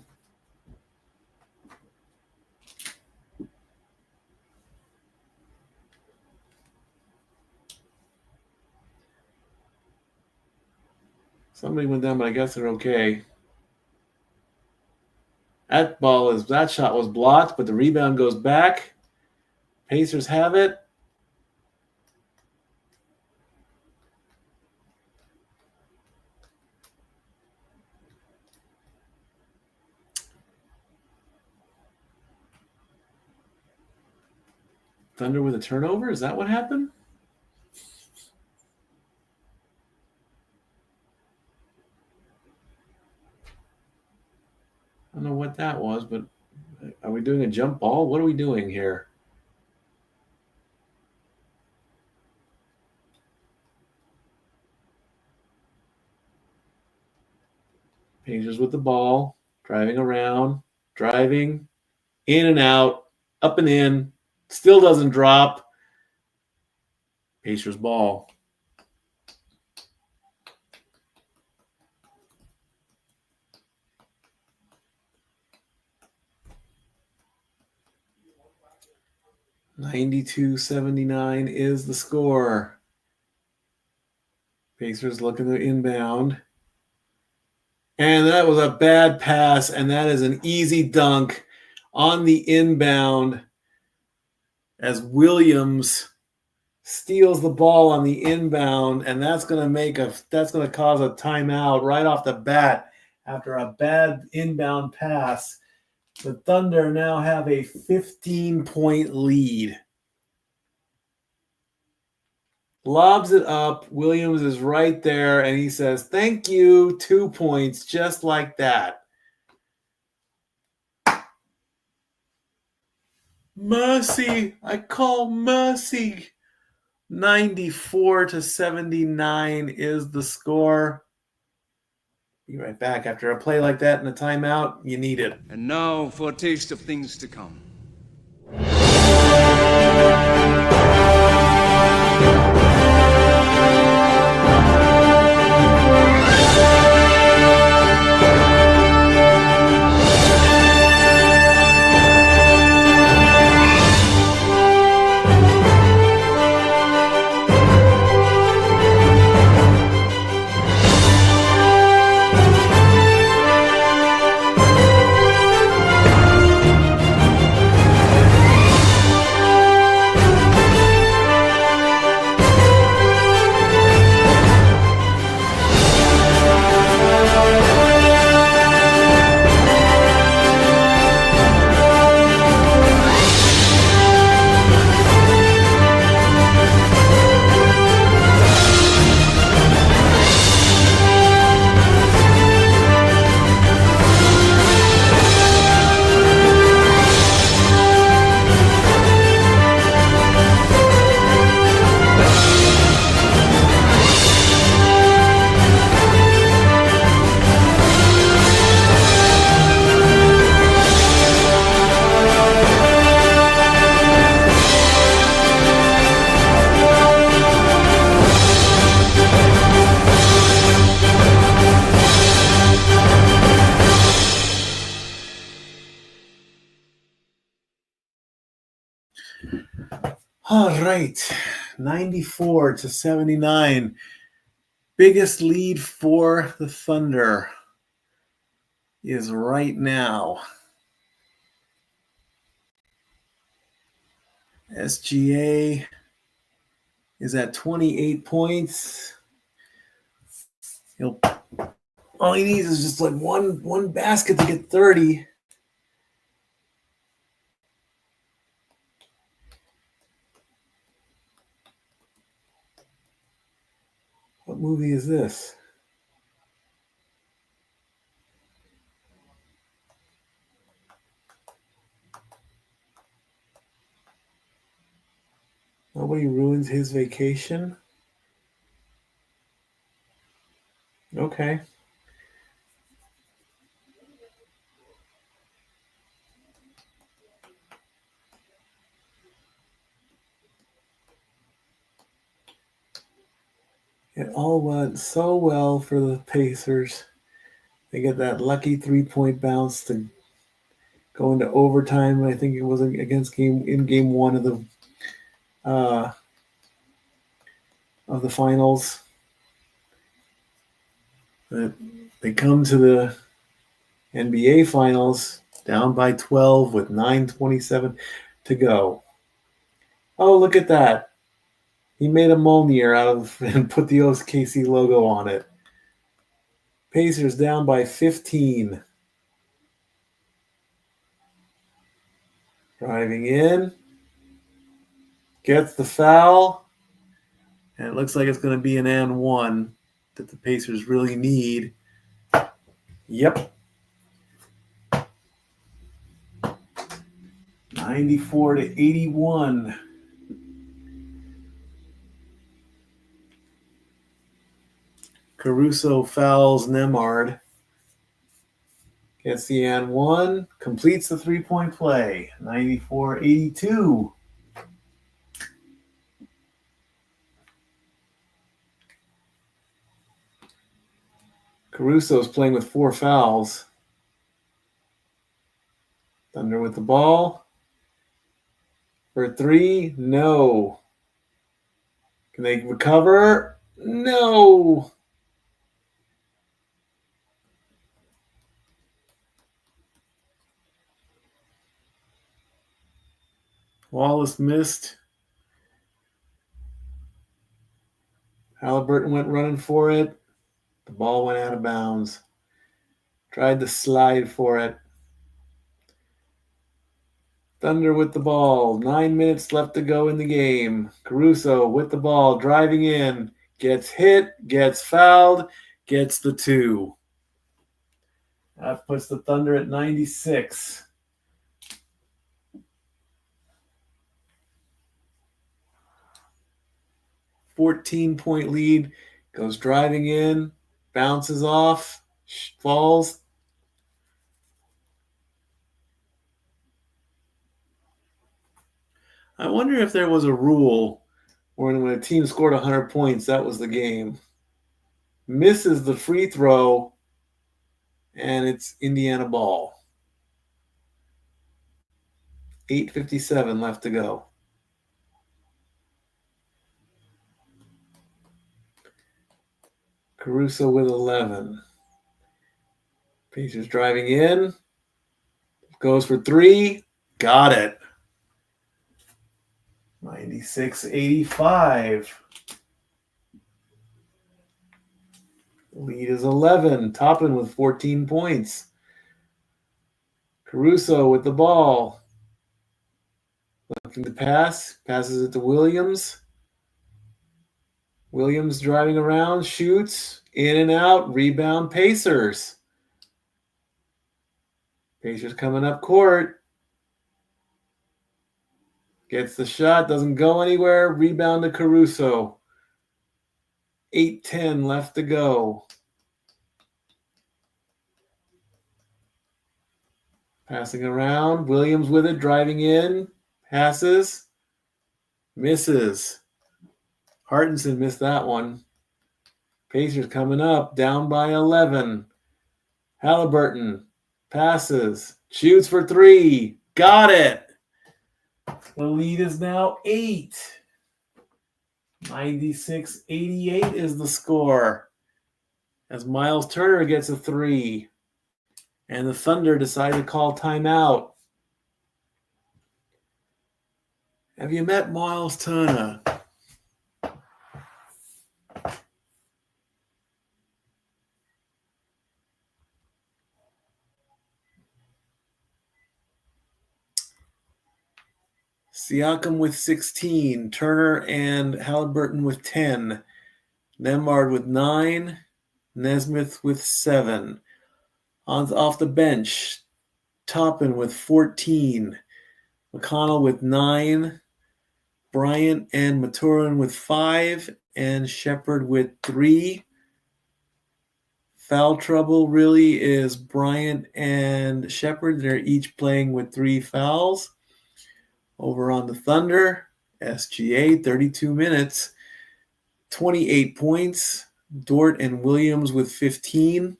Somebody went down, but I guess they're okay. That shot was blocked, but the rebound goes back. Pacers have it. Thunder with a turnover? Is that what happened? I don't know what that was, but are we doing a jump ball? What are we doing here? Pacers with the ball, driving around, driving, in and out, up and in, still doesn't drop. Pacers ball. (92-79) is the score. Pacers looking to inbound. And that was a bad pass, and that is an easy dunk on the inbound as Williams steals the ball on the inbound, and that's going to cause a timeout right off the bat after a bad inbound pass. The Thunder now have a 15-point lead. Lobs it up. Williams is right there, and he says, "Thank you." 2 points, just like that. Mercy. I call mercy. 94-79 is the score. Be right back. After a play like that in a timeout, you need it. And now for a taste of things to come. All right, 94-79. Biggest lead for the Thunder is right now. SGA is at 28 points. All he needs is just like one basket to get 30. What movie is this? Nobody ruins his vacation. Okay. It all went so well for the Pacers. They get that lucky 3-point bounce to go into overtime. I think it was against game one of the finals. They come to the NBA finals down by 12 with 9:27 to go. Oh, look at that. He made a Mjolnir out of and put the OKC logo on it. Pacers down by 15. Driving in. Gets the foul. And it looks like it's going to be an and one that the Pacers really need. Yep. 94-81. Caruso fouls Nemard. Gets the and one. Completes the 3-point play. 94-82. Caruso's playing with 4 fouls. Thunder with the ball. For 3, no. Can they recover? No. Wallace missed. Halliburton went running for it. The ball went out of bounds. Tried to slide for it. Thunder with the ball. 9 minutes left to go in the game. Caruso with the ball, driving in. Gets hit, gets fouled, gets the 2. That puts the Thunder at 96. $14-point lead. Goes driving in. Bounces off. Falls. I wonder if there was a rule where when a team scored 100 points, that was the game. Misses the free throw, and it's Indiana ball. 8:57 left to go. Caruso with 11. Pacers driving in. Goes for 3. Got it. 96-85. Lead is 11. Toppin with 14 points. Caruso with the ball. Looking to pass. Passes it to Williams. Williams driving around. Shoots. In and out. Rebound Pacers. Pacers coming up court. Gets the shot. Doesn't go anywhere. Rebound to Caruso. 8:10 left to go. Passing around. Williams with it. Driving in. Passes. Misses. Hartenson missed that one. Pacers coming up. Down by 11. Halliburton. Passes. Shoots for 3. Got it. The lead is now 8. 96-88 is the score. As Miles Turner gets a 3. And the Thunder decide to call timeout. Have you met Miles Turner? Siakam with 16. Turner and Halliburton with 10. Nemard with 9. Nesmith with 7. Off the bench, Toppin with 14. McConnell with 9. Bryant and Maturin with 5. And Shepard with 3. Foul trouble really is Bryant and Shepard. They're each playing with 3 fouls. Over on the Thunder, SGA, 32 minutes, 28 points. Dort and Williams with 15.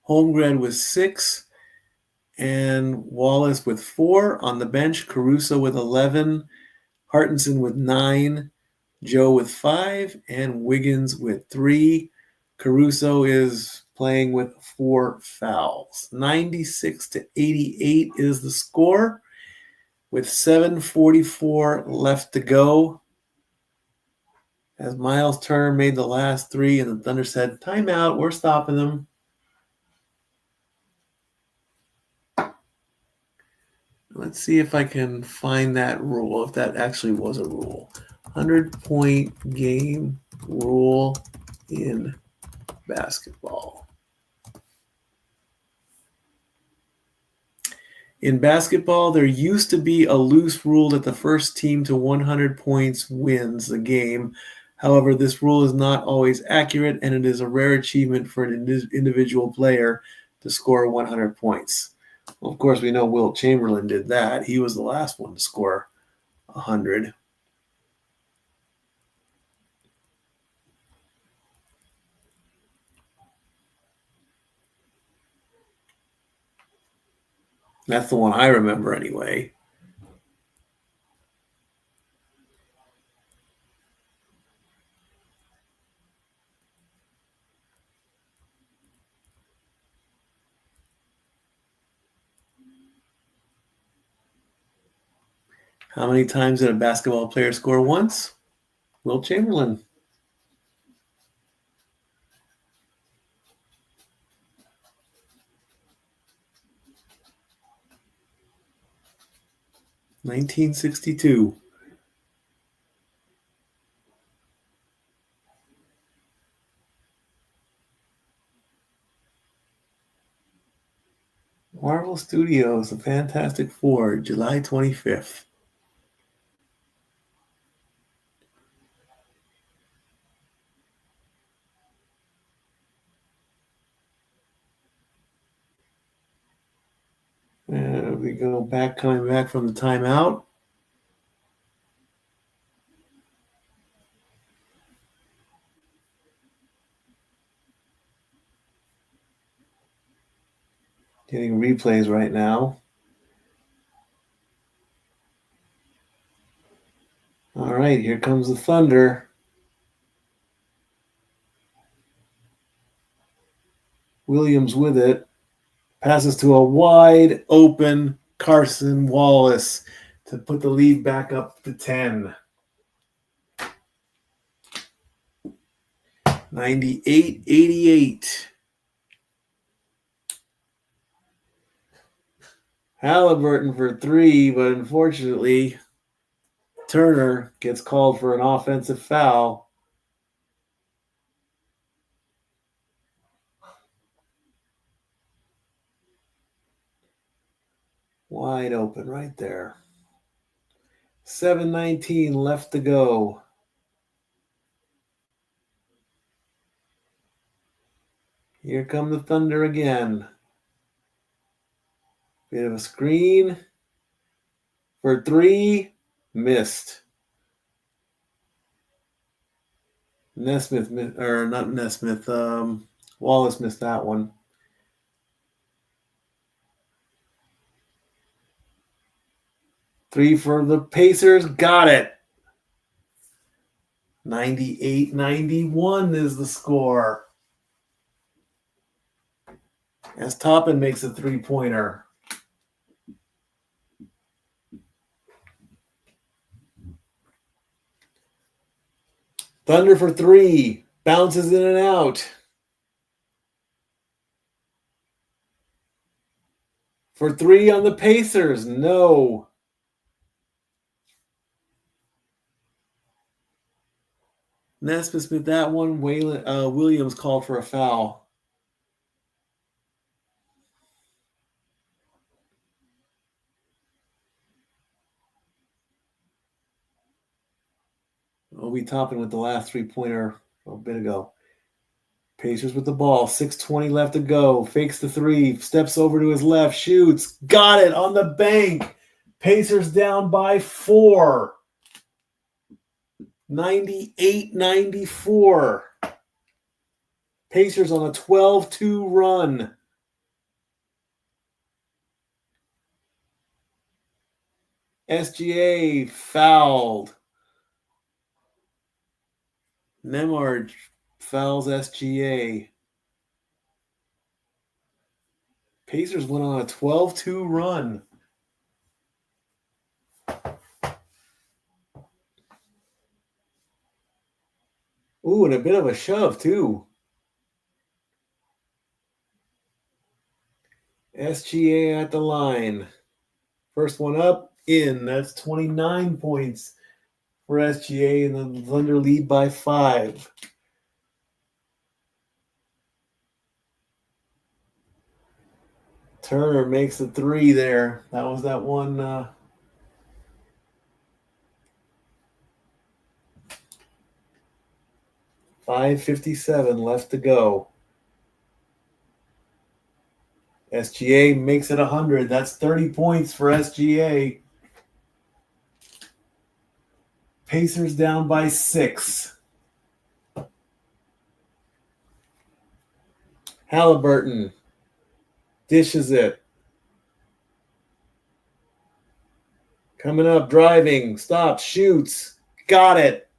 Holmgren with 6. And Wallace with 4. On the bench, Caruso with 11. Hartenson with 9. Joe with 5. And Wiggins with 3. Caruso is playing with 4 fouls. 96-88 is the score with 7:44 left to go. As Miles Turner made the last 3 and the Thunder said, timeout, we're stopping them. Let's see if I can find that rule, if that actually was a rule. 100-point game rule in basketball. In basketball, there used to be a loose rule that the first team to 100 points wins the game. However, this rule is not always accurate, and it is a rare achievement for an individual player to score 100 points. Well, of course, we know Wilt Chamberlain did that. He was the last one to score 100. That's the one I remember anyway. How many times did a basketball player score once? Wilt Chamberlain. $1962. Marvel Studios, The Fantastic Four, July 25th. We go back, coming back from the timeout. Getting replays right now. All right, here comes the Thunder. Williams with it. Passes to a wide open Carson Wallace to put the lead back up to 10. 98-88. Halliburton for 3, but unfortunately, Turner gets called for an offensive foul. Wide open right there. 7:19 left to go. Here come the Thunder again. Bit of a screen for 3. Missed. Nesmith, or not Nesmith, Wallace missed that one. 3 for the Pacers. Got it. 98-91 is the score. As Toppin makes a 3-pointer. Thunder for 3. Bounces in and out. For 3 on the Pacers. No. Nesmith with that one. Williams called for a foul. Obi Toppin with the last 3-pointer a bit ago. Pacers with the ball. 6:20 left to go. Fakes the three. Steps over to his left. Shoots. Got it on the bank. Pacers down by 4. 98-94. Pacers on a 12-2 run. SGA fouled. Nemard fouls SGA. Pacers went on a 12-2 run. Ooh, and a bit of a shove, too. SGA at the line. First one up, in. That's 29 points for SGA, and the Thunder lead by 5. Turner makes the 3 there. That was that one. 5:57 left to go. SGA makes it 100. That's 30 points for SGA. Pacers down by 6. Halliburton dishes it. Coming up, driving, stops, shoots. Got it.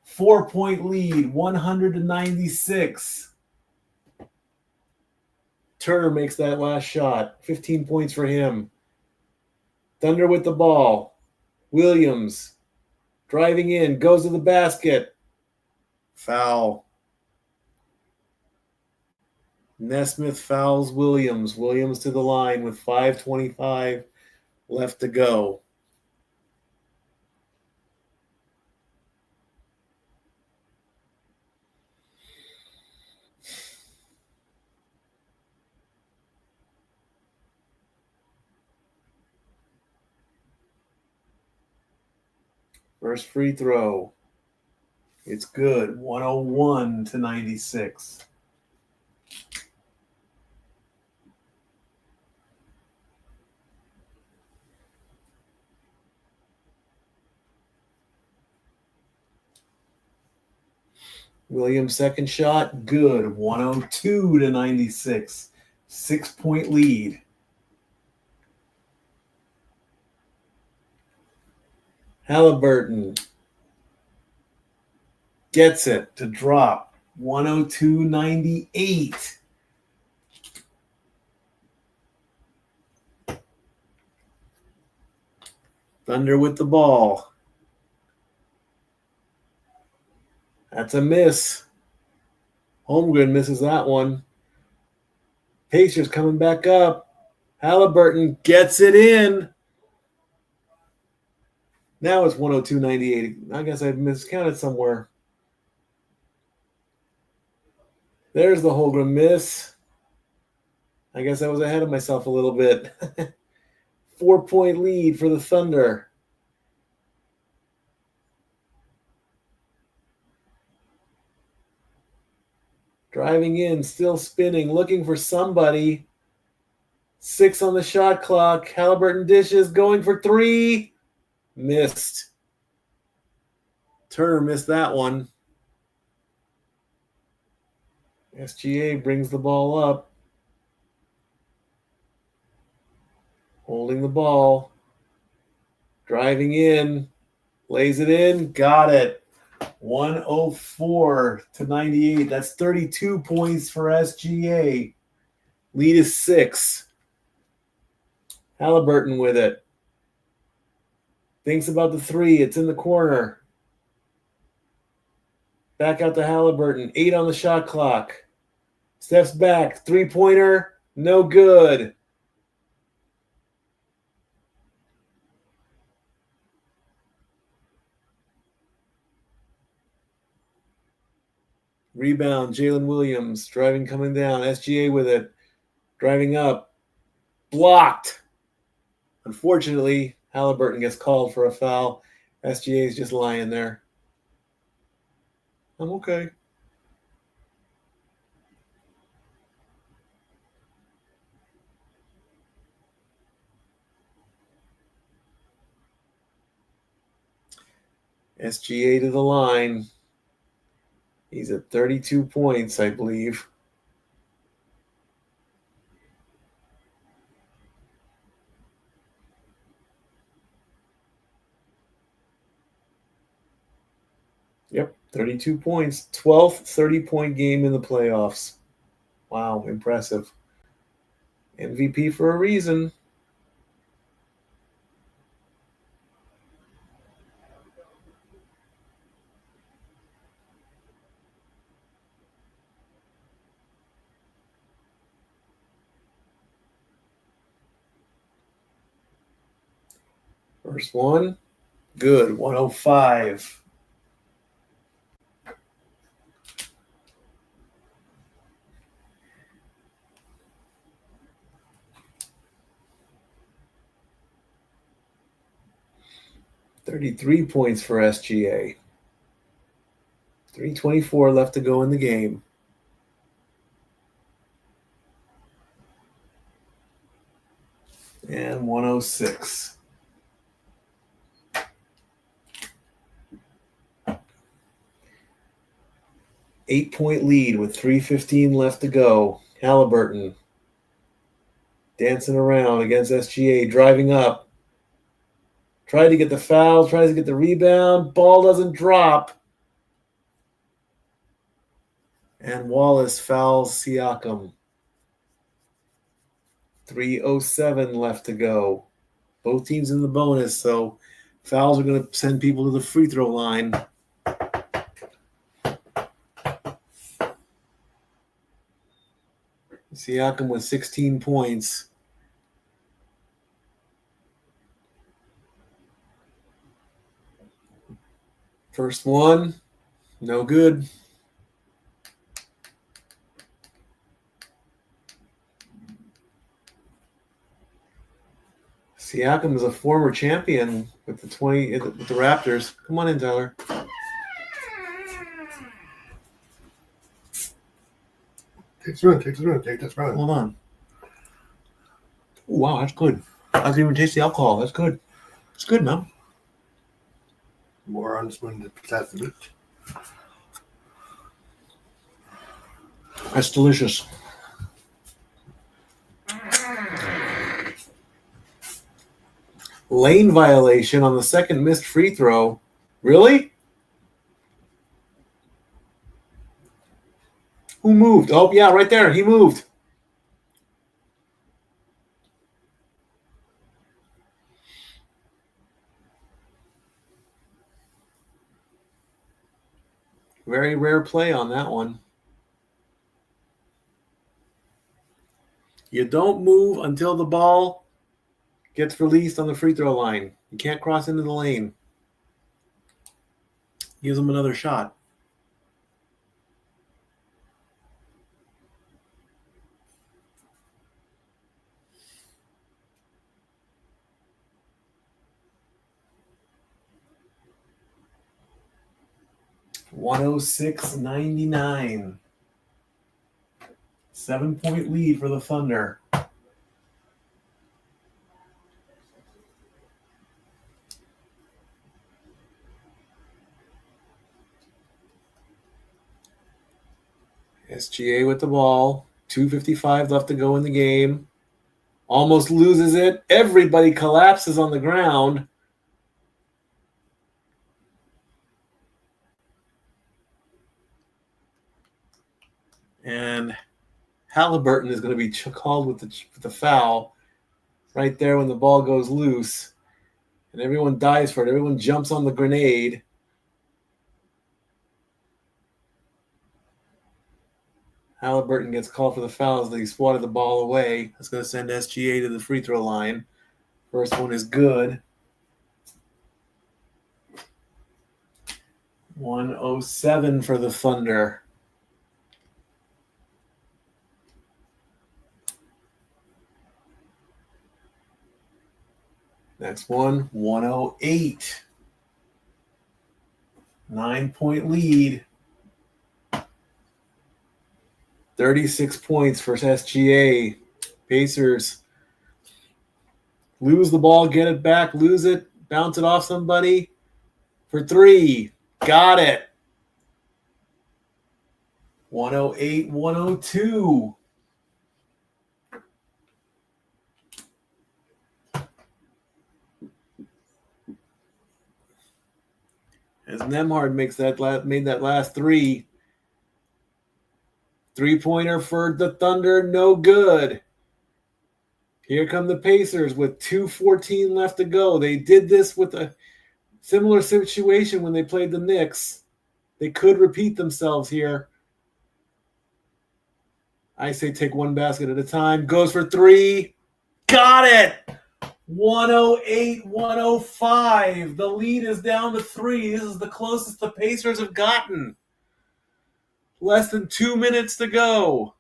4-point lead, 100-96. Turner makes that last shot. 15 points for him. Thunder with the ball. Williams driving in, goes to the basket. Foul. Nesmith fouls Williams. Williams to the line with 5:25 left to go. First free throw. It's good. 101-96. Williams' second shot, good. 102-96. 6-point lead. Halliburton gets it to drop. 102-98. Thunder with the ball. That's a miss. Holmgren misses that one. Pacers coming back up. Halliburton gets it in. Now it's 102-98. I guess I miscounted somewhere. There's the Holmgren miss. I guess I was ahead of myself a little bit. 4-point lead for the Thunder. Driving in, still spinning, looking for somebody. 6 on the shot clock. Halliburton dishes, going for 3. Missed. Turner missed that one. SGA brings the ball up. Holding the ball. Driving in. Lays it in. Got it. 104-98. That's 32 points for SGA. Lead is 6. Halliburton with it. Thinks about the 3. It's in the corner. Back out to Halliburton. 8 on the shot clock. Steps back. 3-pointer. No good. Rebound, Jalen Williams. Driving, coming down. SGA with it. Driving up. Blocked. Unfortunately, Halliburton gets called for a foul. SGA is just lying there. I'm okay. SGA to the line. He's at 32 points, I believe. Yep, 32 points. 12th 30-point game in the playoffs. Wow, impressive. MVP for a reason. First one, good, 105. $33 points for SGA. 3:24 left to go in the game. And 106. Eight-point lead with 3:15 left to go. Halliburton dancing around against SGA, driving up. Tried to get the foul, tries to get the rebound. Ball doesn't drop. And Wallace fouls Siakam. 3:07 left to go. Both teams in the bonus, so fouls are going to send people to the free throw line. Siakam with 16 points. First one, no good. Siakam is a former champion with the Raptors. Come on in, Tyler. Take this run. Take this run. Hold on. Ooh, wow, that's good. I didn't even taste the alcohol. That's good. It's good, man. More on this one to test it. That's delicious. Lane violation on the second missed free throw. Really? Who moved? Oh, yeah, right there. He moved. Very rare play on that one. You don't move until the ball gets released on the free throw line. You can't cross into the lane. Gives him another shot. $106.99. 7-point lead for the Thunder. SGA with the ball. 2:55 left to go in the game. Almost loses it. Everybody collapses on the ground. And Halliburton is going to be called with the foul right there when the ball goes loose. And everyone dives for it. Everyone jumps on the grenade. Halliburton gets called for the foul as he swatted the ball away. That's going to send SGA to the free throw line. First one is good. 107 for the Thunder. Next one, 108. 9-point lead. 36 points for SGA. Pacers lose the ball, get it back, lose it, bounce it off somebody. for 3. Got it. 108, 102. As Nemhard made that last 3. 3-pointer for the Thunder, no good. Here come the Pacers with 2:14 left to go. They did this with a similar situation when they played the Knicks. They could repeat themselves here. I say take one basket at a time. Goes for 3. Got it! 108, 105. The lead is down to 3. This is the closest the Pacers have gotten. Less than 2 minutes to go.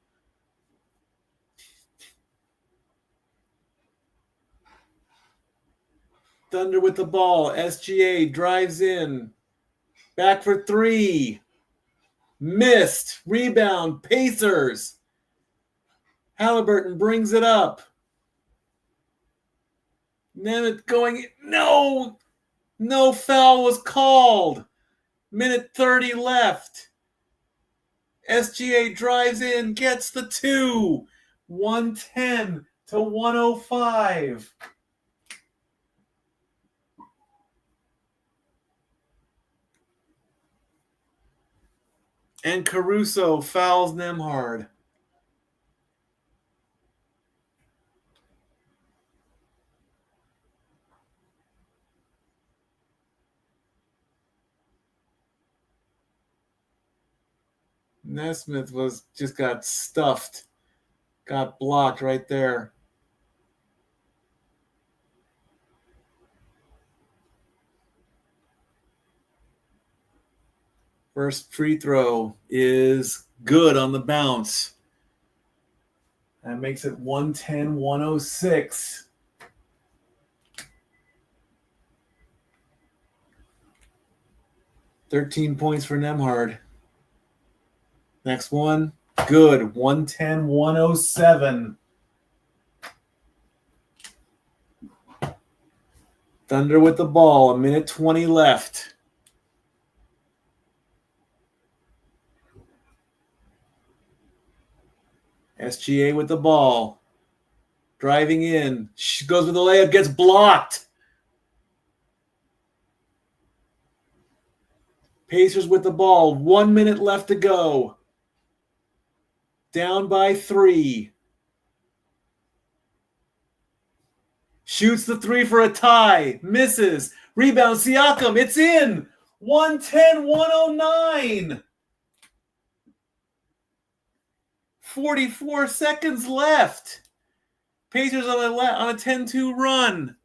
Thunder with the ball. SGA drives in. Back for 3. Missed. Rebound. Pacers. Halliburton brings it up. Nemeth going. No. No foul was called. Minute 30 left. SGA drives in. Gets the 2. 110 to 105. And Caruso fouls Nemhard. Nesmith just got stuffed. Got blocked right there. First free throw is good on the bounce. That makes it 110, 106. $13 points for Nemhard. Next one, good. 110, 107. Thunder with the ball. 1:20 left. SGA with the ball. Driving in. She goes with the layup, gets blocked. Pacers with the ball. 1 minute left to go. Down by 3. Shoots the 3 for a tie. Misses. Rebound Siakam. It's in. 110, 109. 44 seconds left. Pacers on a 10-2 run.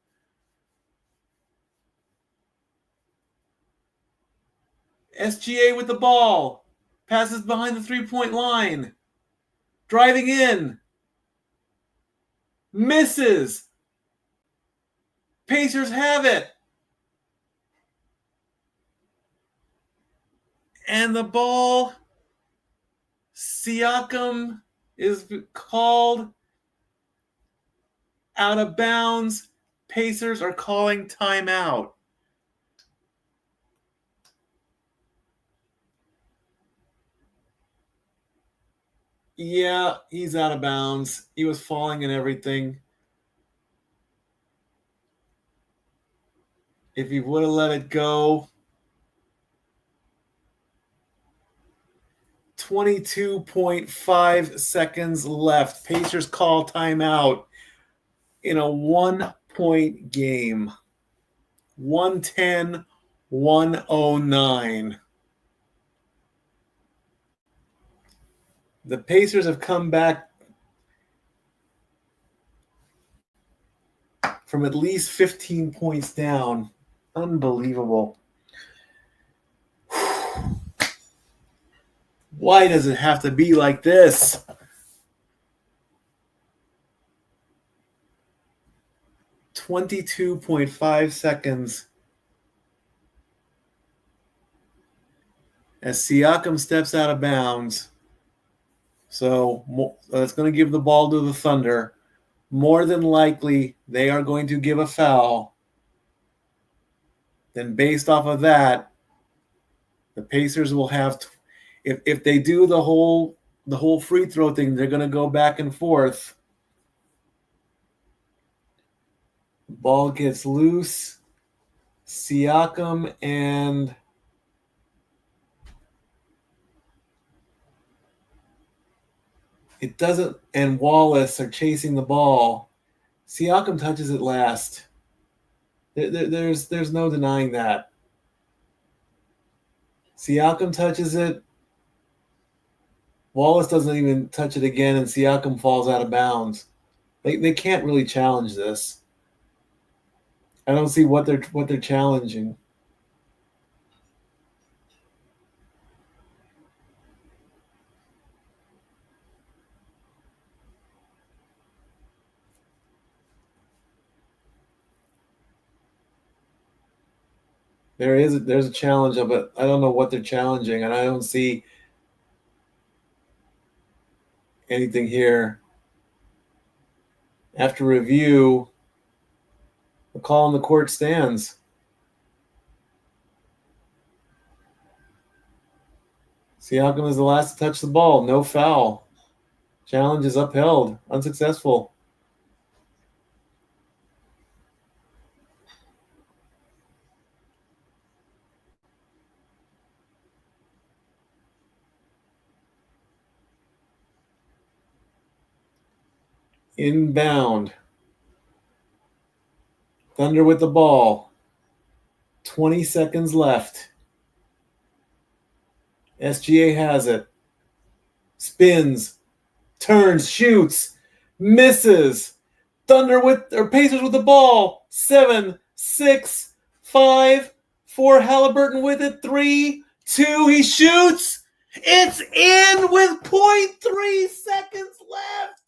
SGA with the ball. Passes behind the 3-point line. Driving in. Misses. Pacers have it. And the ball, Siakam is called out of bounds. Pacers are calling timeout. Yeah, he's out of bounds. He was falling and everything. If he would have let it go. 22.5 seconds left. Pacers call timeout in a 1-point game. 110, 109. The Pacers have come back from at least 15 points down. Unbelievable. Why does it have to be like this? .5 seconds. As Siakam steps out of bounds. So that's going to give the ball to the Thunder. More than likely, they are going to give a foul. then based off of that, the Pacers will have if they do the whole free throw thing, they're going to go back and forth. The ball gets loose. Siakam and Wallace are chasing the ball. Siakam touches it last. There's no denying that. Siakam touches it. Wallace doesn't even touch it again, and Siakam falls out of bounds. They can't really challenge this. I don't see what they're challenging. There's a challenge of it. I don't know what they're challenging, and I don't see anything here. After review, the call on the court stands. Siakam is the last to touch the ball. No foul. Challenge is upheld. Unsuccessful. Inbound. Thunder with the ball. 20 seconds left. SGA has it. Spins. Turns. Shoots. Misses. Pacers with the ball. 7, 6, 5, 4. Halliburton with it. 3, 2. He shoots. It's in with 0.3 seconds left.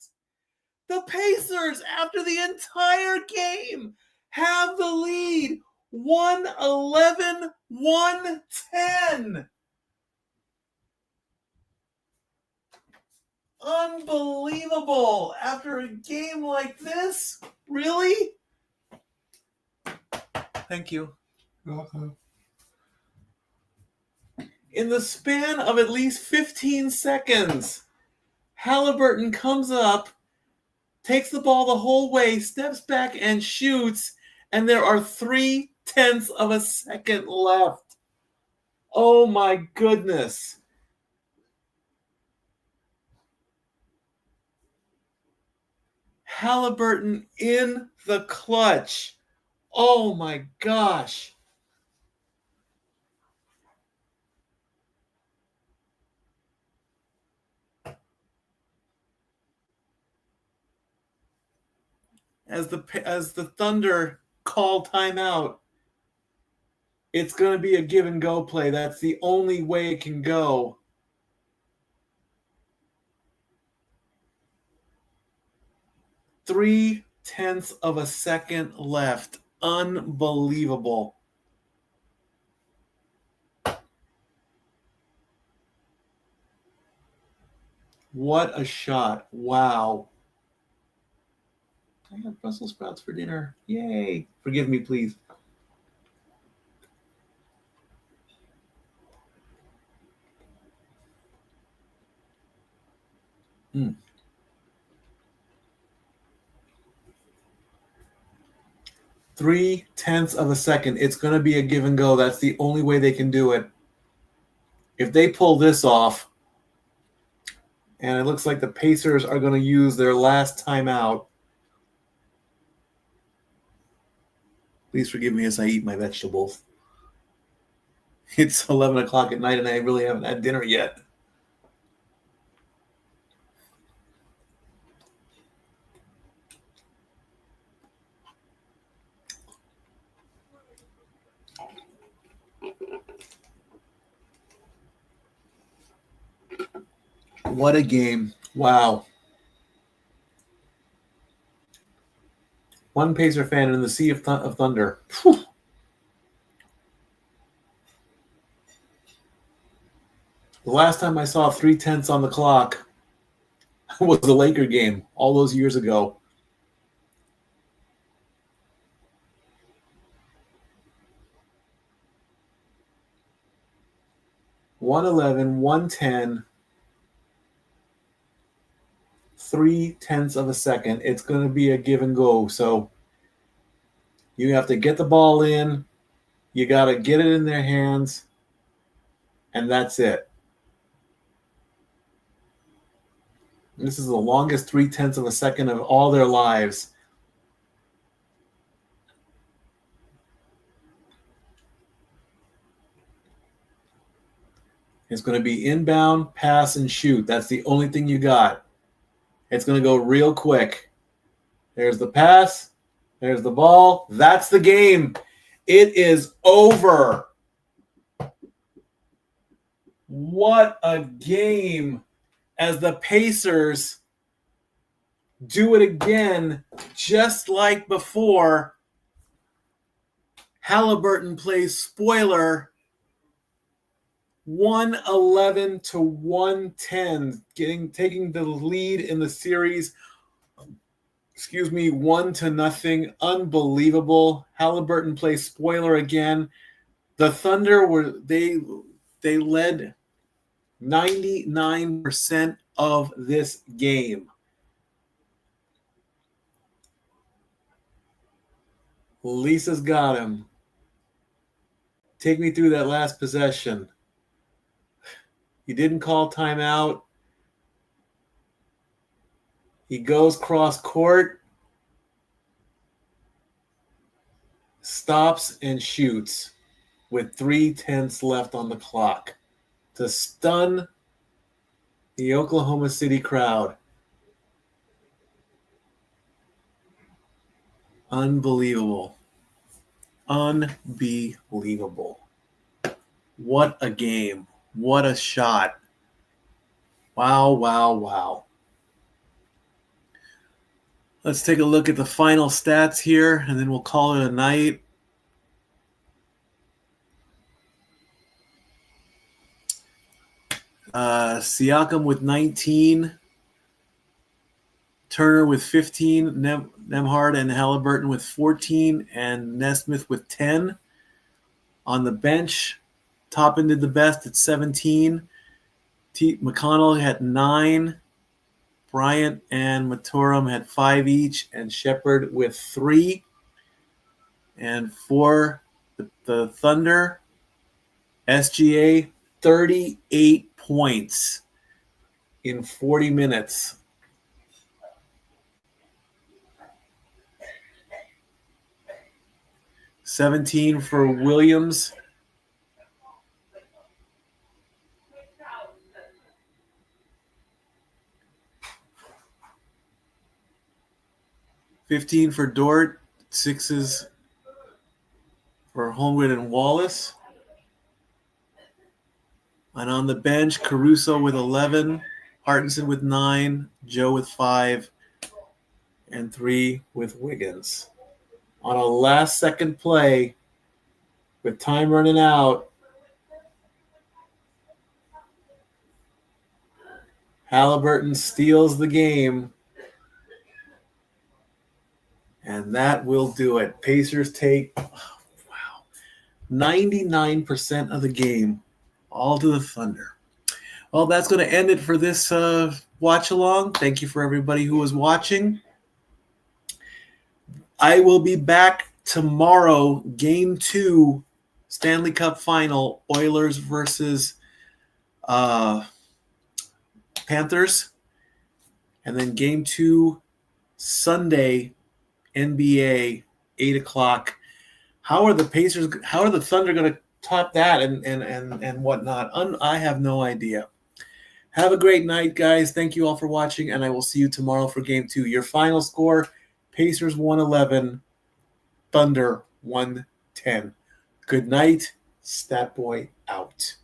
The Pacers, after the entire game, have the lead. 111-110. Unbelievable. After a game like this? Really? Thank you. Uh-huh. In the span of at least 15 seconds, Halliburton comes up, takes the ball the whole way, steps back and shoots, and there are 0.3 of a second left. Oh my goodness. Halliburton in the clutch. Oh my gosh. As the Thunder call timeout, it's going to be a give and go play. That's the only way it can go. Three-tenths of a second left. Unbelievable. What a shot. Wow. I have Brussels sprouts for dinner. Yay. Forgive me, please. Mm. 0.3 of a second. It's going to be a give and go. That's the only way they can do it. If they pull this off, and it looks like the Pacers are going to use their last timeout. Please forgive me as I eat my vegetables. It's 11 o'clock at night and I really haven't had dinner yet. What a game. Wow. One Pacer fan in the sea of thunder. Whew. The last time I saw 0.3 on the clock was the Laker game all those years ago. 111, 110, 0.3 of a second. It's going to be a give and go. So you have to get the ball in. You got to get it in their hands. And that's it. This is the longest 0.3 of a second of all their lives. It's going to be inbound, pass, and shoot. That's the only thing you got. It's going to go real quick. There's the pass. There's the ball. That's the game. It is over. What a game as the Pacers do it again, just like before. Halliburton plays spoiler. 111 to 110, taking the lead in the series. 1-0. Unbelievable. Halliburton plays spoiler again. The Thunder they led 99% of this game. Lisa's got him. Take me through that last possession. He didn't call timeout. He goes cross court, stops and shoots with 0.3 left on the clock to stun the Oklahoma City crowd. Unbelievable. Unbelievable. What a game. What a shot. Wow, wow, wow. Let's take a look at the final stats here, and then we'll call it a night. Siakam with 19. Turner with 15. Nembhard and Halliburton with 14. And Nesmith with 10. On the bench, Toppin did the best at 17. McConnell had 9. Bryant and Maturam had 5 each, and Shepard with 3. And for the Thunder, SGA, 38 points in 40 minutes. $17 for Williams. $15 for Dort, 6s for Holmgren and Wallace. And on the bench, Caruso with 11, Hartenson with 9, Joe with 5, and 3 with Wiggins. On a last-second play, with time running out, Halliburton steals the game. And that will do it. Pacers take, 99% of the game, all to the Thunder. Well, that's going to end it for this watch-along. Thank you for everybody who was watching. I will be back tomorrow, Game 2, Stanley Cup Final, Oilers versus Panthers. And then Game 2, Sunday, NBA, 8 o'clock. How are the Thunder going to top that and whatnot? I have no idea. Have a great night, guys. Thank you all for watching, and I will see you tomorrow for Game 2. Your final score, Pacers 111, Thunder 110. Good night. Stat Boy out.